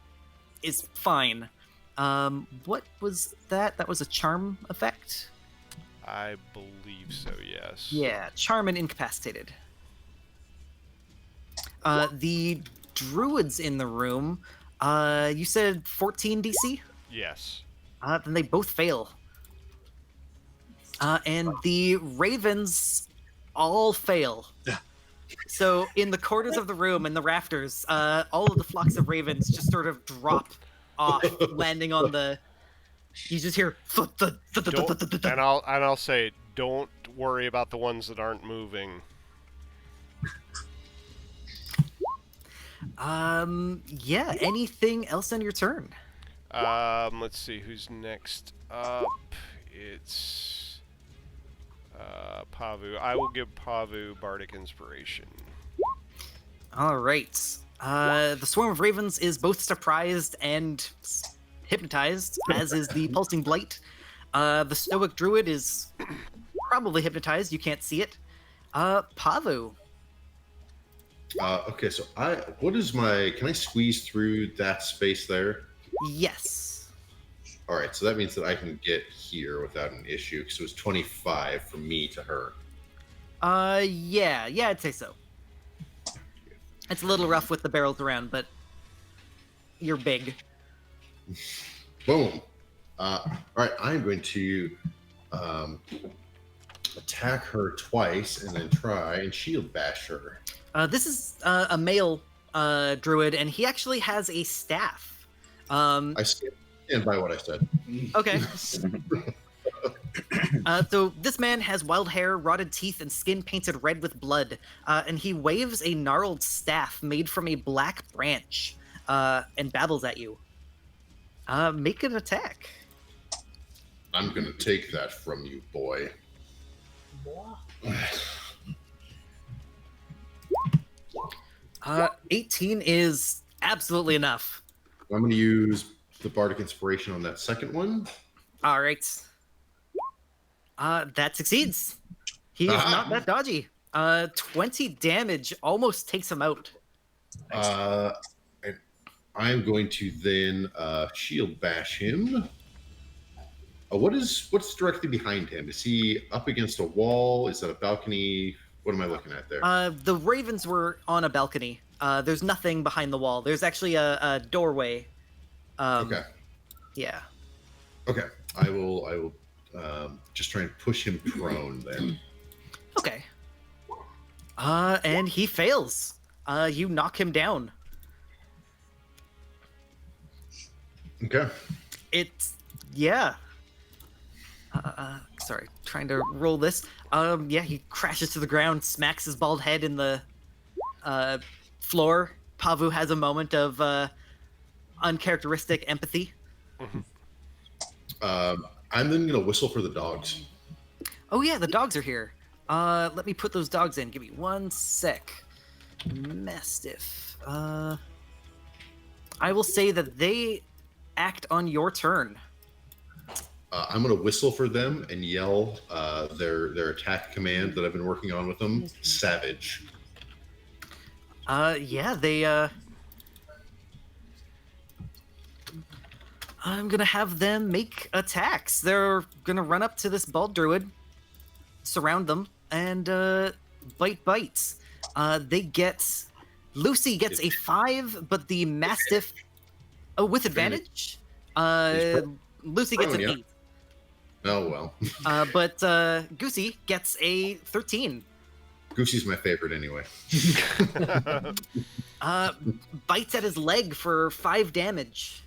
is fine. What was that? That was a charm effect? I believe so, yes. Yeah, charm and incapacitated. The druids in the room, you said 14 DC? Yes. Then they both fail. And the ravens all fail. So in the corners of the room and the rafters, all of the flocks of ravens just sort of drop off, landing on the. You just hear. And I'll say, don't worry about the ones that aren't moving. Yeah. Anything else on your turn? Let's see who's next up. It's Paavu. I will give Paavu Bardic Inspiration. All right. The swarm of ravens is both surprised and hypnotized, as is the pulsing blight. The stoic druid is probably hypnotized. You can't see it. Paavu. Okay, so what is my? Can I squeeze through that space there? Yes. All right, so that means that I can get here without an issue because it was 25 from me to her. Yeah, I'd say so. It's a little rough with the barrels around, but you're big. Boom. All right, I'm going to attack her twice and then try and shield bash her. This is a male druid, and he actually has a staff. I stand by what I said. Okay. So this man has wild hair, rotted teeth, and skin painted red with blood, and he waves a gnarled staff made from a black branch and babbles at you. Make an attack. I'm going to take that from you, boy. 18 is absolutely enough. I'm going to use the Bardic Inspiration on that second one. All right. That succeeds. He is not that dodgy. 20 damage almost takes him out. And I'm going to then shield bash him. What's directly behind him? Is he up against a wall? Is that a balcony? What am I looking at there? The ravens were on a balcony. There's nothing behind the wall. There's actually a doorway. Okay. Yeah. Okay. I will just try and push him prone then. Okay. And he fails. You knock him down. Okay. Yeah. Sorry, trying to roll this. Yeah, he crashes to the ground, smacks his bald head in the floor. Paavu has a moment of uncharacteristic empathy. I'm then gonna whistle for the dogs. Oh yeah, the dogs are here. Let me put those dogs in. Give me 1 sec. Mastiff. I will say that they act on your turn. I'm gonna whistle for them and yell their attack command that I've been working on with them. Savage. Yeah, they. I'm gonna have them make attacks. They're gonna run up to this bald druid, surround them, and bite bites. Lucy gets a 5, but the Mastiff, with advantage. Lucy gets an 8. Oh well. But Goosey gets a 13. Goosey's my favorite anyway. Bites at his leg for 5 damage.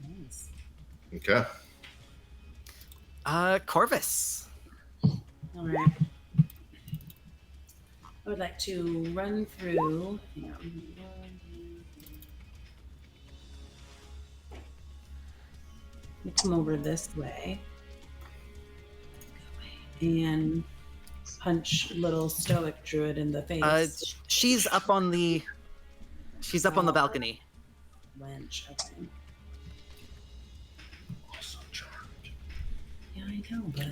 Nice. Okay. Corvus. All right. I would like to run through. Hang on. We'll come over this way and punch little stoic druid in the face. She's up on the balcony. Wench. Okay. Yeah, I know, but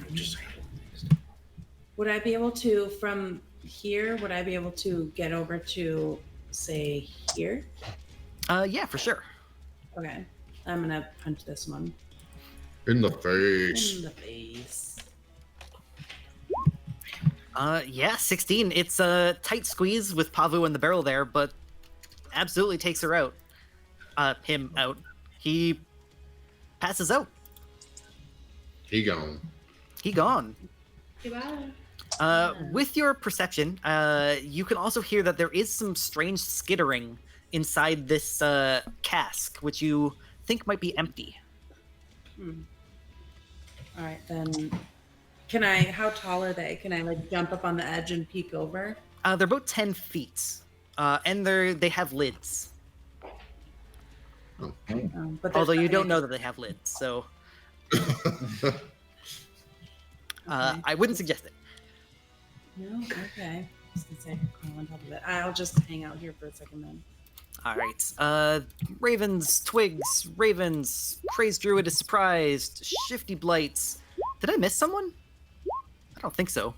would I be able to, from here, would I be able to get over to, say, here? Yeah, for sure. Okay. I'm gonna punch this one. In the face. In the face. Yeah, 16. It's a tight squeeze with Paavu in the barrel there, but absolutely takes her out. Him out. He passes out. He gone. He gone. Goodbye. With your perception, you can also hear that there is some strange skittering inside this cask, which you think might be empty. All right, then. How tall are they? Can I like jump up on the edge and peek over? They're about 10 feet, and they have lids. But Although you nothing don't I know can- that they have lids, so Okay. I wouldn't suggest it. No, okay. I was gonna say I could crawl on top of it. I'll just hang out here for a second then. All right. Ravens, twigs, ravens. Crazed druid is surprised. Shifty blights. Did I miss someone? I don't think so.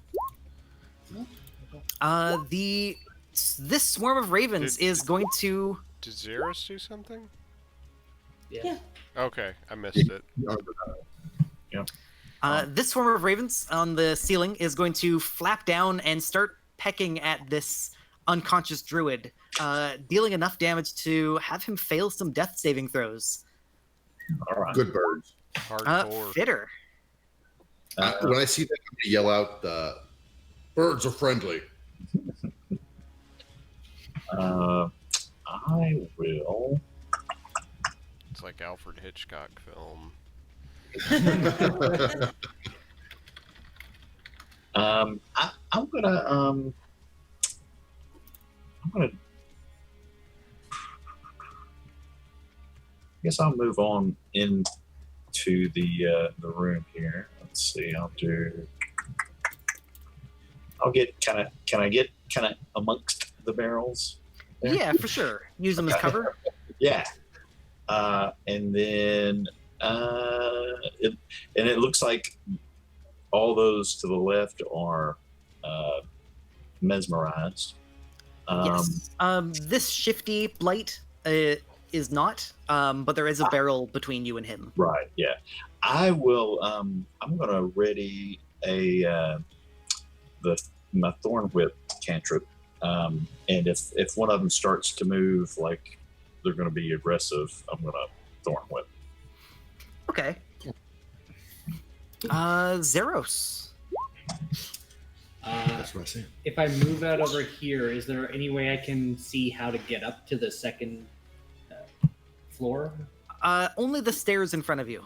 This swarm of ravens is going to. Did Xeris do something? Yeah. Okay, I missed it. This swarm of ravens on the ceiling is going to flap down and start pecking at this unconscious druid, dealing enough damage to have him fail some death saving throws. All right. Good birds. Hardcore. Fitter. When I see that, I'm gonna yell out, "Birds are friendly." I will. It's like Alfred Hitchcock film. I'm gonna. I guess I'll move on into the room here. Let's see. I'll get kind of. Can I get kind of amongst the barrels? there? Yeah, for sure. Use them as cover. Yeah. And then it looks like all those to the left are mesmerized. Yes. This shifty blight is not, but there is a barrel between you and him. Right. Yeah. I will. I'm gonna ready my thorn whip cantrip, and if one of them starts to move like they're gonna be aggressive, I'm gonna thorn whip. Okay. Zeros. That's what I say. If I move out over here, is there any way I can see how to get up to the second floor? Only the stairs in front of you.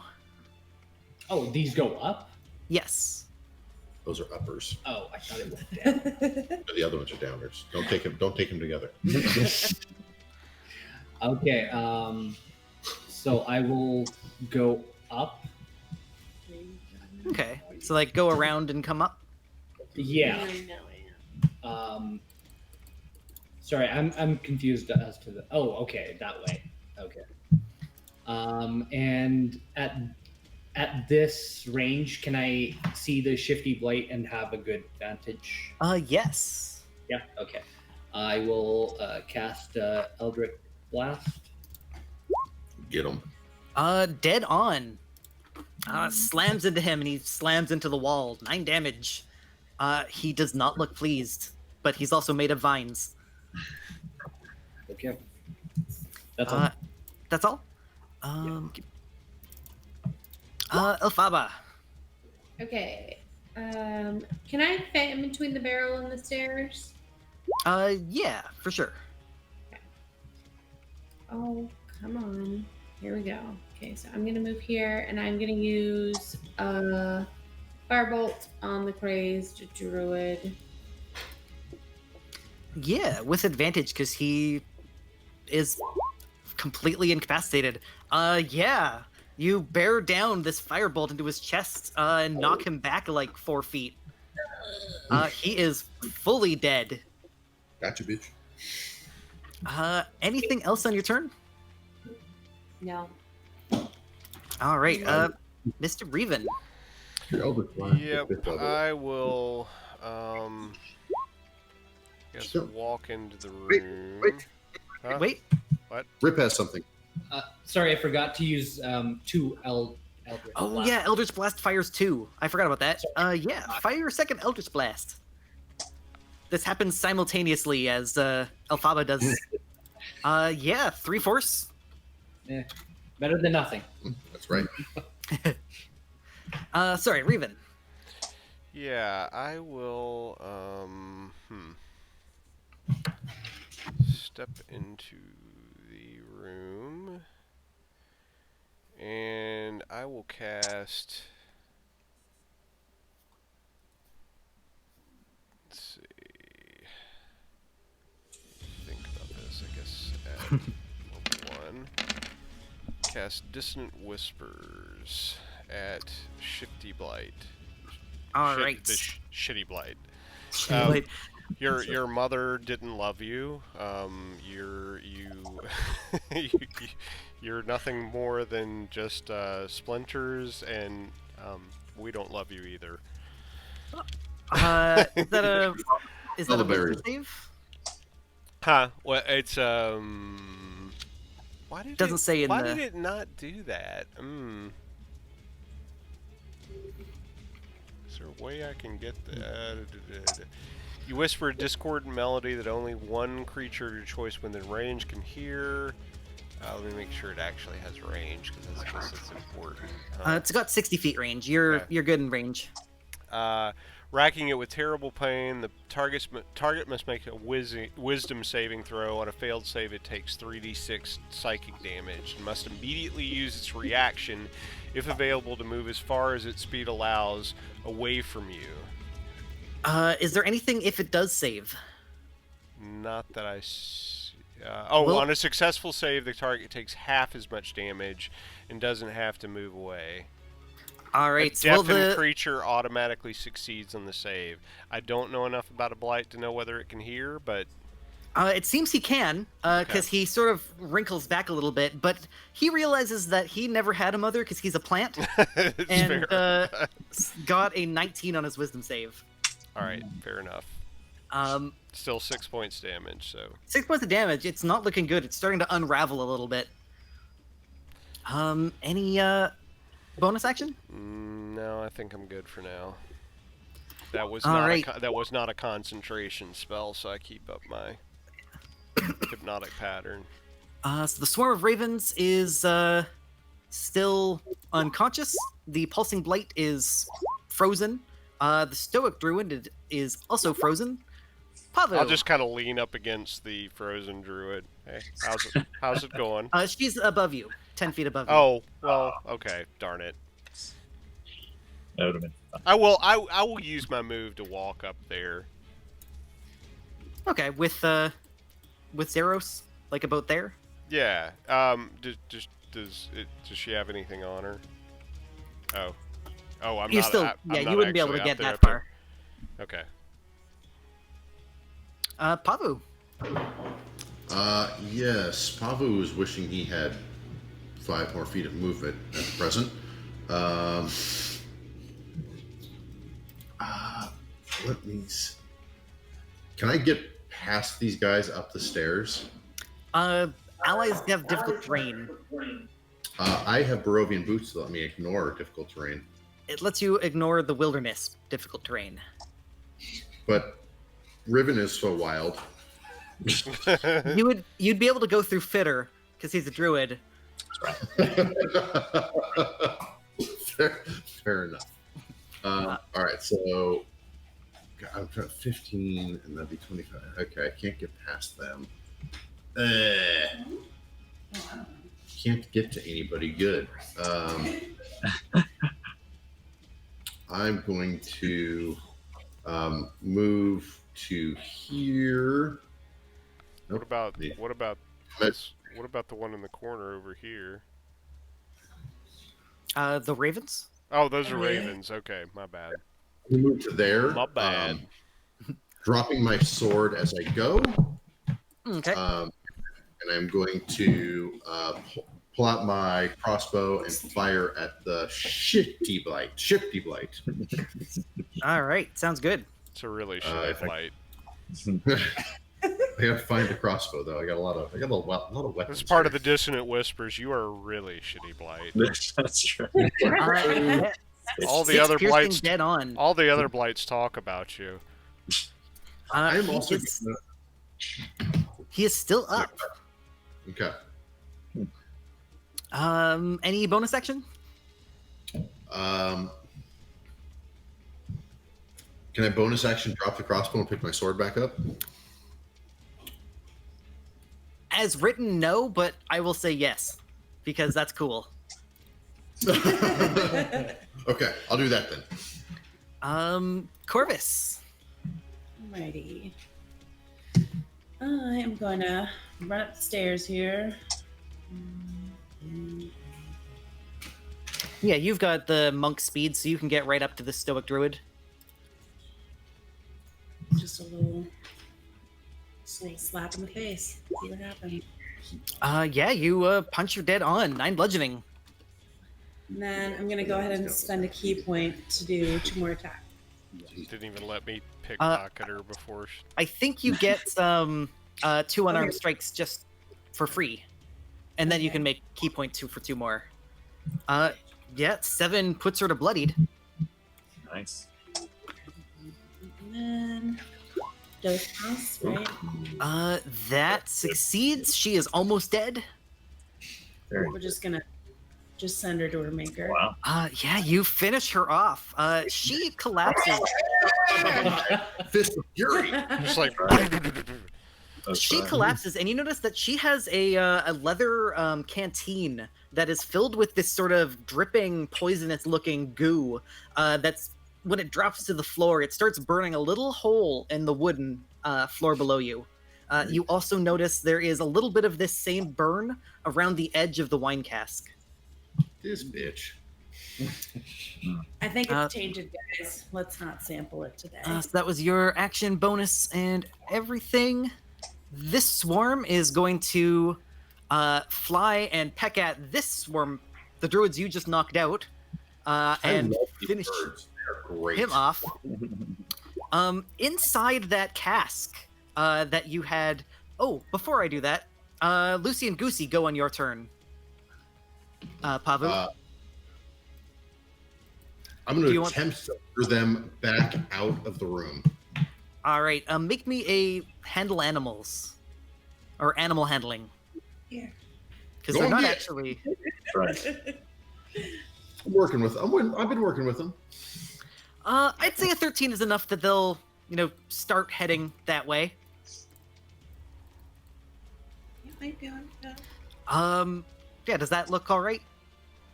Oh, these go up? Yes. Those are uppers. Oh, I thought it went down. The other ones are downers. Don't take them together. Okay, so I will go up. Okay. So like go around and come up. Yeah. Sorry, I'm confused as to the. Oh, okay, that way. Okay. And at this range, can I see the shifty blight and have a good vantage? Yes. Yeah. Okay. I will cast Eldritch Blast. Get them. Dead on. Slams into him and he slams into the wall. 9 damage. He does not look pleased, but he's also made of vines. Okay. That's all. That's all? Elphaba. Okay. Can I fit in between the barrel and the stairs? Yeah, for sure. Oh, come on. Here we go. Okay, so I'm gonna move here, and I'm gonna use firebolt on the crazed druid. Yeah, with advantage because he is completely incapacitated. Yeah. You bear down this firebolt into his chest and knock him back like 4 feet. He is fully dead. Gotcha, bitch. Anything else on your turn? No. All right, Mr. Rhivan. Your Eldritch Blast is Yep, fifth level. I will. Guess Still- walk into the Wait, room. wait. Huh? Wait. Rip has something. Sorry, I forgot to use 2 Eldritch Oh Blast. yeah, Eldritch Blast fires 2. I forgot about that. Yeah, fire your second Eldritch Blast. This happens simultaneously as Elphaba does. Yeah, 3 force. Better than nothing. That's right. Sorry, Rhivan. Yeah, I will step into the room and I will cast, let's see, think about this, I guess at level 1. Cast Dissonant Whispers at Shifty Blight. All right. Shitty Blight. Wait. Your mother didn't love you. You're nothing more than just splinters, and we don't love you either. Is that a wisdom save? Huh? Well, it's Why did Doesn't say in why the. did it not do that? Is there a way I can get that? You whisper a discordant melody that only one creature of your choice within range can hear. Let me make sure it actually has range, because I guess that's important. It's got 60 feet range. You're good in range. Racking it with terrible pain, the target must make a wisdom saving throw. On a failed save, it takes 3d6 psychic damage and must immediately use its reaction, if available, to move as far as its speed allows away from you. Is there anything if it does save? Not that I see. On a successful save, the target takes half as much damage and doesn't have to move away. All right. A deafened creature automatically succeeds on the save. I don't know enough about a blight to know whether it can hear, but it seems he can, because he sort of wrinkles back a little bit, but he realizes that he never had a mother because he's a plant, and got a 19 on his wisdom save. All right, fair enough. Still 6 points damage, so 6 points of damage. It's not looking good. It's starting to unravel a little bit. Any bonus action? No, I think I'm good for now. That was not a concentration spell, so I keep up my hypnotic pattern. So the swarm of ravens is still unconscious. The pulsing blight is frozen. The stoic druid is also frozen. Paavu. I'll just kind of lean up against the frozen druid. Hey, how's it going? She's above you, 10 feet above you. Oh, well, okay, darn it. That would have been fun. I will use my move to walk up there. Okay, with Zeros, like about there. Yeah. Does she have anything on her? Oh, I'm you not. Still, I'm you wouldn't be able to get that far. Okay. Paavu. Yes, Paavu was wishing he had 5 more feet of movement at present. Let me see. Can I get past these guys up the stairs? Allies have difficult terrain. I have Barovian boots that let me ignore difficult terrain. It lets you ignore the wilderness difficult terrain. But Rhivan is so wild. You'd be able to go through Fitter because he's a druid. Fair enough. All right, so I've got 15, and that'd be 25. Okay, I can't get past them. Can't get to anybody good. I'm going to move to here. What about the one in the corner over here? The ravens? Oh, those are ravens. Okay, my bad. I'm going to move to there. My bad. Dropping my sword as I go. Okay. And I'm going to pull out my crossbow and fire at the shifty blight. All right, sounds good. It's a really shitty blight. I gotta find a crossbow though. I got a lot of weapons. That's part of the dissonant whispers. You are a really shitty blight. That's true. All the other blights dead on. All the other blights talk about you. I'm also. He is still up. Okay. Any bonus action? Can I bonus action drop the crossbow and pick my sword back up? As written, no, but I will say yes, because that's cool. Okay, I'll do that then. Corvus. Alrighty. I am going to run up the stairs here. Yeah, you've got the monk speed, so you can get right up to the stoic druid. Just a little slap in the face. See what happens. Yeah, you punch her dead on. 9 bludgeoning. And then I'm going to go ahead and spend a key point to do 2 more attacks. Didn't even let me pickpocket her before. I think you get 2 unarmed strikes just for free. And then you can make key point 2 for 2 more. Yeah, 7 puts her to bloodied. Nice. And then dose pass, right? That succeeds. She is almost dead. We're just going to send her to her maker. Wow. Yeah, you finish her off. She collapses. Fist of Fury. Just like She collapses, and you notice that she has a leather canteen that is filled with this sort of dripping, poisonous-looking goo. That's when it drops to the floor, it starts burning a little hole in the wooden floor below you. You also notice there is a little bit of this same burn around the edge of the wine cask. This bitch. I think it's tainted, guys. Let's not sample it today. So that was your action bonus and everything. This swarm is going to fly and peck at this swarm, the druids you just knocked out, and finish him off. Inside that cask that you had... Oh, before I do that, Lucy and Goosey, go on your turn. Paavu? I'm going to attempt to lure them back out of the room. All right, make me a handle animals. Or animal handling. Yeah. Because they're not actually... Right. I'm working with them. I've been working with them. I'd say a 13 is enough that they'll, start heading that way. Yeah, does that look all right?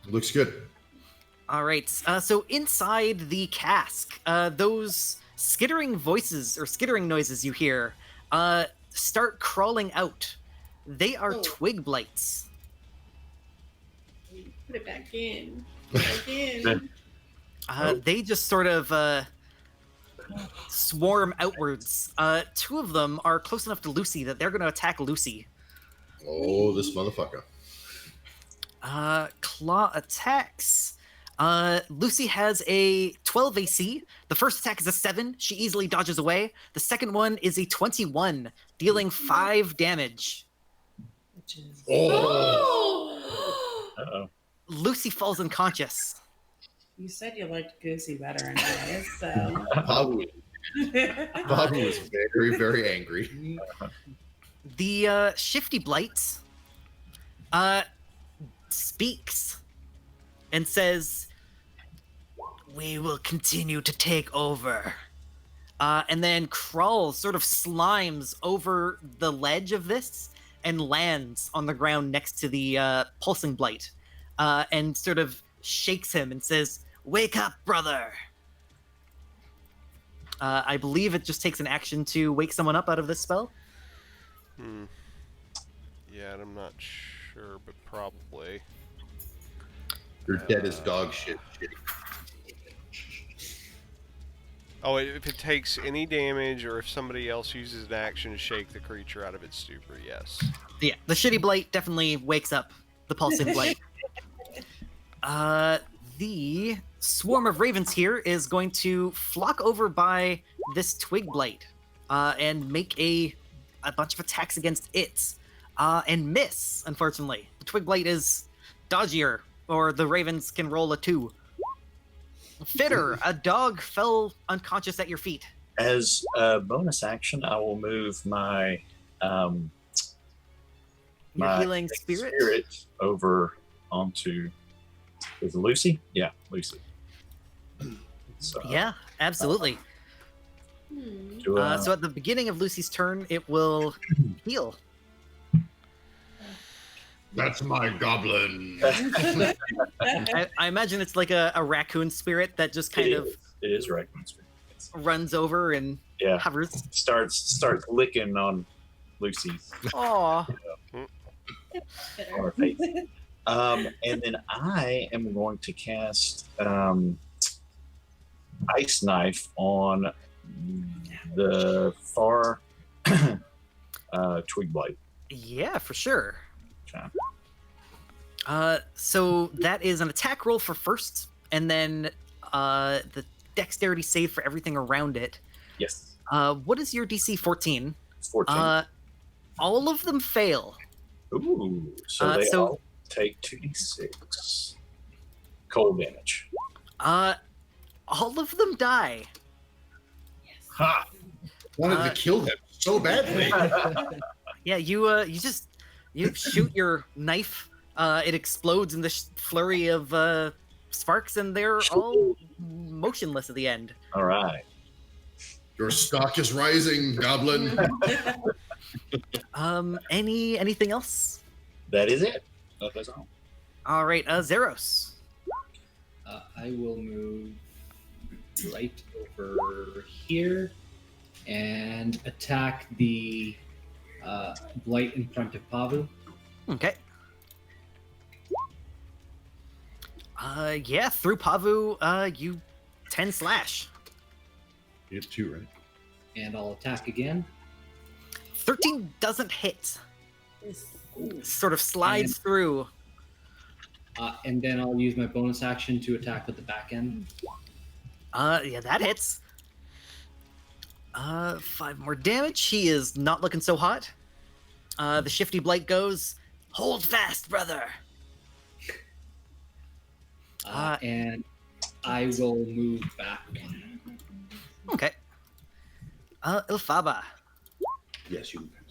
Looks good. All right. So inside the cask, those skittering voices or skittering noises you hear start crawling out. They are twig blights. Put it back in. Put it back in. They just sort of swarm outwards. 2 of them are close enough to Lucy that they're going to attack Lucy. Oh, this motherfucker. Claw attacks. Lucy has a 12 AC. The first attack is a 7. She easily dodges away. The second one is a 21, dealing 5 damage. Oh! Uh-oh. Lucy falls unconscious. You said you liked Goosey better anyway, so... Paavu was very, very angry. The Shifty Blight speaks and says, "We will continue to take over." And then crawls, sort of slimes over the ledge of this and lands on the ground next to the Pulsing Blight and sort of shakes him and says, "Wake up, brother." I believe it just takes an action to wake someone up out of this spell. Yeah, and I'm not sure, but probably. You're dead as dog shit. Oh, if it takes any damage or if somebody else uses an action to shake the creature out of its stupor, yes. Yeah, the Shitty Blight definitely wakes up the Pulsing Blight. The swarm of ravens here is going to flock over by this Twig Blight and make a bunch of attacks against it and miss, unfortunately. The Twig Blight is dodgier, or the ravens can roll a 2. Fitter, a dog fell unconscious at your feet. As a bonus action, I will move my Your healing spirit? over onto Lucy. Yeah, Lucy. So, Yeah, absolutely. So at the beginning of Lucy's turn, it will heal. That's my goblin. I imagine it's like a raccoon spirit that just kind of It is raccoon spirit. runs over and hovers. Starts licking on Lucy's Aw. on her face. And then I am going to cast Ice Knife on the far Twig Blight. Yeah, for sure. Okay. So that is an attack roll for first, and then the dexterity save for everything around it. Yes. What is your DC? 14. 14. All of them fail. Ooh. So they all take 2d6 cold damage. All of them die. Ha! Wanted to kill him so badly. Yeah, you shoot your knife. It explodes in the flurry of sparks, and they're all motionless at the end. All right. Your stock is rising, goblin. Anything else? That is it. That's all. All right, Zeros. I will move right over here and attack the blight in front of Paavu. Okay. Yeah, through Paavu, you 10 slash. You get 2, right? And I'll attack again. 13 doesn't hit. Sort of slides through. And then I'll use my bonus action to attack with the back end. Yeah, that hits. 5 more damage. He is not looking so hot. The shifty blight goes, hold fast, brother. And I will move back. Okay. Ilfaba. Yes, you can pass.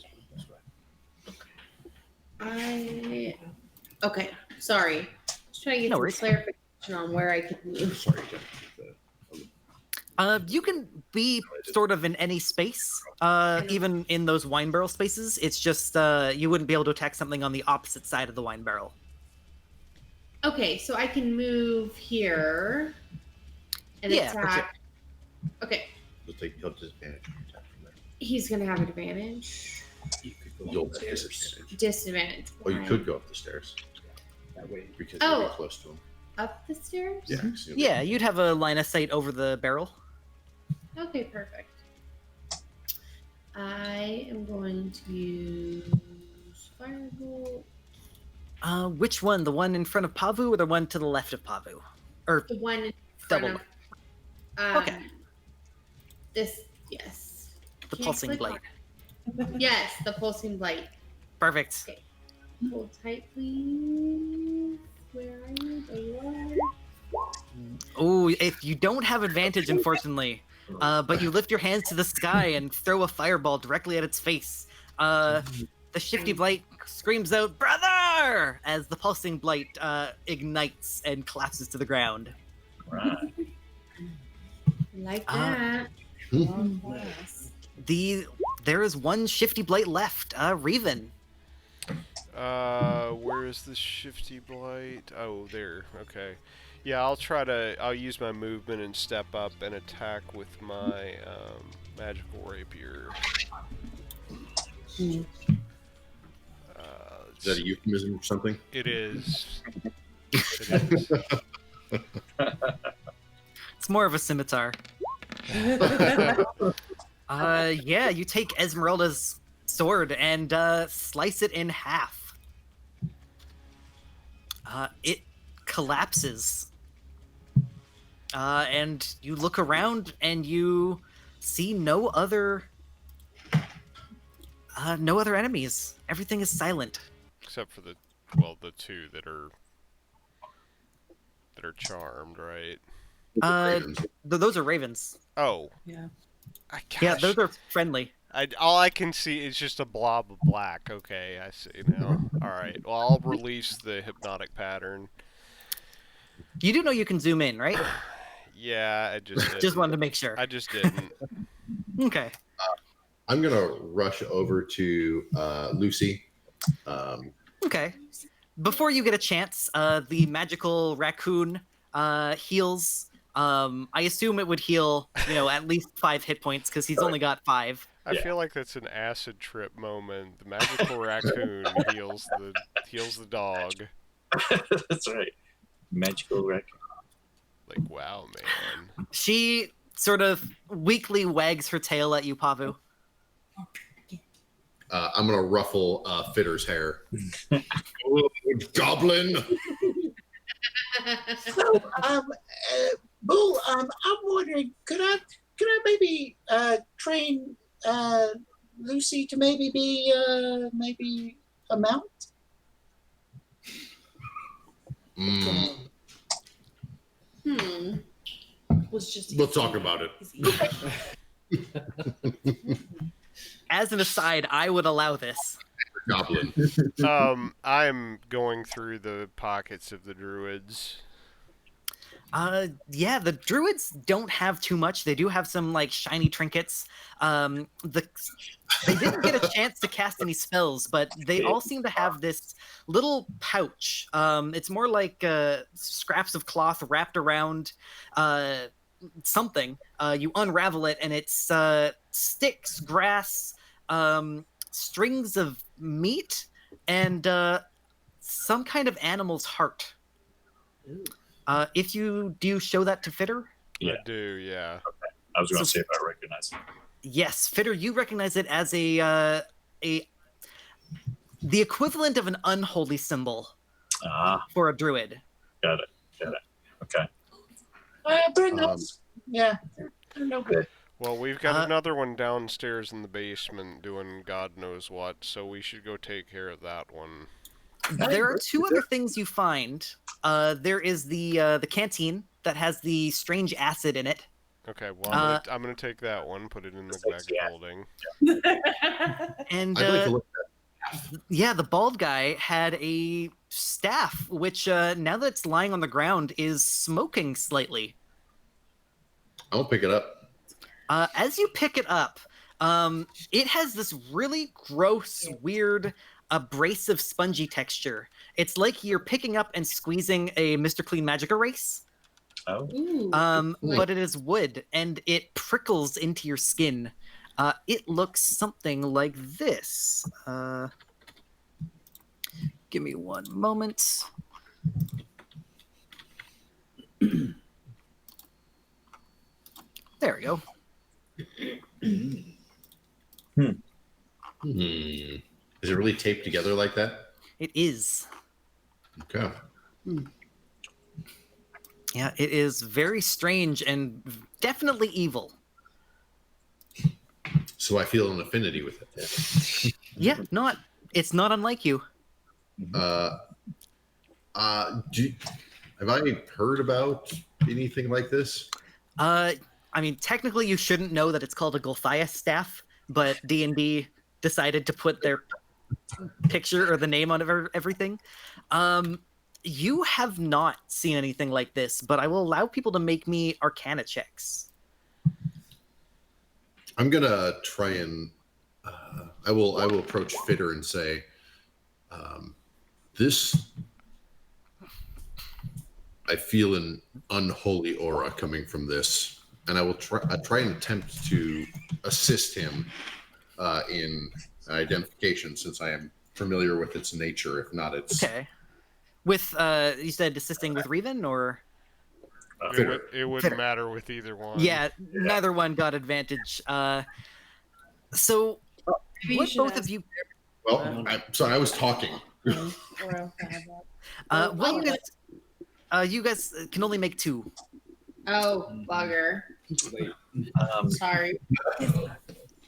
That's right. Okay, sorry. Just trying to get No some worries. clarification on where I could move. Sorry, Jeff. You can be sort of in any space, even in those wine barrel spaces. It's just you wouldn't be able to attack something on the opposite side of the wine barrel. Okay, so I can move here and Yeah, for attack. Okay, He'll disadvantage when you attack from there. he's gonna have advantage. You could go You'll up the have stairs. disadvantage. Disadvantage. Or you Why? could go up the stairs That way. because Oh. you're close to him. Up the stairs? Yeah. So Yeah, you'd have a line of sight over the barrel. Okay, perfect. I am going to use Firebolt. Which one? The one in front of Paavu or the one to the left of Paavu? Or The one in front double of. Okay. This, yes. the Can't pulsing click blight? on- Yes, the pulsing blight. Perfect. Hold tight, please. Where are you? There you are. Oh, if you don't have advantage, unfortunately, but you lift your hands to the sky and throw a fireball directly at its face. The shifty blight screams out, "Brother!" as the pulsing blight ignites and collapses to the ground. Right. Like Uh, that. Yes. There is one shifty blight left. Rhivan. Where is the shifty blight? Oh, there. Okay. Yeah, I'll use my movement and step up and attack with my magical rapier. Is that a euphemism or something? It is. It is. It's more of a scimitar. Yeah, you take Esmeralda's sword and slice it in half. It collapses. And you look around and you see no other enemies. Everything is silent. Except for the two that are charmed, right? Those are ravens. Oh. Yeah. Yeah, those are friendly. All I can see is just a blob of black. Okay, I see now. All right. Well, I'll release the hypnotic pattern. You do know you can zoom in, right? Yeah, I just didn't. Just wanted to make sure. I just didn't. Okay. I'm gonna rush over to Lucy. Okay. Before you get a chance, the magical raccoon heals. I assume it would heal, at least 5 hit points because he's only got 5. I feel like that's an acid trip moment. The magical raccoon heals the dog. That's right. Magical raccoon. Like, wow, man. She sort of weakly wags her tail at you, Paavu. I'm gonna ruffle Fitter's hair. Oh, goblin. So, Bull, I'm wondering, could I maybe train Lucy to maybe be maybe a mount? Was We'll talk about it. As an aside, I would allow this. Goblin. I'm going through the pockets of the druids. Yeah, the druids don't have too much. They do have some like shiny trinkets. They didn't get a chance to cast any spells, but they all seem to have this little pouch. It's more like scraps of cloth wrapped around something. You unravel it, and it's sticks, grass, strings of meat, and some kind of animal's heart. If you do show that to Fitter? Yeah. I do, yeah. Okay. I was going to see if I recognize it. Yes, Fitter, you recognize it as the equivalent of an unholy symbol for a druid. Got it. Okay. They're nice. Yeah, they're no good. Well, we've got another one downstairs in the basement doing God knows what, so we should go take care of that one. There are 2 other things you find. There is the canteen that has the strange acid in it. Okay, well, I'm gonna take that one, put it in the bag of holding. And I'd like to look at yeah, the bald guy had a staff, which now that it's lying on the ground is smoking slightly. I'll pick it up. As you pick it up, it has this really gross, weird, abrasive, spongy texture. It's like you're picking up and squeezing a Mr. Clean Magic Erase. Oh. But it is wood, and it prickles into your skin. It looks something like this. Give me one moment. There we go. Is it really taped together like that? It is. Okay. Yeah, it is very strange and definitely evil. So I feel an affinity with it. Yeah, it's not unlike you. Have I heard about anything like this? I mean, technically you shouldn't know that it's called a Gulthias staff, but D&D decided to put their picture or the name on everything. You have not seen anything like this, but I will allow people to make me Arcana checks. I'm gonna try and I will approach Fitter and say, this. I feel an unholy aura coming from this, and I try and attempt to assist him in identification, since I am familiar with its nature, if not its. Okay. With you said assisting with Rhivan, or It wouldn't matter with either one. yeah, neither one got advantage. So what both of you? Well, I'm sorry, I was talking. You guys can only make 2. Oh, bugger. Sorry.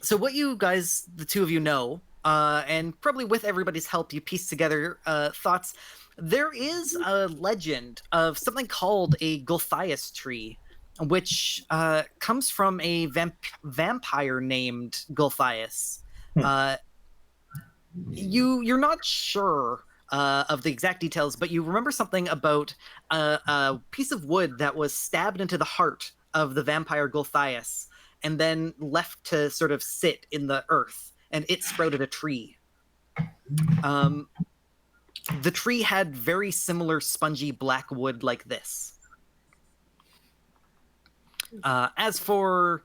So what you guys, the 2 of you know, and probably with everybody's help, you piece together thoughts. There is a legend of something called a Gulthias tree, which comes from a vampire named Gulthias. You're not sure of the exact details, but you remember something about a piece of wood that was stabbed into the heart of the vampire Gulthias, and then left to sort of sit in the earth, and it sprouted a tree. The tree had very similar spongy black wood like this. As for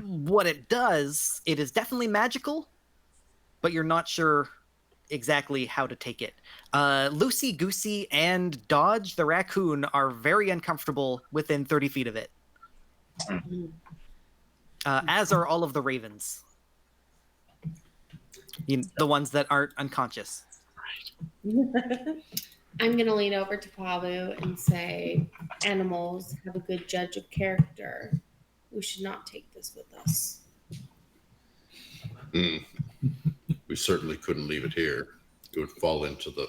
what it does, it is definitely magical, but you're not sure exactly how to take it. Loosey Goosey and Dodge the raccoon are very uncomfortable within 30 feet of it. As are all of the ravens. The ones that aren't unconscious. I'm going to lean over to Paavu and say, animals have a good judge of character. We should not take this with us. We certainly couldn't leave it here. It would fall into the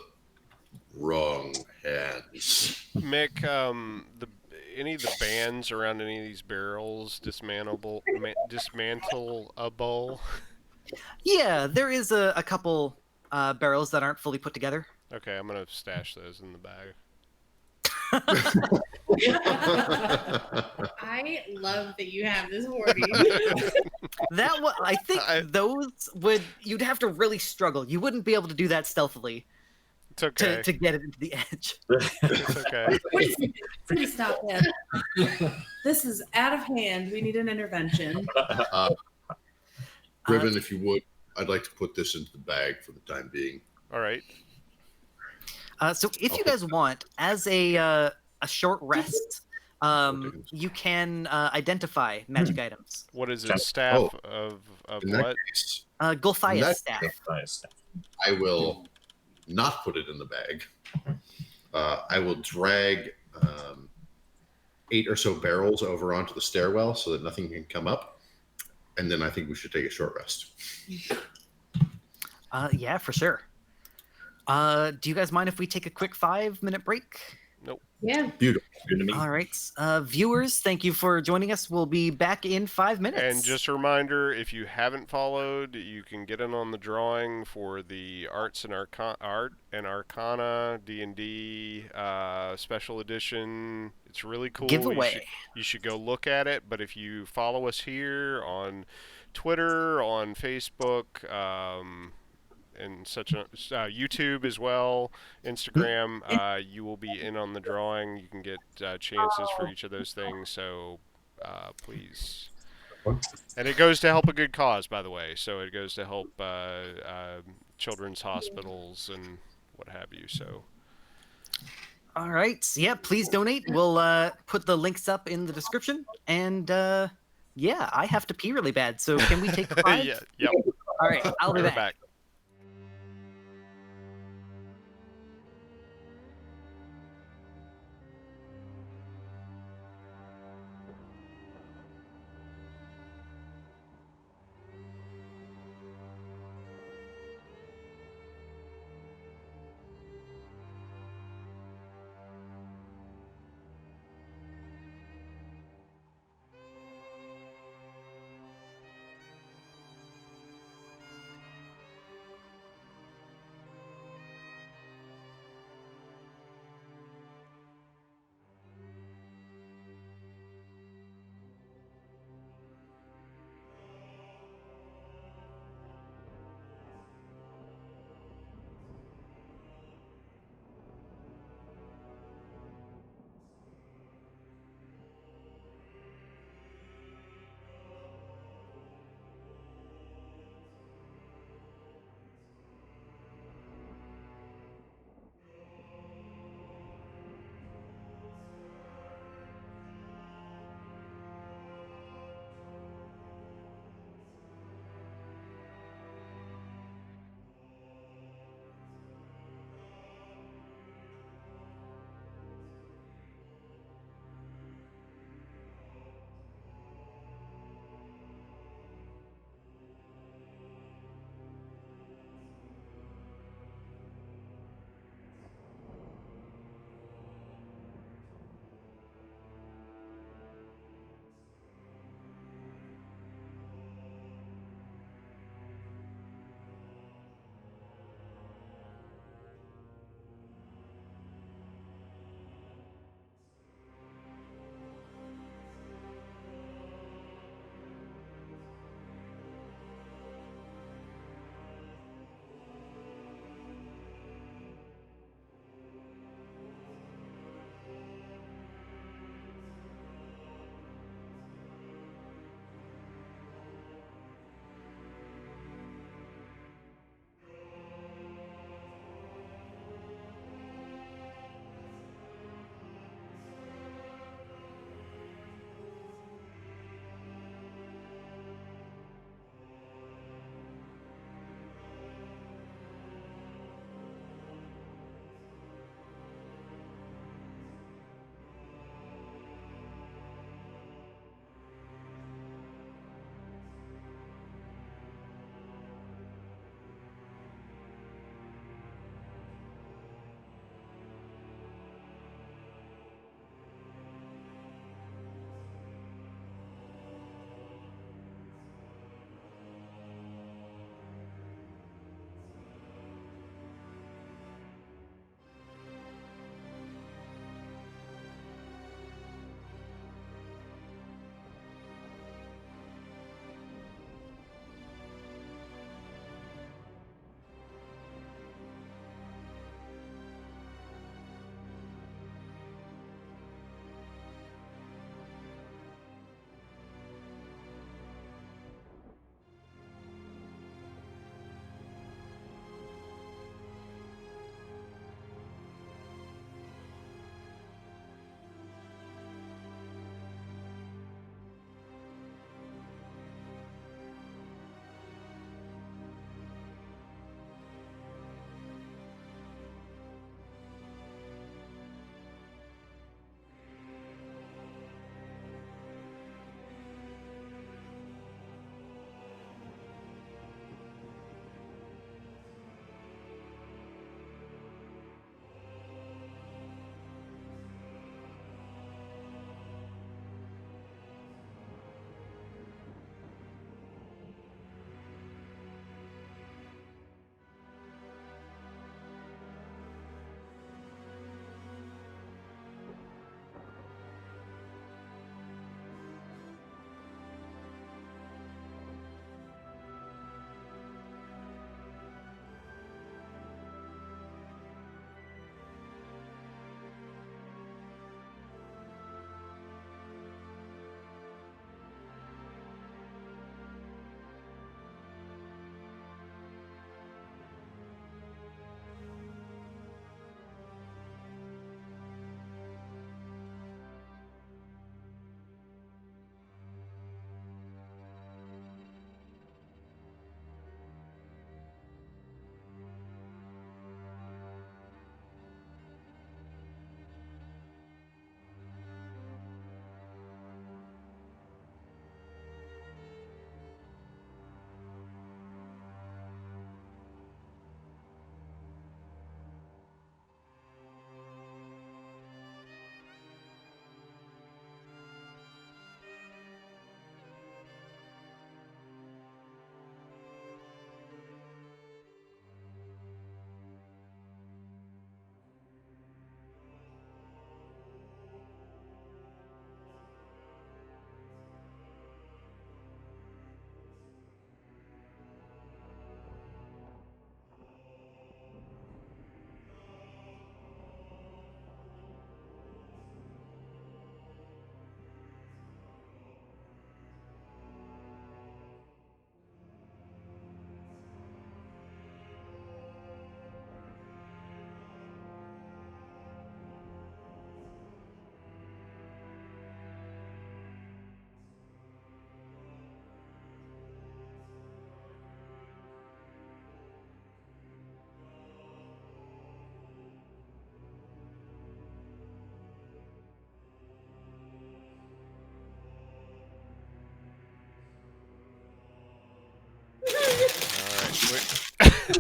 wrong hands. Mick, any of the bands around any of these barrels dismantleable? Yeah, there is a couple barrels that aren't fully put together. Okay, I'm gonna stash those in the bag. I love that you have this hoarding. I think those you'd have to really struggle. You wouldn't be able to do that stealthily. It's okay. To get it into the edge. It's okay. Please stop him. This is out of hand. We need an intervention. Rhivan, if you would, I'd like to put this into the bag for the time being. All right. So if you guys want, as a short rest, you can identify magic items. What is it? Staff of what? Gulthias staff. I will not put it in the bag. I will drag 8 or so barrels over onto the stairwell so that nothing can come up. And then I think we should take a short rest. Yeah, for sure. Do you guys mind if we take a quick 5-minute break? Nope. Yeah. Beautiful. Good to meet you. All right. Viewers, thank you for joining us. We'll be back in 5 minutes. And just a reminder, if you haven't followed, you can get in on the drawing for the Art and Arcana D&D special edition. It's really cool. Giveaway. You should go look at it. But if you follow us here on Twitter, on Facebook, and YouTube as well, Instagram, you will be in on the drawing. You can get chances for each of those things, so please. And it goes to help a good cause, by the way, so it goes to help children's hospitals and what have you. So all right, yeah, please donate. We'll put the links up in the description, and yeah, I have to pee really bad, so can we take 5? Yeah, yep. All right, I'll be back.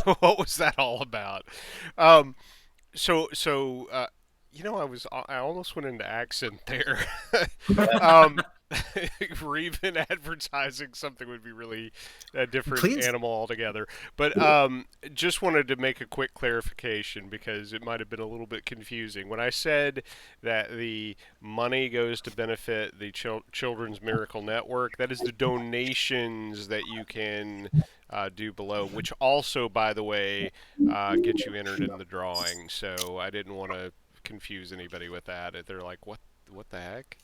What was that all about? Um, I almost went into accent there. um, Rhivan advertising something would be really a different Please. animal altogether. But just wanted to make a quick clarification because it might have been a little bit confusing. When I said that the money goes to benefit the Children's Miracle Network, that is the donations that you can do below, which also, by the way, get you entered in the drawing. So I didn't want to confuse anybody with that. They're like, what the heck?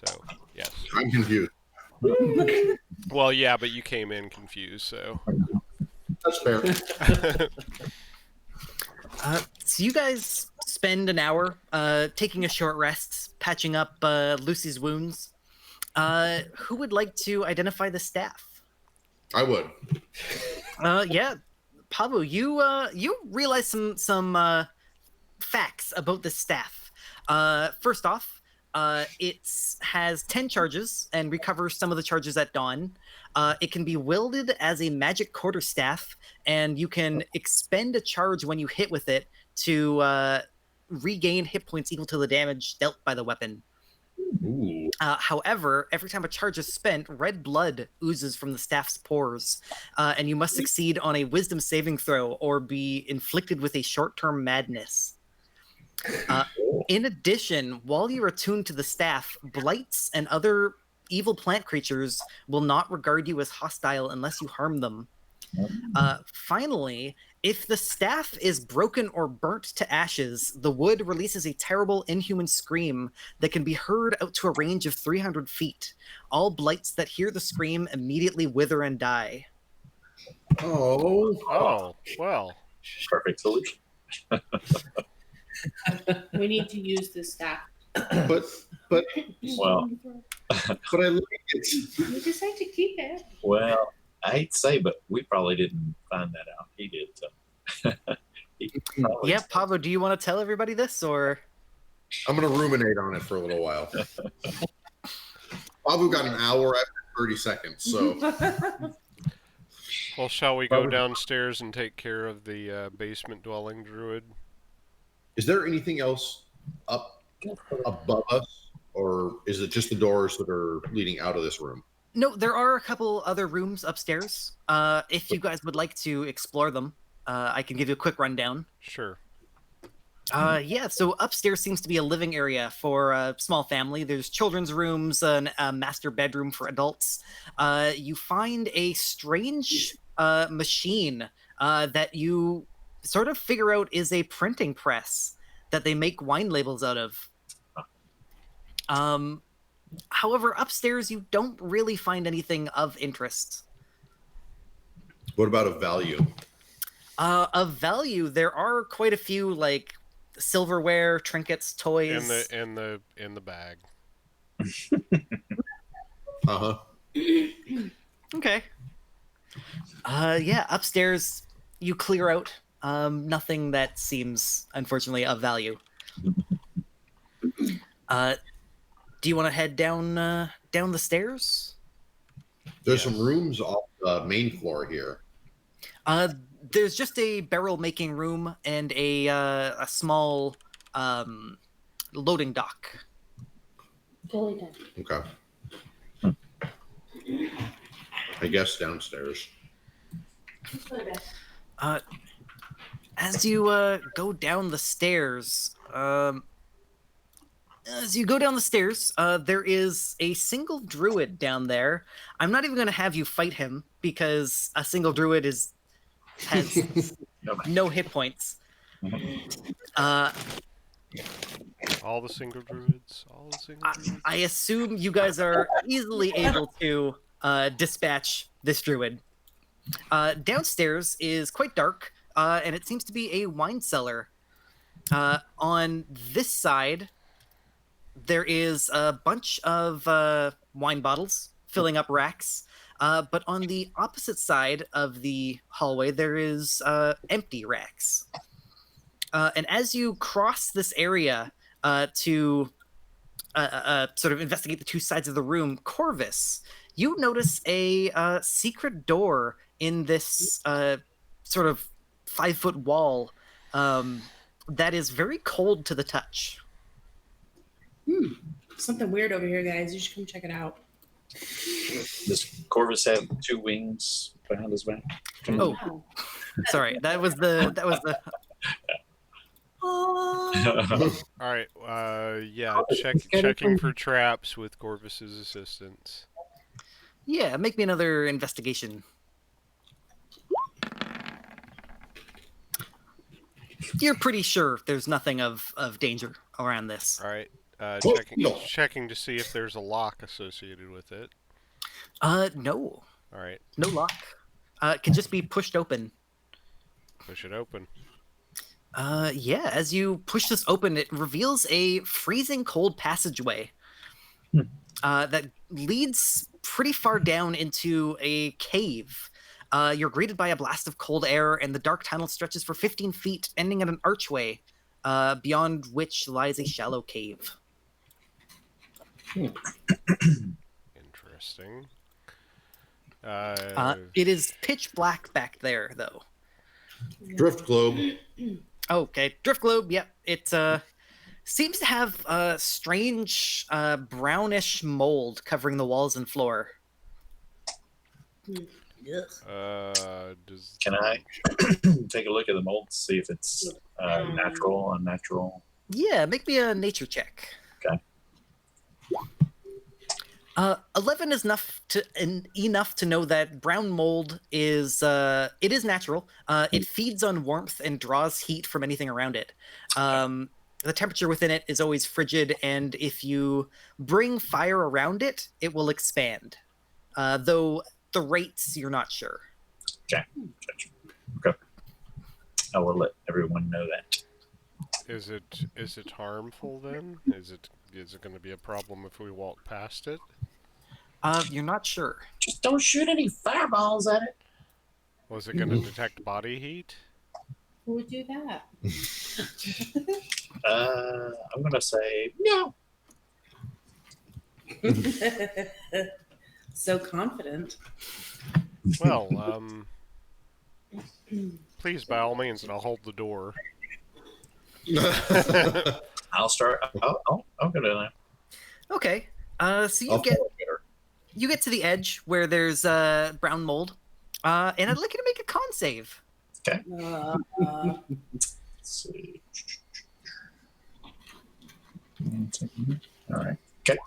So, yes. I'm confused. Well, yeah, but you came in confused, so. That's fair. So you guys spend an hour taking a short rest, patching up Lucy's wounds. Who would like to identify the staff? I would. Yeah, Paavu, you realize some facts about the staff. First off, it has 10 charges and recovers some of the charges at dawn. It can be wielded as a magic quarterstaff, and you can expend a charge when you hit with it to regain hit points equal to the damage dealt by the weapon. Ooh. However, every time a charge is spent, red blood oozes from the staff's pores, and you must succeed on a wisdom saving throw or be inflicted with a short-term madness. In addition, while you're attuned to the staff, blights and other evil plant creatures will not regard you as hostile unless you harm them. Finally, if the staff is broken or burnt to ashes, the wood releases a terrible, inhuman scream that can be heard out to a range of 300 feet. All blights that hear the scream immediately wither and die. Oh, well. Perfect solution. We need to use this staff. But Well, I like it. We decide to keep it. well, I hate to say, but we probably didn't find that out. He did. So. Yeah, Paavu, do you want to tell everybody this, or? I'm gonna ruminate on it for a little while. Paavu got an hour after 30 seconds, so Well, shall we go downstairs and take care of the basement dwelling druid? is there anything else up above us, or is it just the doors that are leading out of this room? No, there are a couple other rooms upstairs. If you guys would like to explore them, I can give you a quick rundown. Sure. Yeah, so upstairs seems to be a living area for a small family. There's children's rooms, a master bedroom for adults. You find a strange machine that you sort of figure out is a printing press that they make wine labels out of. However, upstairs you don't really find anything of interest. What about of value? Of value, there are quite a few like silverware, trinkets, toys. In the bag. Uh-huh. Okay. Yeah, upstairs you clear out. Nothing that seems, unfortunately, of value. Do you want to head down the stairs? There's some rooms off the main floor here. There's just a barrel making room and a small loading dock. Totally done. Okay. I guess downstairs. As you go down the stairs, there is a single druid down there. I'm not even going to have you fight him because a single druid has no hit points. All the single druids. I assume you guys are easily able to dispatch this druid. Downstairs is quite dark, and it seems to be a wine cellar. On this side, there is a bunch of wine bottles filling up racks. But on the opposite side of the hallway, there is empty racks. And as you cross this area to sort of investigate the two sides of the room, Corvus, you notice a secret door in this sort of 5-foot wall that is very cold to the touch. Something weird over here, guys. You should come check it out. Does Corvus have 2 wings behind his back? Oh, sorry. That was the. All right. Yeah. Checking for traps with Corvus's assistance. Yeah, make me another investigation. You're pretty sure there's nothing of danger around this. All right. Oh, no. Checking to see if there's a lock associated with it. No. All right. No lock. It can just be pushed open. Push it open. Yeah, as you push this open, it reveals a freezing cold passageway that leads pretty far down into a cave. You're greeted by a blast of cold air, and the dark tunnel stretches for 15 feet, ending at an archway, beyond which lies a shallow cave. Interesting. It is pitch black back there, though. Drift globe. Okay, drift globe. Yep, it seems to have a strange brownish mold covering the walls and floor. Can I take a look at the mold to see if it's natural, unnatural? Yeah, make me a nature check. Okay. 11 is enough to know that brown mold is it is natural. It feeds on warmth and draws heat from anything around it. The temperature within it is always frigid, and if you bring fire around it, it will expand. Though the rates, you're not sure. Okay. Okay. I will let everyone know that. Is it harmful then? Is it going to be a problem if we walk past it? You're not sure. Just don't shoot any fireballs at it. Was it going to detect body heat? Who would do that? I'm gonna say no. So confident. Well, please, by all means, and I'll hold the door. I'll start. I'll go down there. Okay. So you get to the edge where there's brown mold, and I'd like you to make a con save. Okay. Let's see. All right. Okay.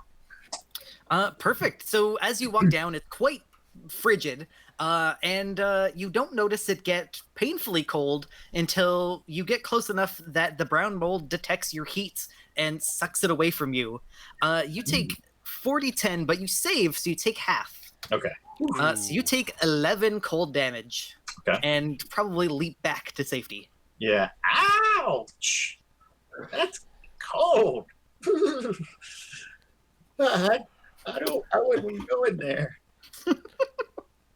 Perfect. So as you walk down, it's quite frigid, and you don't notice it get painfully cold until you get close enough that the brown mold detects your heat and sucks it away from you. You take 40-10, but you save, so you take half. Okay. So you take 11 cold damage. Okay. And probably leap back to safety. Yeah. Ouch! That's cold. I wouldn't go in there.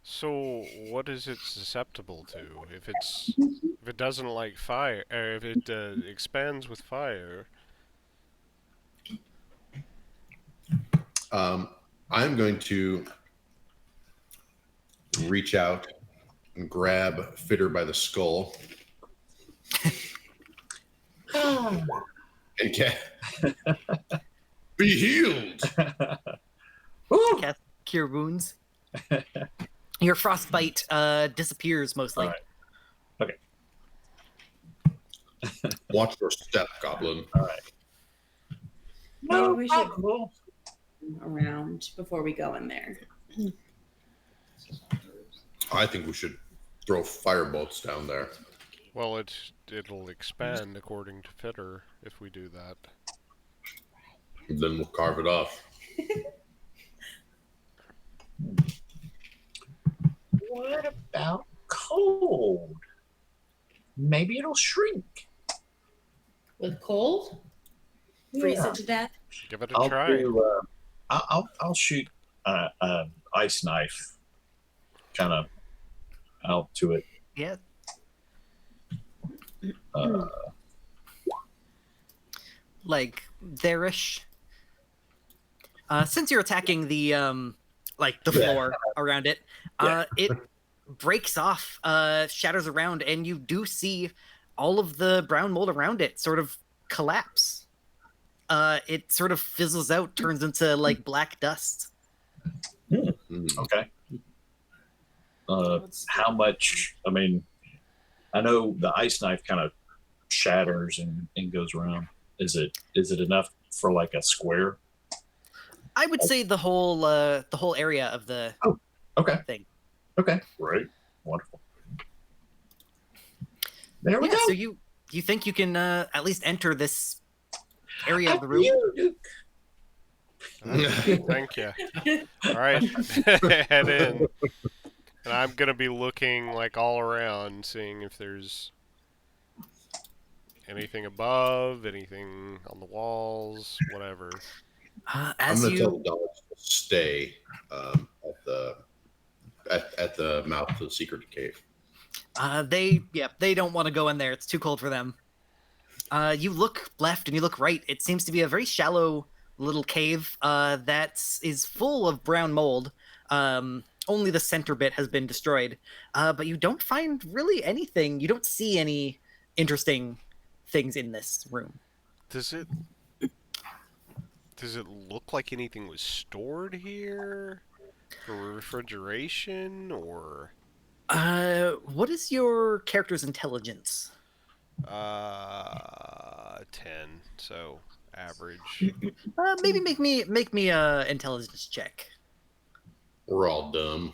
So, what is it susceptible to? If it doesn't like fire, or if it expands with fire. I'm going to reach out and grab Fitter by the skull. And be healed. Cast Cure Wounds. Your frostbite disappears mostly. All right. Okay. Watch your step, Goblin. All right. Maybe we should go around before we go in there. I think we should throw firebolts down there. Well, it'll expand according to Fitter if we do that. Then we'll carve it off. What about cold? Maybe it'll shrink. With cold? Freeze it to death? Give it a try. I'll shoot an ice knife kind of out to it. Yeah. Like there-ish. Since you're attacking the floor around it, it breaks off, shatters around, and you do see all of the brown mold around it sort of collapse. It sort of fizzles out, turns into like black dust. Okay. How much? I mean, I know the ice knife kind of shatters and goes around. Is it enough for like a square? I would say the whole area of the Okay. thing. Okay. Right. Wonderful. There we Yeah, go. so you think you can at least enter this area of the room? Thank you. All right, head in. And I'm gonna be looking like all around, seeing if there's anything above, anything on the walls, whatever. I'm As going to tell you the dogs to stay at the mouth of the secret cave. they don't want to go in there. It's too cold for them. You look left and you look right. It seems to be a very shallow little cave that is full of brown mold. Only the center bit has been destroyed, but you don't find really anything. You don't see any interesting things in this room. Does it look like anything was stored here for refrigeration, or? What is your character's intelligence? 10, so average. Maybe make me a intelligence check. We're all dumb.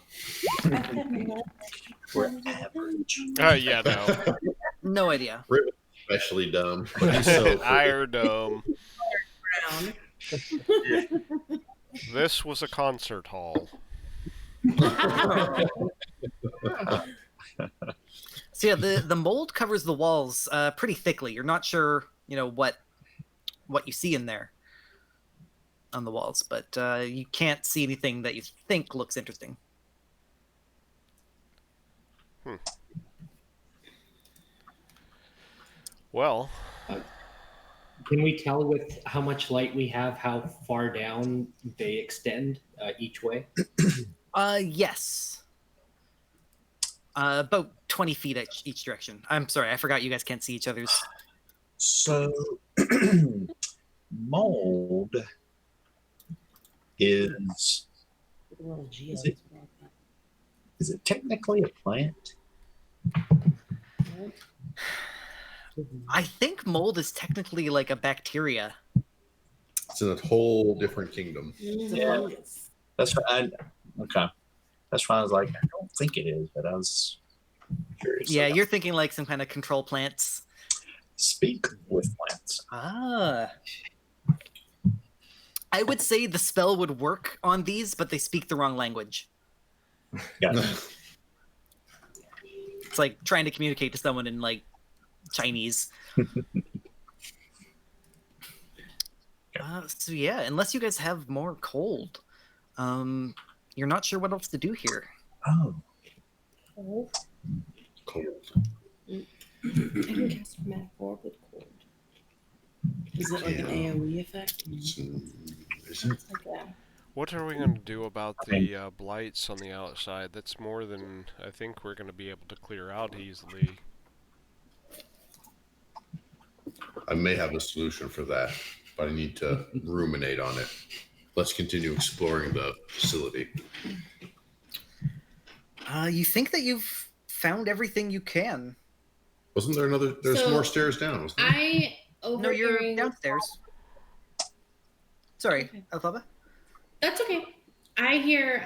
We're average. Yeah, no. No idea. Rhivan's especially dumb. But he's so Iron Dome. Brown. This was a concert hall. So yeah, the mold covers the walls pretty thickly. You're not sure, what you see in there on the walls, but you can't see anything that you think looks interesting. Well, Can we tell with how much light we have how far down they extend each way? Yes. About 20 feet each direction. I'm sorry, I forgot you guys can't see each other's. So, mold is is it technically a plant? I think mold is technically like a bacteria. it's in a whole different kingdom. Yeah. That's right. Okay. That's why I was like, I don't think it is, but I was curious. Yeah, you're thinking like some kind of control plants. Speak with plants. Ah. I would say the spell would work on these, but they speak the wrong language. Got it. It's like trying to communicate to someone in like Chinese. So yeah, unless you guys have more cold, you're not sure what else to do here. Oh. Cold. Cold. I can cast Dramatic Orb with cold. Is it like an Yeah. AoE effect? Is it? Like that. what are we going to do about the blights on the outside? That's more than I think we're going to be able to clear out easily. I may have a solution for that, but I need to ruminate on it. Let's continue exploring the facility. You think that you've found everything you can. Wasn't there another? There's So, more stairs down. Wasn't there? No, you're Overhearing. downstairs. Sorry, Okay. Alphaba? That's okay. I hear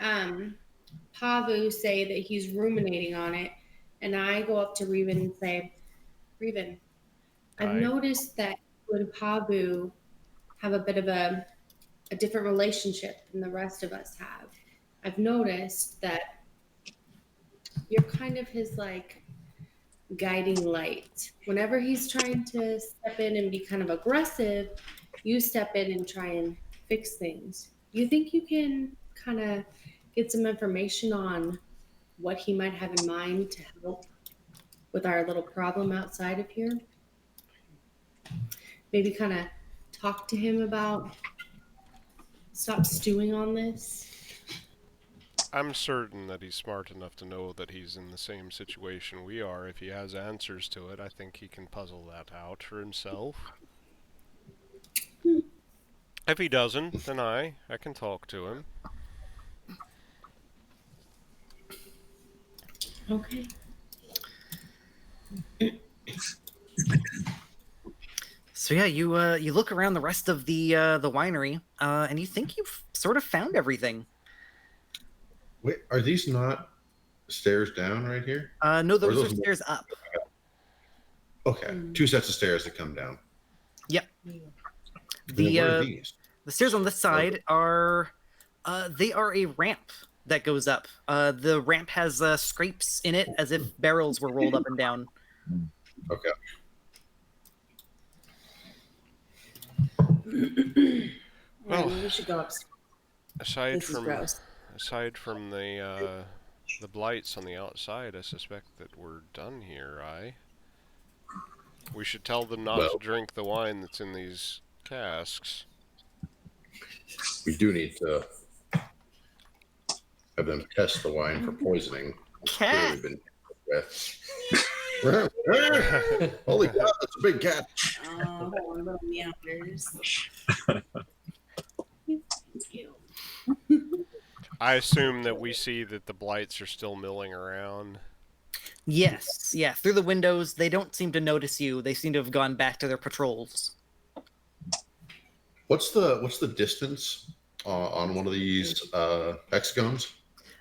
Paavu say that he's ruminating on it, and I go up to Rhivan and say, Rhivan, I've Hi. noticed that you and Paavu have a bit of a different relationship than the rest of us have. I've noticed that you're kind of his like guiding light. Whenever he's trying to step in and be kind of aggressive, you step in and try and fix things. You think you can kind of get some information on what he might have in mind to help with our little problem outside of here? Maybe kind of talk to him about stop stewing on this. I'm certain that he's smart enough to know that he's in the same situation we are. If he has answers to it, I think he can puzzle that out for himself. If he doesn't, then I can talk to him. Okay. So yeah, you look around the rest of the winery, and you think you've sort of found everything. Wait, are these not stairs down right here? No, those are those- stairs up. Okay, 2 sets of stairs that come down. Yep. And then what are these? The stairs on this side are they are a ramp that goes up. The ramp has scrapes in it as if barrels were rolled up and down. Okay. Well, we should go upstairs. Aside This is from gross. the blights on the outside, I suspect that we're done here. We should tell them not to drink the wine that's in these casks. We do need to have them test the wine for poisoning. Cat. Clearly been with. Holy cow, that's a big cat. Oh, little meanders. I assume that we see that the blights are still milling around. Yes, yeah. Through the windows, they don't seem to notice you. They seem to have gone back to their patrols. What's the distance on one of these hexagons?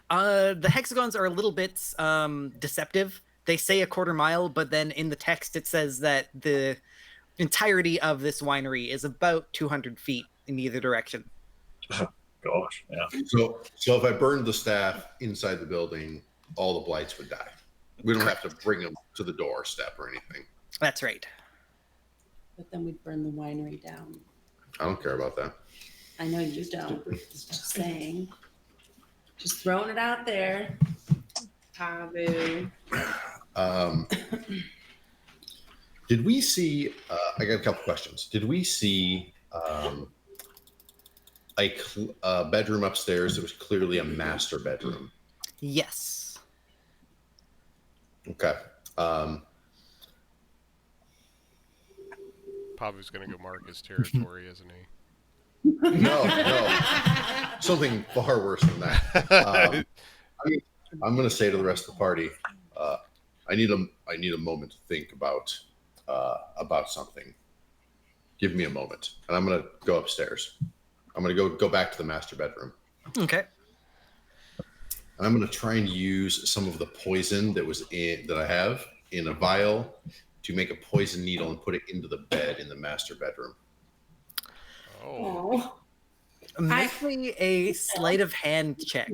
The hexagons are a little bit deceptive. They say a quarter mile, but then in the text it says that the entirety of this winery is about 200 feet in either direction. Gosh, yeah. So if I burned the staff inside the building, all the blights would die. We don't have to bring them to the doorstep or anything. That's right. But then we'd burn the winery down. I don't care about that. I know you don't. Just saying. Just throwing it out there. Paavu. Did we see? I got a couple questions. Did we see a bedroom upstairs that was clearly a master bedroom? Yes. Okay. Paavu's gonna go mark his territory, isn't he? No. Something far worse than that. I'm going to say to the rest of the party, I need a moment to think about something. Give me a moment, and I'm going to go upstairs. I'm going to go back to the master bedroom. Okay. And I'm going to try and use some of the poison that I have in a vial to make a poison needle and put it into the bed in the master bedroom. Oh. Make me a sleight of hand check.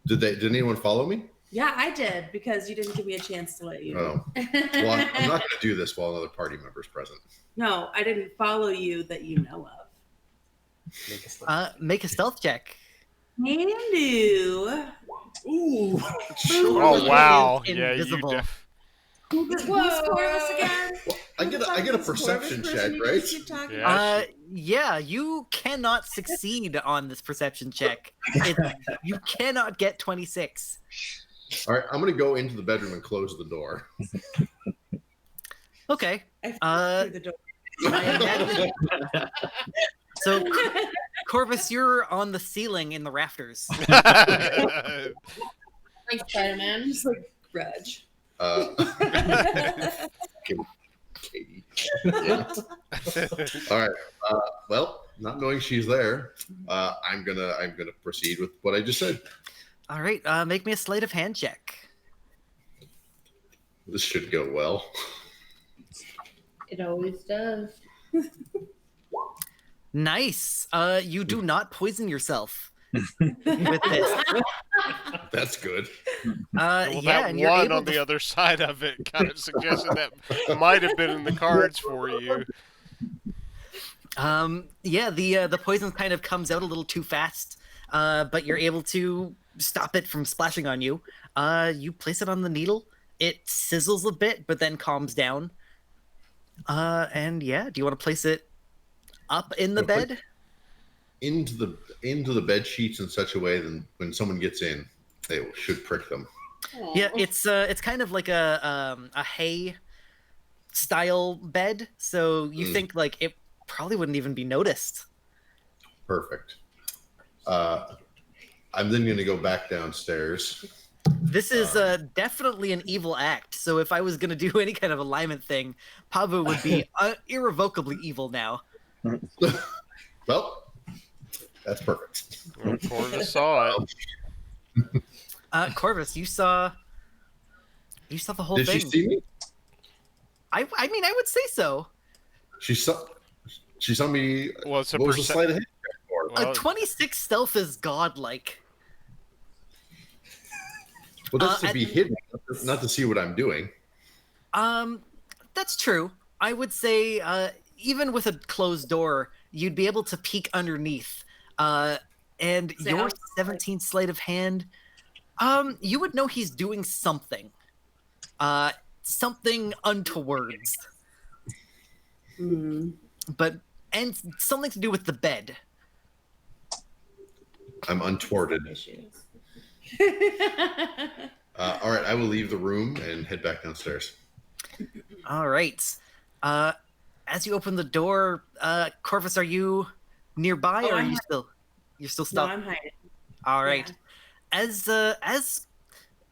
Did anyone follow me? Yeah, I did, because you didn't give me a chance to let you. Oh. Well, I'm not going to do this while another party member is present. No, I didn't follow you that you know of. Make a stealth check. Can do. Ooh. Oh wow! Yeah, Invisible. Who's Corvus again? I get a perception check, right? Yeah. Yeah, you cannot succeed on this perception check. You cannot get 26. All right, I'm going to go into the bedroom and close the door. Okay. Through the door. I imagine- So, Corvus, you're on the ceiling in the rafters. Thanks, Spider-Man. Just like grudge. Katie. Yeah. All right. Well, not knowing she's there, I'm gonna proceed with what I just said. All right, make me a sleight of hand check. This should go well. It always does. Nice. You do not poison yourself with this. That's good. Well, Yeah, that and you're one able on to. the other side of it kind of suggested that might have been in the cards for you. Yeah, the poison kind of comes out a little too fast, but you're able to stop it from splashing on you. You place it on the needle. It sizzles a bit, but then calms down. And yeah, do you want to place it up in the bed? into the bed sheets in such a way that when someone gets in, they should prick them. Yeah, it's kind of like a hay style bed, so you think like it probably wouldn't even be noticed. Perfect. I'm then going to go back downstairs. This is definitely an evil act. So if I was going to do any kind of alignment thing, Paavu would be irrevocably evil now. Well, that's perfect. Well, Corvus saw it. Corvus, you saw the whole Did thing. she see me? I mean, I would say so. She saw me. Well, it's a what was the sleight of hand for? Well, A 26 stealth is godlike. Well, that's to be hidden, not to see what I'm doing. That's true. I would say even with a closed door, you'd be able to peek underneath. And your 17 sleight of hand, you would know he's doing something. Something untowards. And something to do with the bed. I'm unthwarted. All right, I will leave the room and head back downstairs. All right. As you open the door, Corvus, are you nearby, or are you you're still stopped? No, I'm hiding. All right. Yeah. As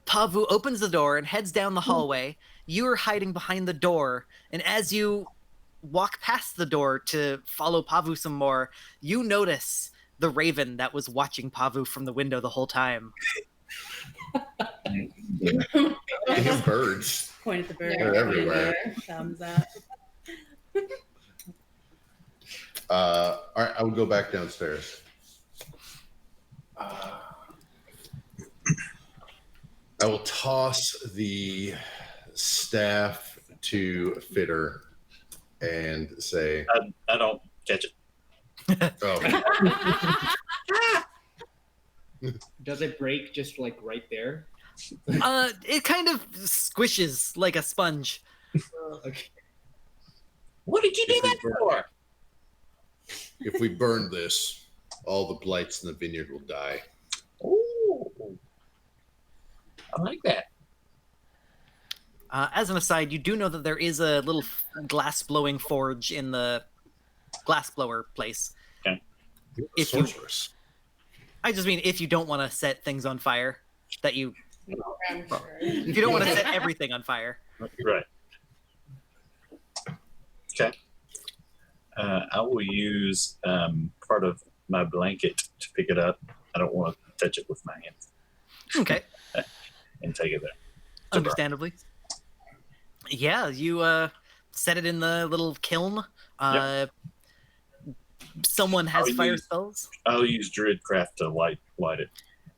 Paavu opens the door and heads down the hallway, you're hiding behind the door, and as you walk past the door to follow Paavu some more, you notice the raven that was watching Paavu from the window the whole time. Damn birds. Point at the bird. They're everywhere. Thumbs up. All right, I will go back downstairs. I will toss the staff to Fitter and say, I don't catch it. "Oh, Does it break just like right there? It kind of squishes like a sponge. Okay. What did you do that for? if we burn this, all the blights in the vineyard will die." Oh, I like that. As an aside, you do know that there is a little glass blowing forge in the glass blower place. Okay. If you, Sorceress. I just mean if you don't want to set things on fire, that you I'm sure. if you don't want to set everything on fire. Right. Okay. I will use part of my blanket to pick it up. I don't want to touch it with my hands. Okay. And take it there. Understandably. Yeah, you set it in the little kiln. Yep. Someone has I'll fire use- spells. I'll use Druidcraft to light it.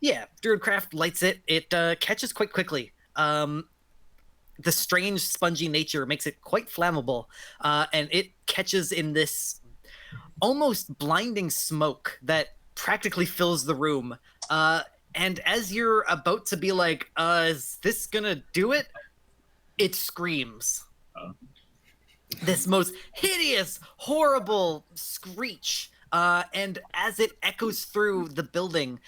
Yeah, Druidcraft lights it. It catches quite quickly. The strange spongy nature makes it quite flammable, and it catches in this almost blinding smoke that practically fills the room. And as you're about to be like, is this gonna do it? It screams. This most hideous, horrible screech. And as it echoes through the building,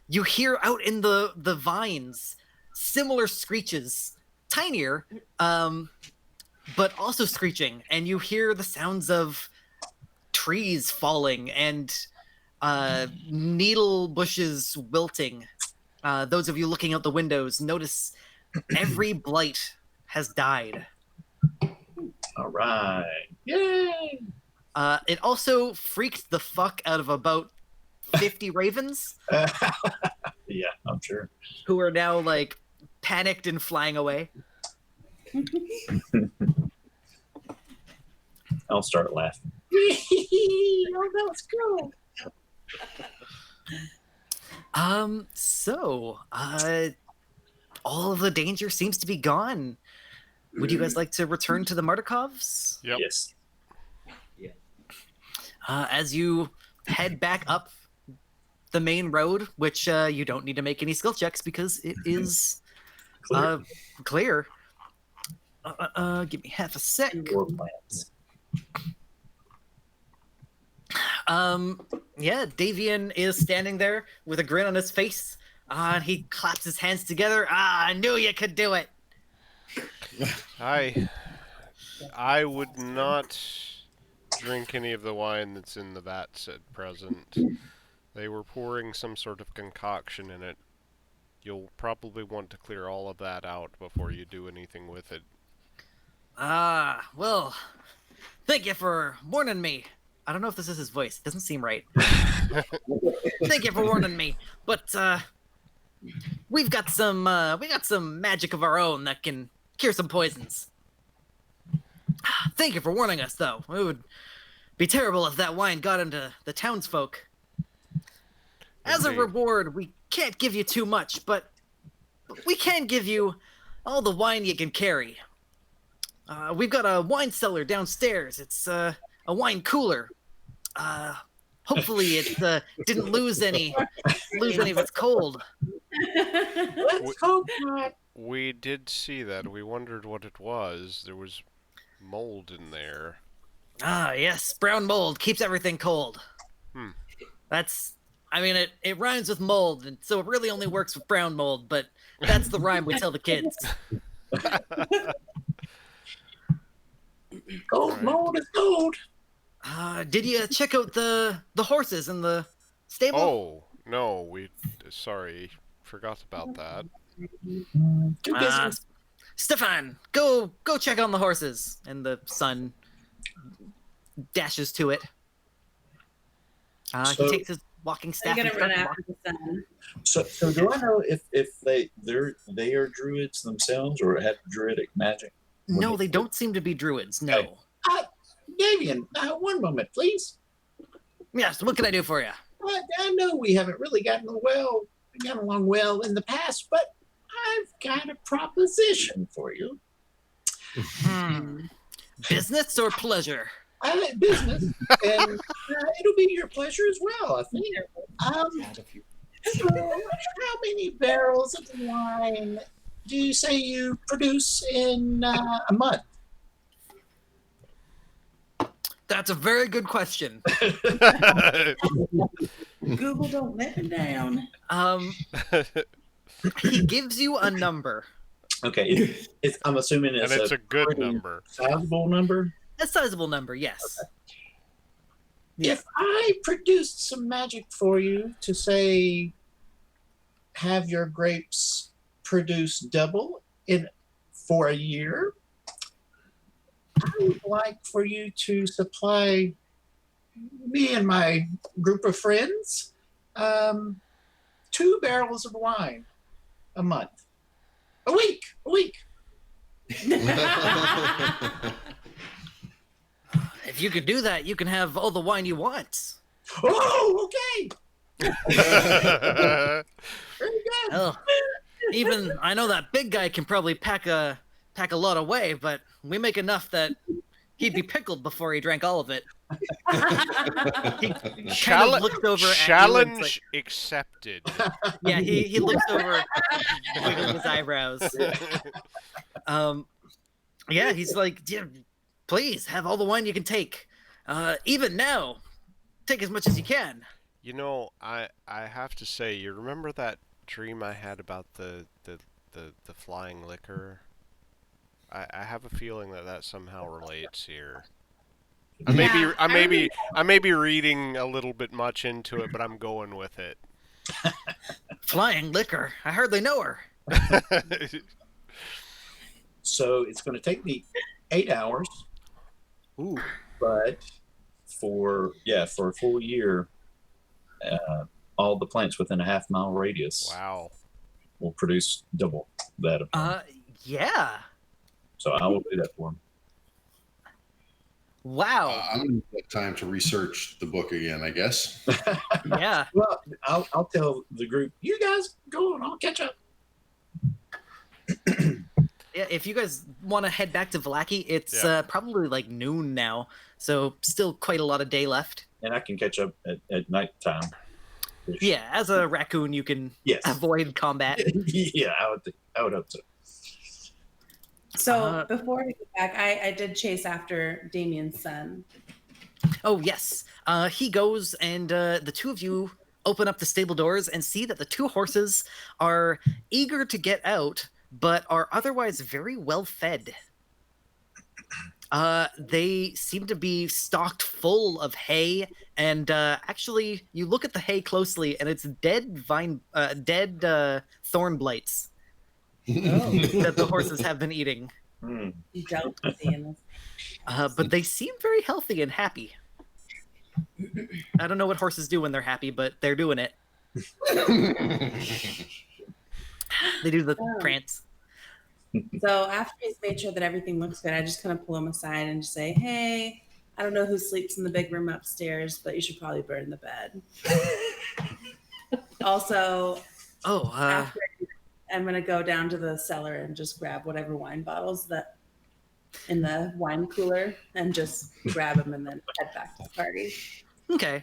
you hear out in the vines similar screeches, tinier, but also screeching. And you hear the sounds of trees falling and needle bushes wilting. Those of you looking out the windows notice every blight has died. All right. Yay! It also freaked the fuck out of about 50 ravens Yeah, I'm sure. who are now like panicked and flying away. I'll start laughing. Oh, that was cool. So, all of the danger seems to be gone. Would you guys like to return to the Martikovs? Yep. Yes. As you head back up the main road, which you don't need to make any skill checks because it is clear. Give me half a sec. Or plants. Yeah, Davian is standing there with a grin on his face. And he claps his hands together. I knew you could do it. I would not drink any of the wine that's in the vats at present. They were pouring some sort of concoction in it. You'll probably want to clear all of that out before you do anything with it. Well, thank you for warning me. I don't know if this is his voice. It doesn't seem right. Thank you for warning me. But, we got some magic of our own that can cure some poisons. Thank you for warning us, though. It would be terrible if that wine got into the townsfolk. As a reward, we can't give you too much, but we can give you all the wine you can carry. We've got a wine cellar downstairs. It's a wine cooler. Hopefully it didn't lose any of its cold. Let's hope not. We did see that. We wondered what it was. There was mold in there. Yes, brown mold keeps everything cold. It rhymes with mold, and so it really only works with brown mold, but that's the rhyme we tell the kids. Gold mold is gold. Did you check out the horses in the stable? Oh, no, sorry, forgot about that. Too busy. Stefan, go check on the horses. And the son dashes to it. He takes his walking staff. I'm gonna run after the sun. So do I know if they are druids themselves or have druidic magic? No, they don't seem to be druids. No. Okay. Davian, one moment, please. Yes, what can I do for you? I know we haven't really gotten along well in the past, but I've got a proposition for you. Business or pleasure? Business, and it'll be your pleasure as well, I think. So how many barrels of wine do you say you produce in a month? That's a very good question. Google don't let me down. He gives you a number. Okay, I'm assuming it's a good number. Sizable number? A sizable number, yes. Okay. Yeah. If I produced some magic for you to say, have your grapes produce double for a year, I would like for you to supply me and my group of friends 2 barrels of wine a month. A week. If you could do that, you can have all the wine you want. Oh, okay. Very good. Oh, even I know that big guy can probably pack a lot away, but we make enough that he'd be pickled before he drank all of it. He kind of looked over at challenge accepted. Yeah, he looks over, wiggling his eyebrows. Yeah, he's like, yeah, please have all the wine you can take. Even now, take as much as you can. You know, I have to say, you remember that dream I had about the flying liquor? I have a feeling that somehow relates here. I may be reading a little bit much into it, but I'm going with it. Flying liquor. I hardly know her. So it's going to take me 8 hours. Ooh. But for a full year, all the plants within a half-mile radius will produce double that. Yeah. So I will do that for them. Wow. I'm going to take time to research the book again, I guess. Yeah. Well, I'll tell the group, you guys go on, I'll catch up. Yeah, if you guys want to head back to Vallaki, it's probably like noon now, so still quite a lot of day left. And I can catch up at night time. Yeah, as a raccoon, you can avoid combat. Yeah, I would hope so. So before we get back, I did chase after Damien's son. Oh, yes. He goes, and the two of you open up the stable doors and see that the two horses are eager to get out, but are otherwise very well fed. They seem to be stocked full of hay, and actually, you look at the hay closely, and it's dead thorn blights that the horses have been eating. Delicacy in this. But they seem very healthy and happy. I don't know what horses do when they're happy, but they're doing it. They do the prance. So after he's made sure that everything looks good, I just kind of pull him aside and just say, "Hey, I don't know who sleeps in the big room upstairs, but you should probably burn the bed." Also, after I'm gonna go down to the cellar and just grab whatever wine bottles that in the wine cooler and just grab them and then head back to the party. Okay.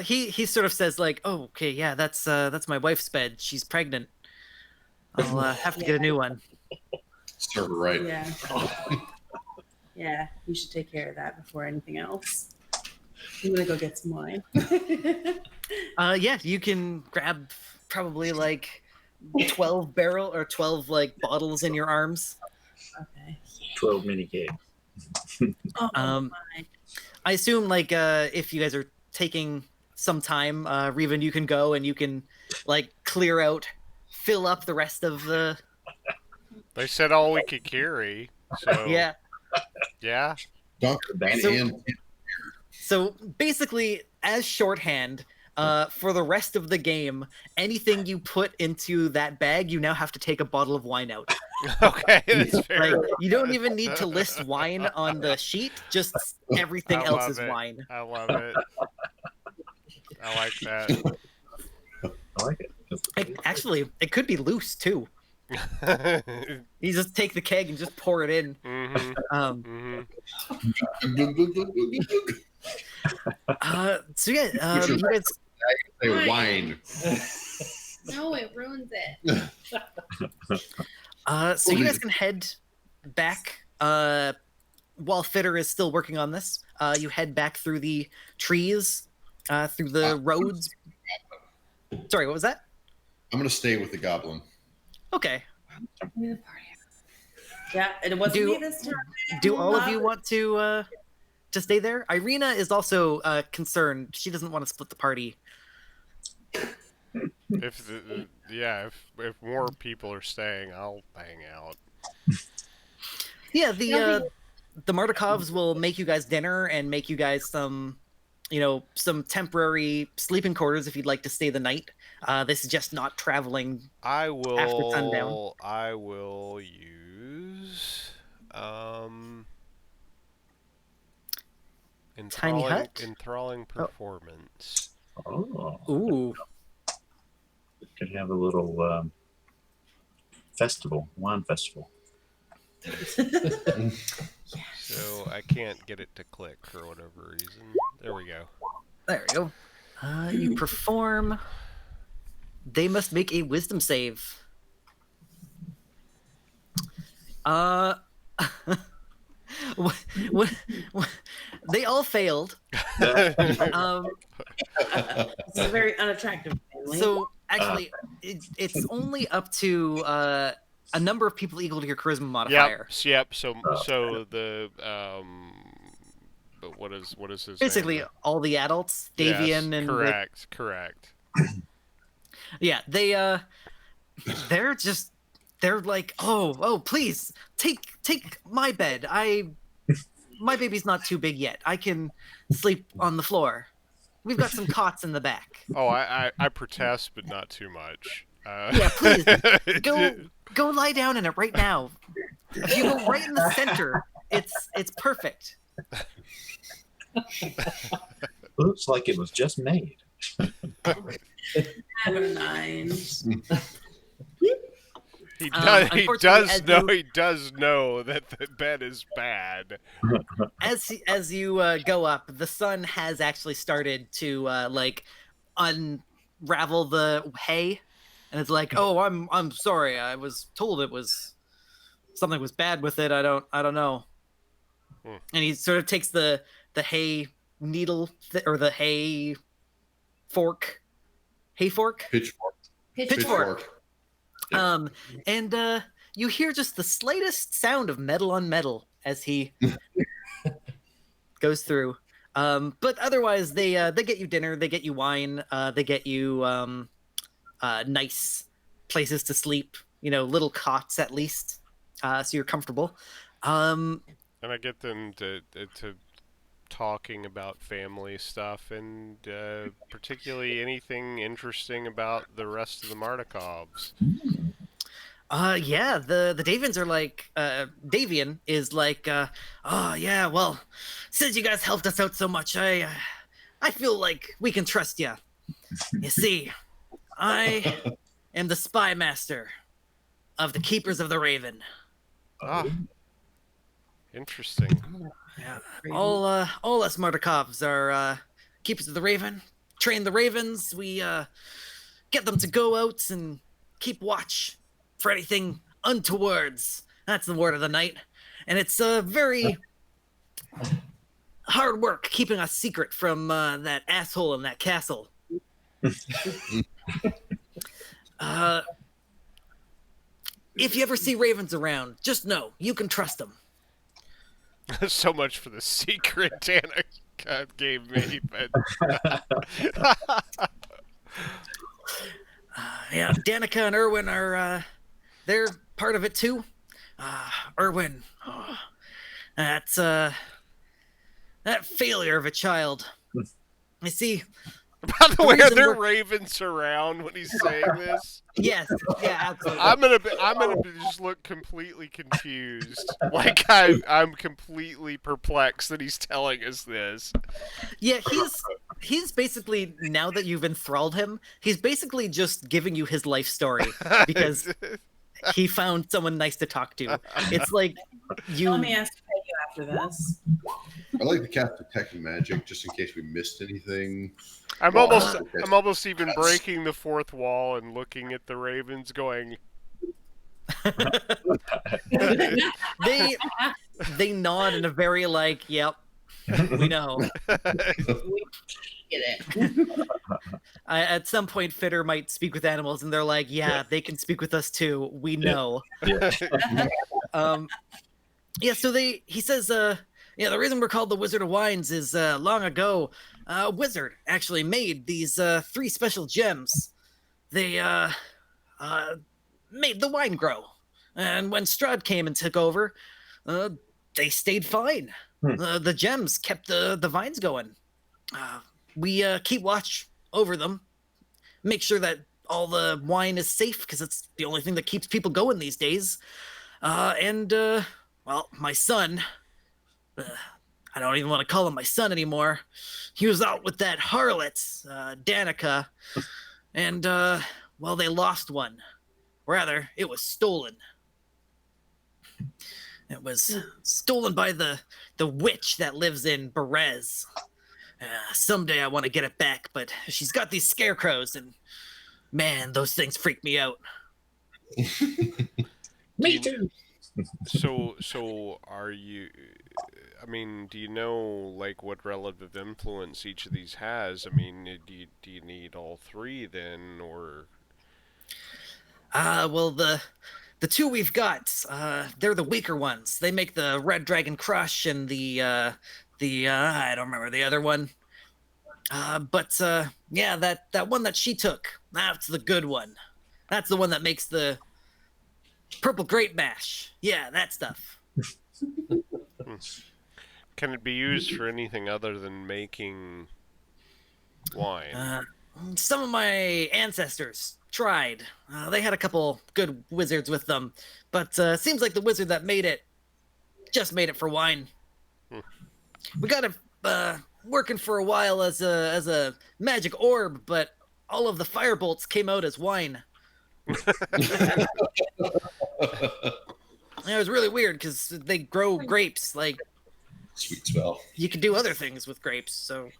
He sort of says like, "Oh, okay, yeah, that's my wife's bed. She's pregnant. I'll have to get a new one." Serve her right. Yeah. Yeah, you should take care of that before anything else. I'm gonna go get some wine. Yeah, you can grab probably like 12 like bottles in your arms. Okay. 12 mini cakes. Oh, I assume like if you guys are taking some time, Rhivan, you can go and you can like fill up the rest of the. They said all we could carry. So Yeah. Yeah. So basically, as shorthand, for the rest of the game, anything you put into that bag, you now have to take a bottle of wine out. Okay, that's fair. Like, you don't even need to list wine on the sheet; just everything else is wine. I love it. I like that. I like it. Actually, it could be loose too. You just take the keg and just pour it in. So yeah, you guys. Wine. No, it ruins it. So you guys can head back. While Fitter is still working on this, you head back through the trees, through the roads. Sorry, what was that? I'm gonna stay with the goblin. Okay. Yeah, it wasn't me this time. Do all of you want to stay there? Irina is also concerned. She doesn't want to split the party. If more people are staying, I'll hang out. Yeah, the Mardikovs will make you guys dinner and make you guys some temporary sleeping quarters if you'd like to stay the night. This is just not traveling after sundown. I will use Tiny hut? enthralling performance. Oh. Ooh. Could have a little wine festival. So I can't get it to click for whatever reason. There we go. There we go. You perform. They must make a wisdom save. They all failed. It's a very unattractive family. So actually, it's only up to a number of people equal to your charisma modifier. Yep. So the but what is his Basically, name? all the adults, Davian and correct. Yeah, they're like, oh, please take my bed. My baby's not too big yet. I can sleep on the floor. We've got some cots in the back. Oh, I protest, but not too much. Yeah, please go lie down in it right now. If you go right in the center, it's perfect. Looks like it was just made. Never mind. He does know that the bed is bad. As you go up, the sun has actually started to unravel the hay, and it's like, oh, I'm sorry. I was told it was something was bad with it. I don't know. And he sort of takes the hay needle or the hay fork. Pitchfork. Pitchfork. And you hear just the slightest sound of metal on metal as he goes through. But otherwise, they get you dinner, they get you wine, they get you nice places to sleep. Little cots at least, so you're comfortable. And I get them to talking about family stuff and particularly anything interesting about the rest of the Mardikovs. Yeah, the Davians are like, Davian is like, oh yeah, well, since you guys helped us out so much, I feel like we can trust you. You see, I am the spy master of the Keepers of the Raven. Ah, interesting. Yeah, all us Mardikovs are Keepers of the Raven. Train the ravens. We get them to go out and keep watch for anything untowards. That's the word of the night. And it's very hard work keeping us secret from that asshole in that castle. If you ever see ravens around, just know you can trust them. So much for the secret Danica gave me, but yeah, Danica and Erwin are they're part of it too. Erwin, that's that failure of a child. I see. by the way, are there we're- ravens around when he's saying this? Yes, yeah, absolutely. I'm gonna just look completely confused, like I'm completely perplexed that he's telling us this. Yeah, he's basically, now that you've enthralled him, he's basically just giving you his life story because he found someone nice to talk to. It's like Let me ask you after this. I like to cast Detect Magic just in case we missed anything. I'm almost even breaking the fourth wall and looking at the ravens, going, they nod in a very like, yep, we know. Get it. At some point, Fitter might speak with animals, and they're like, yeah, they can speak with us too. We know. Yeah. Yeah, so he says, yeah, the reason we're called the Wizard of Wines is long ago, a wizard actually made these 3 special gems. They made the wine grow. And when Strahd came and took over, they stayed fine. The gems kept the vines going. We keep watch over them, make sure that all the wine is safe, because it's the only thing that keeps people going these days. Well, my son, I don't even want to call him my son anymore. He was out with that harlot, Danica, and, well, they lost one. Rather, it was stolen. It was stolen by the witch that lives in Berez. Someday I want to get it back, but she's got these scarecrows, and man, those things freak me out. Me too. So are you? I mean, do you know like what relative influence each of these has? I mean, do you need all 3 then, or? Well, the 2 we've got, they're the weaker ones. They make the Red Dragon Crush and the I don't remember the other one. But yeah, that one that she took, that's the good one. That's the one that makes the Purple Grape Mash. Yeah, that stuff. Can it be used for anything other than making wine? Some of my ancestors tried. They had a couple good wizards with them, but seems like the wizard that made it just made it for wine. We got it working for a while as a magic orb, but all of the firebolts came out as wine. It was really weird because they grow grapes. Like, Sweet smell. you can do other things with grapes. So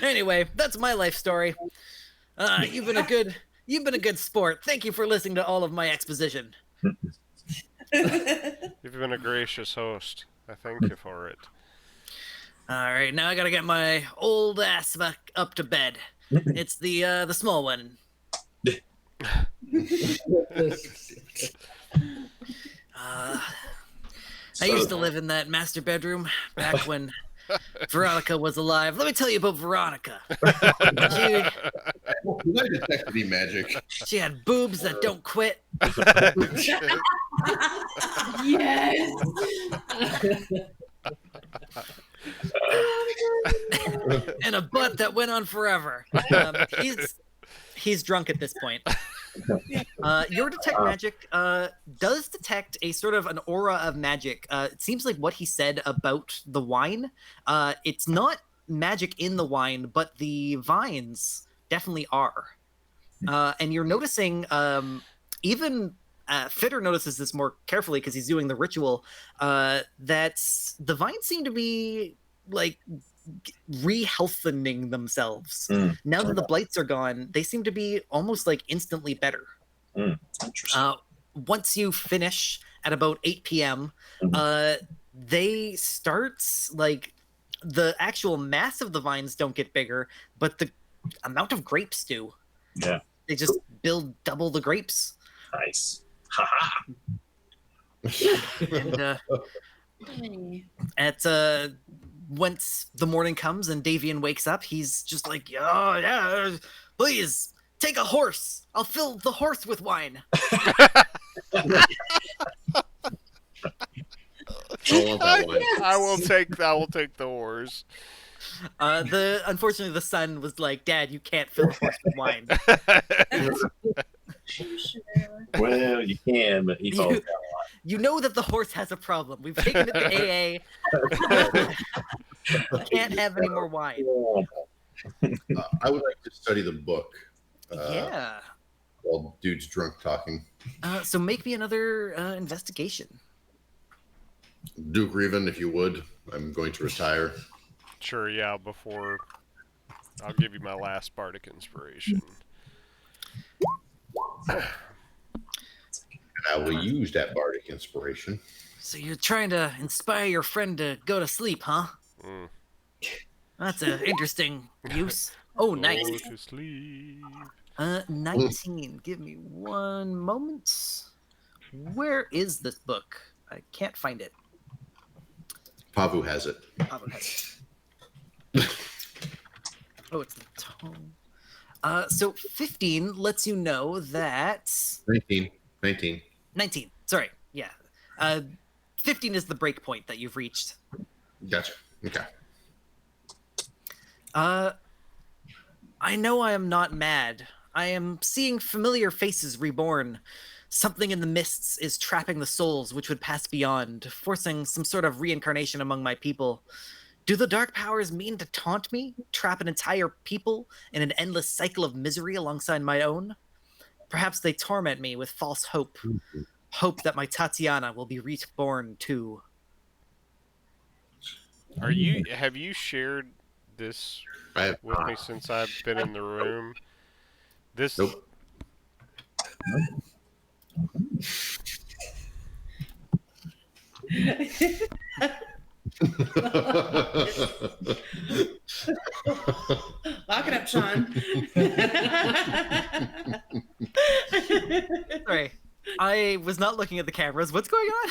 anyway, that's my life story. You've been a good sport. Thank you for listening to all of my exposition. You've been a gracious host. I thank you for it. All right, now I gotta get my old ass back up to bed. It's the small one. I used to live in that master bedroom back when Veronica was alive. Let me tell you about Veronica. Did I detect any magic? She had boobs that don't quit. Yes. And a butt that went on forever. He's drunk at this point. Your detect magic does detect a sort of an aura of magic. It seems like what he said about the wine. It's not magic in the wine, but the vines definitely are. And you're noticing, even Fitter notices this more carefully because he's doing the ritual, that the vines seem to be like re-healthening themselves. Now that the blights are gone, they seem to be almost like instantly better. Interesting. Once you finish at about 8 p.m., they start, like, the actual mass of the vines don't get bigger, but the amount of grapes do. Yeah. They just build double the grapes. Nice. Haha. And once the morning comes and Davian wakes up, he's just like, oh, yeah, please, take a horse. I'll fill the horse with wine. I will take the horse. Unfortunately, the son was like, Dad, you can't fill a horse with wine. Well, you can, but he falls down. You know that the horse has a problem. We've taken it to AA. Can't have any more wine. I would like to study the book. Yeah. While dude's drunk talking. So make me another investigation. Duke Rhivan, if you would. I'm going to retire. Sure, yeah, before I'll give you my last bardic inspiration. And I will use that bardic inspiration. So you're trying to inspire your friend to go to sleep, huh? That's an interesting use. Oh, nice. Go to sleep. 19. Give me one moment. Where is this book? I can't find it. Paavu has it. Paavu has it. Oh, it's the tome. So 15 lets you know that 19. Sorry, yeah. 15 is the break point that you've reached. Gotcha. Okay. I know I am not mad. I am seeing familiar faces reborn. Something in the mists is trapping the souls which would pass beyond, forcing some sort of reincarnation among my people. Do the dark powers mean to taunt me, trap an entire people in an endless cycle of misery alongside my own? Perhaps they torment me with false hope. Hope that my Tatiana will be reborn too. Have you shared this with me since I've been in the room? This Nope. Lock it up, Sean. Sorry, I was not looking at the cameras. What's going on?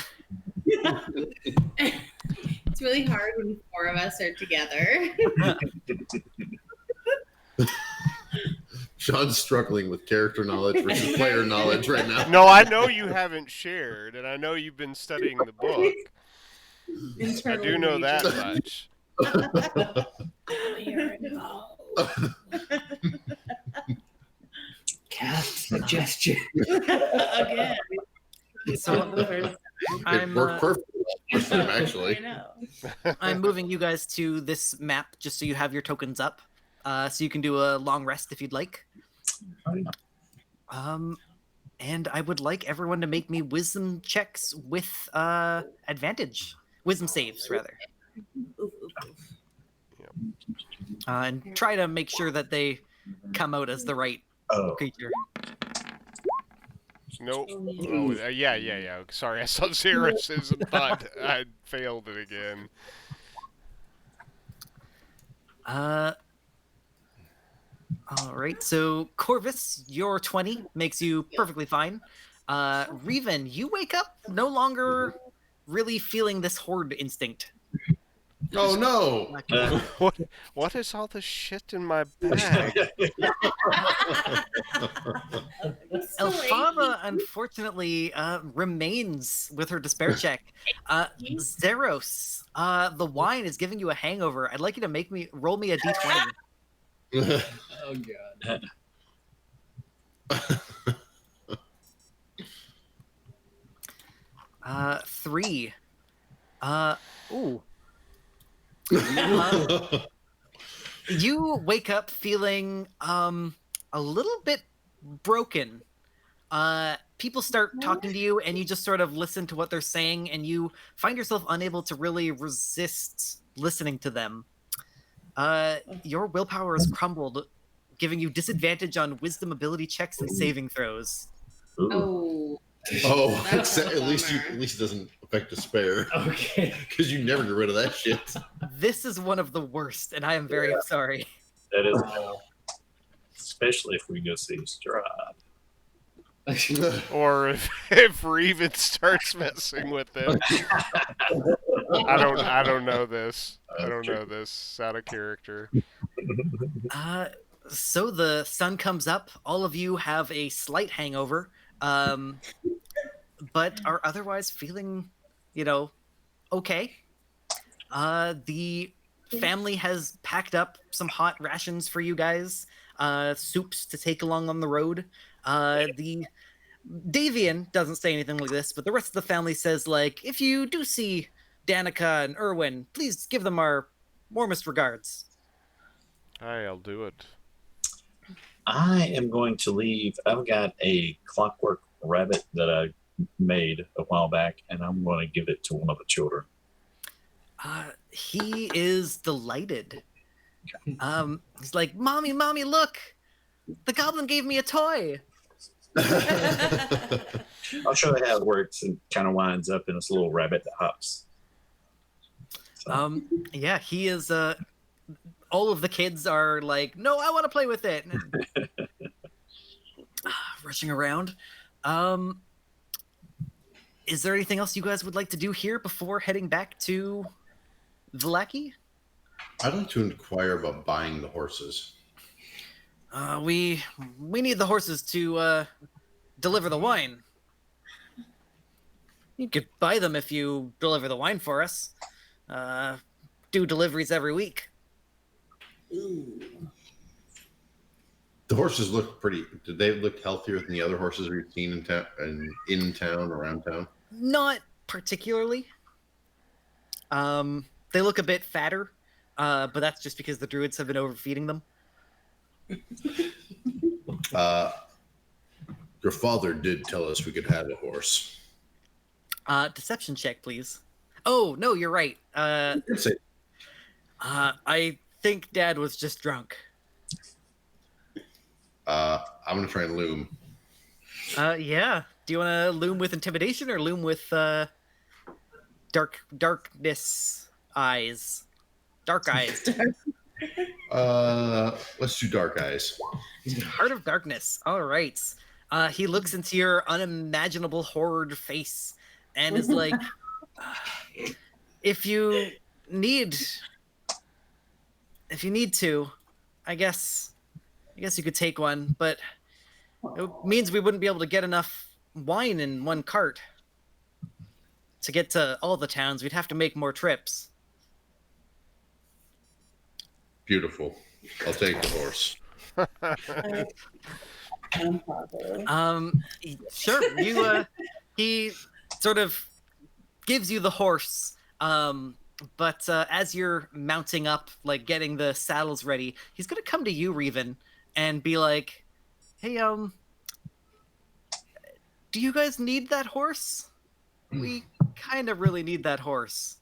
It's really hard when four of us are together. Sean's struggling with character knowledge versus player knowledge right now. No, I know you haven't shared, and I know you've been studying the book. I do know that much. Cast suggestion. Again. So It worked perfectly well for him, actually. I know. I'm moving you guys to this map just so you have your tokens up. So you can do a long rest if you'd like. And I would like everyone to make me wisdom checks with advantage. Wisdom saves, rather. And try to make sure that they come out as the right creature. Nope. Oh, Oh, yeah. Sorry, I saw Xeris's and thought I'd failed it again. All right. So Corvus, your 20 makes you perfectly fine. Rhivan, you wake up no longer really feeling this horde instinct. Oh no! What is all this shit in my bag? Elphaba, unfortunately, remains with her despair check. Zeros, the wine is giving you a hangover. I'd like you to roll me a d20. Oh god. 3. Ooh. You wake up feeling a little bit broken. People start talking to you, and you just sort of listen to what they're saying, and you find yourself unable to really resist listening to them. Your willpower has crumbled, giving you disadvantage on wisdom ability checks and saving throws. Oh. Oh, That's a at least bummer. it doesn't affect despair Okay. because you never get rid of that shit. This is one of the worst, and I am very sorry. That is, especially if we go see Strahd. Or if Rhivan starts messing with it. I don't know this. I don't know this. It's out of character. So the sun comes up. All of you have a slight hangover, but are otherwise feeling, okay. The family has packed up some hot rations for you guys, soups to take along on the road. The Davian doesn't say anything like this, but the rest of the family says, if you do see Danica and Erwin, please give them our warmest regards. Aye, I'll do it. I am going to leave. I've got a clockwork rabbit that I made a while back, and I'm going to give it to one of the children. He is delighted. He's like, Mommy, look! The goblin gave me a toy! I'll show you how it works, and kind of winds up in this little rabbit that hops. So. Yeah, he is, all of the kids are like, no, I want to play with it! And, rushing around. Is there anything else you guys would like to do here before heading back to Vallaki? I'd like to inquire about buying the horses. We need the horses to deliver the wine. You could buy them if you deliver the wine for us. Do deliveries every week. Ooh. The horses look pretty. Did they look healthier than the other horses we've seen in town, around town? Not particularly. They look a bit fatter, but that's just because the druids have been overfeeding them. Your father did tell us we could have a horse. Deception check, please. Oh, no, you're right. I think Dad was just drunk. I'm going to try and loom. Yeah. Do you want to loom with intimidation or loom with darkness eyes? Dark eyes. Let's do dark eyes. Heart of darkness. All right. He looks into your unimaginable horrid face and is like, if you need to, I guess you could take one, but it means we wouldn't be able to get enough wine in one cart to get to all the towns. We'd have to make more trips. Beautiful. I'll take the horse. Sure. He sort of gives you the horse, but as you're mounting up, getting the saddles ready, he's gonna come to you, Rhivan, and be like, hey, do you guys need that horse? We kind of really need that horse.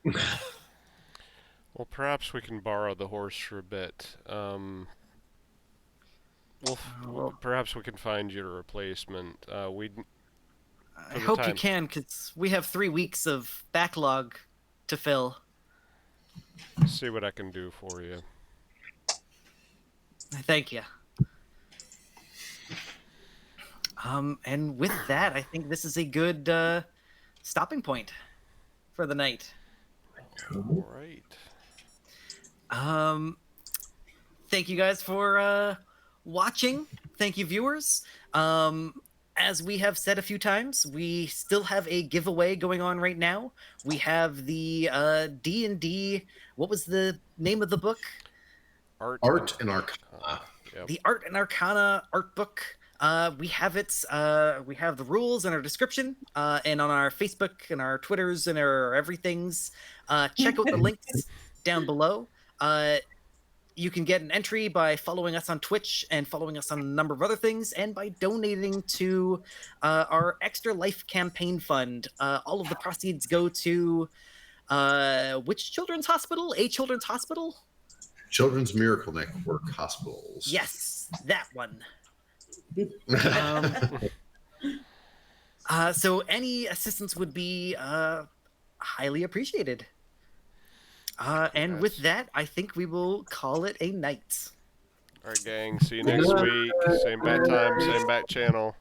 Well, perhaps we can borrow the horse for a bit. Perhaps we can find you a replacement. I hope you can, because we have 3 weeks of backlog to fill. See what I can do for you. Thank you. And with that, I think this is a good stopping point for the night. All right. Thank you guys for watching. Thank you, viewers. As we have said a few times, we still have a giveaway going on right now. We have the D&D. What was the name of the book? Art and Arcana. Yep. The Art and Arcana art book. We have it. We have the rules in our description, and on our Facebook and our Twitters and our everythings. Check out the links down below. You can get an entry by following us on Twitch and following us on a number of other things, and by donating to our Extra Life Campaign Fund. All of the proceeds go to which children's hospital? A children's hospital? Children's Miracle Network Hospitals. Yes, that one. So any assistance would be highly appreciated. And with that, I think we will call it a night. All right, gang. See you next week. Same bat time, same bat channel.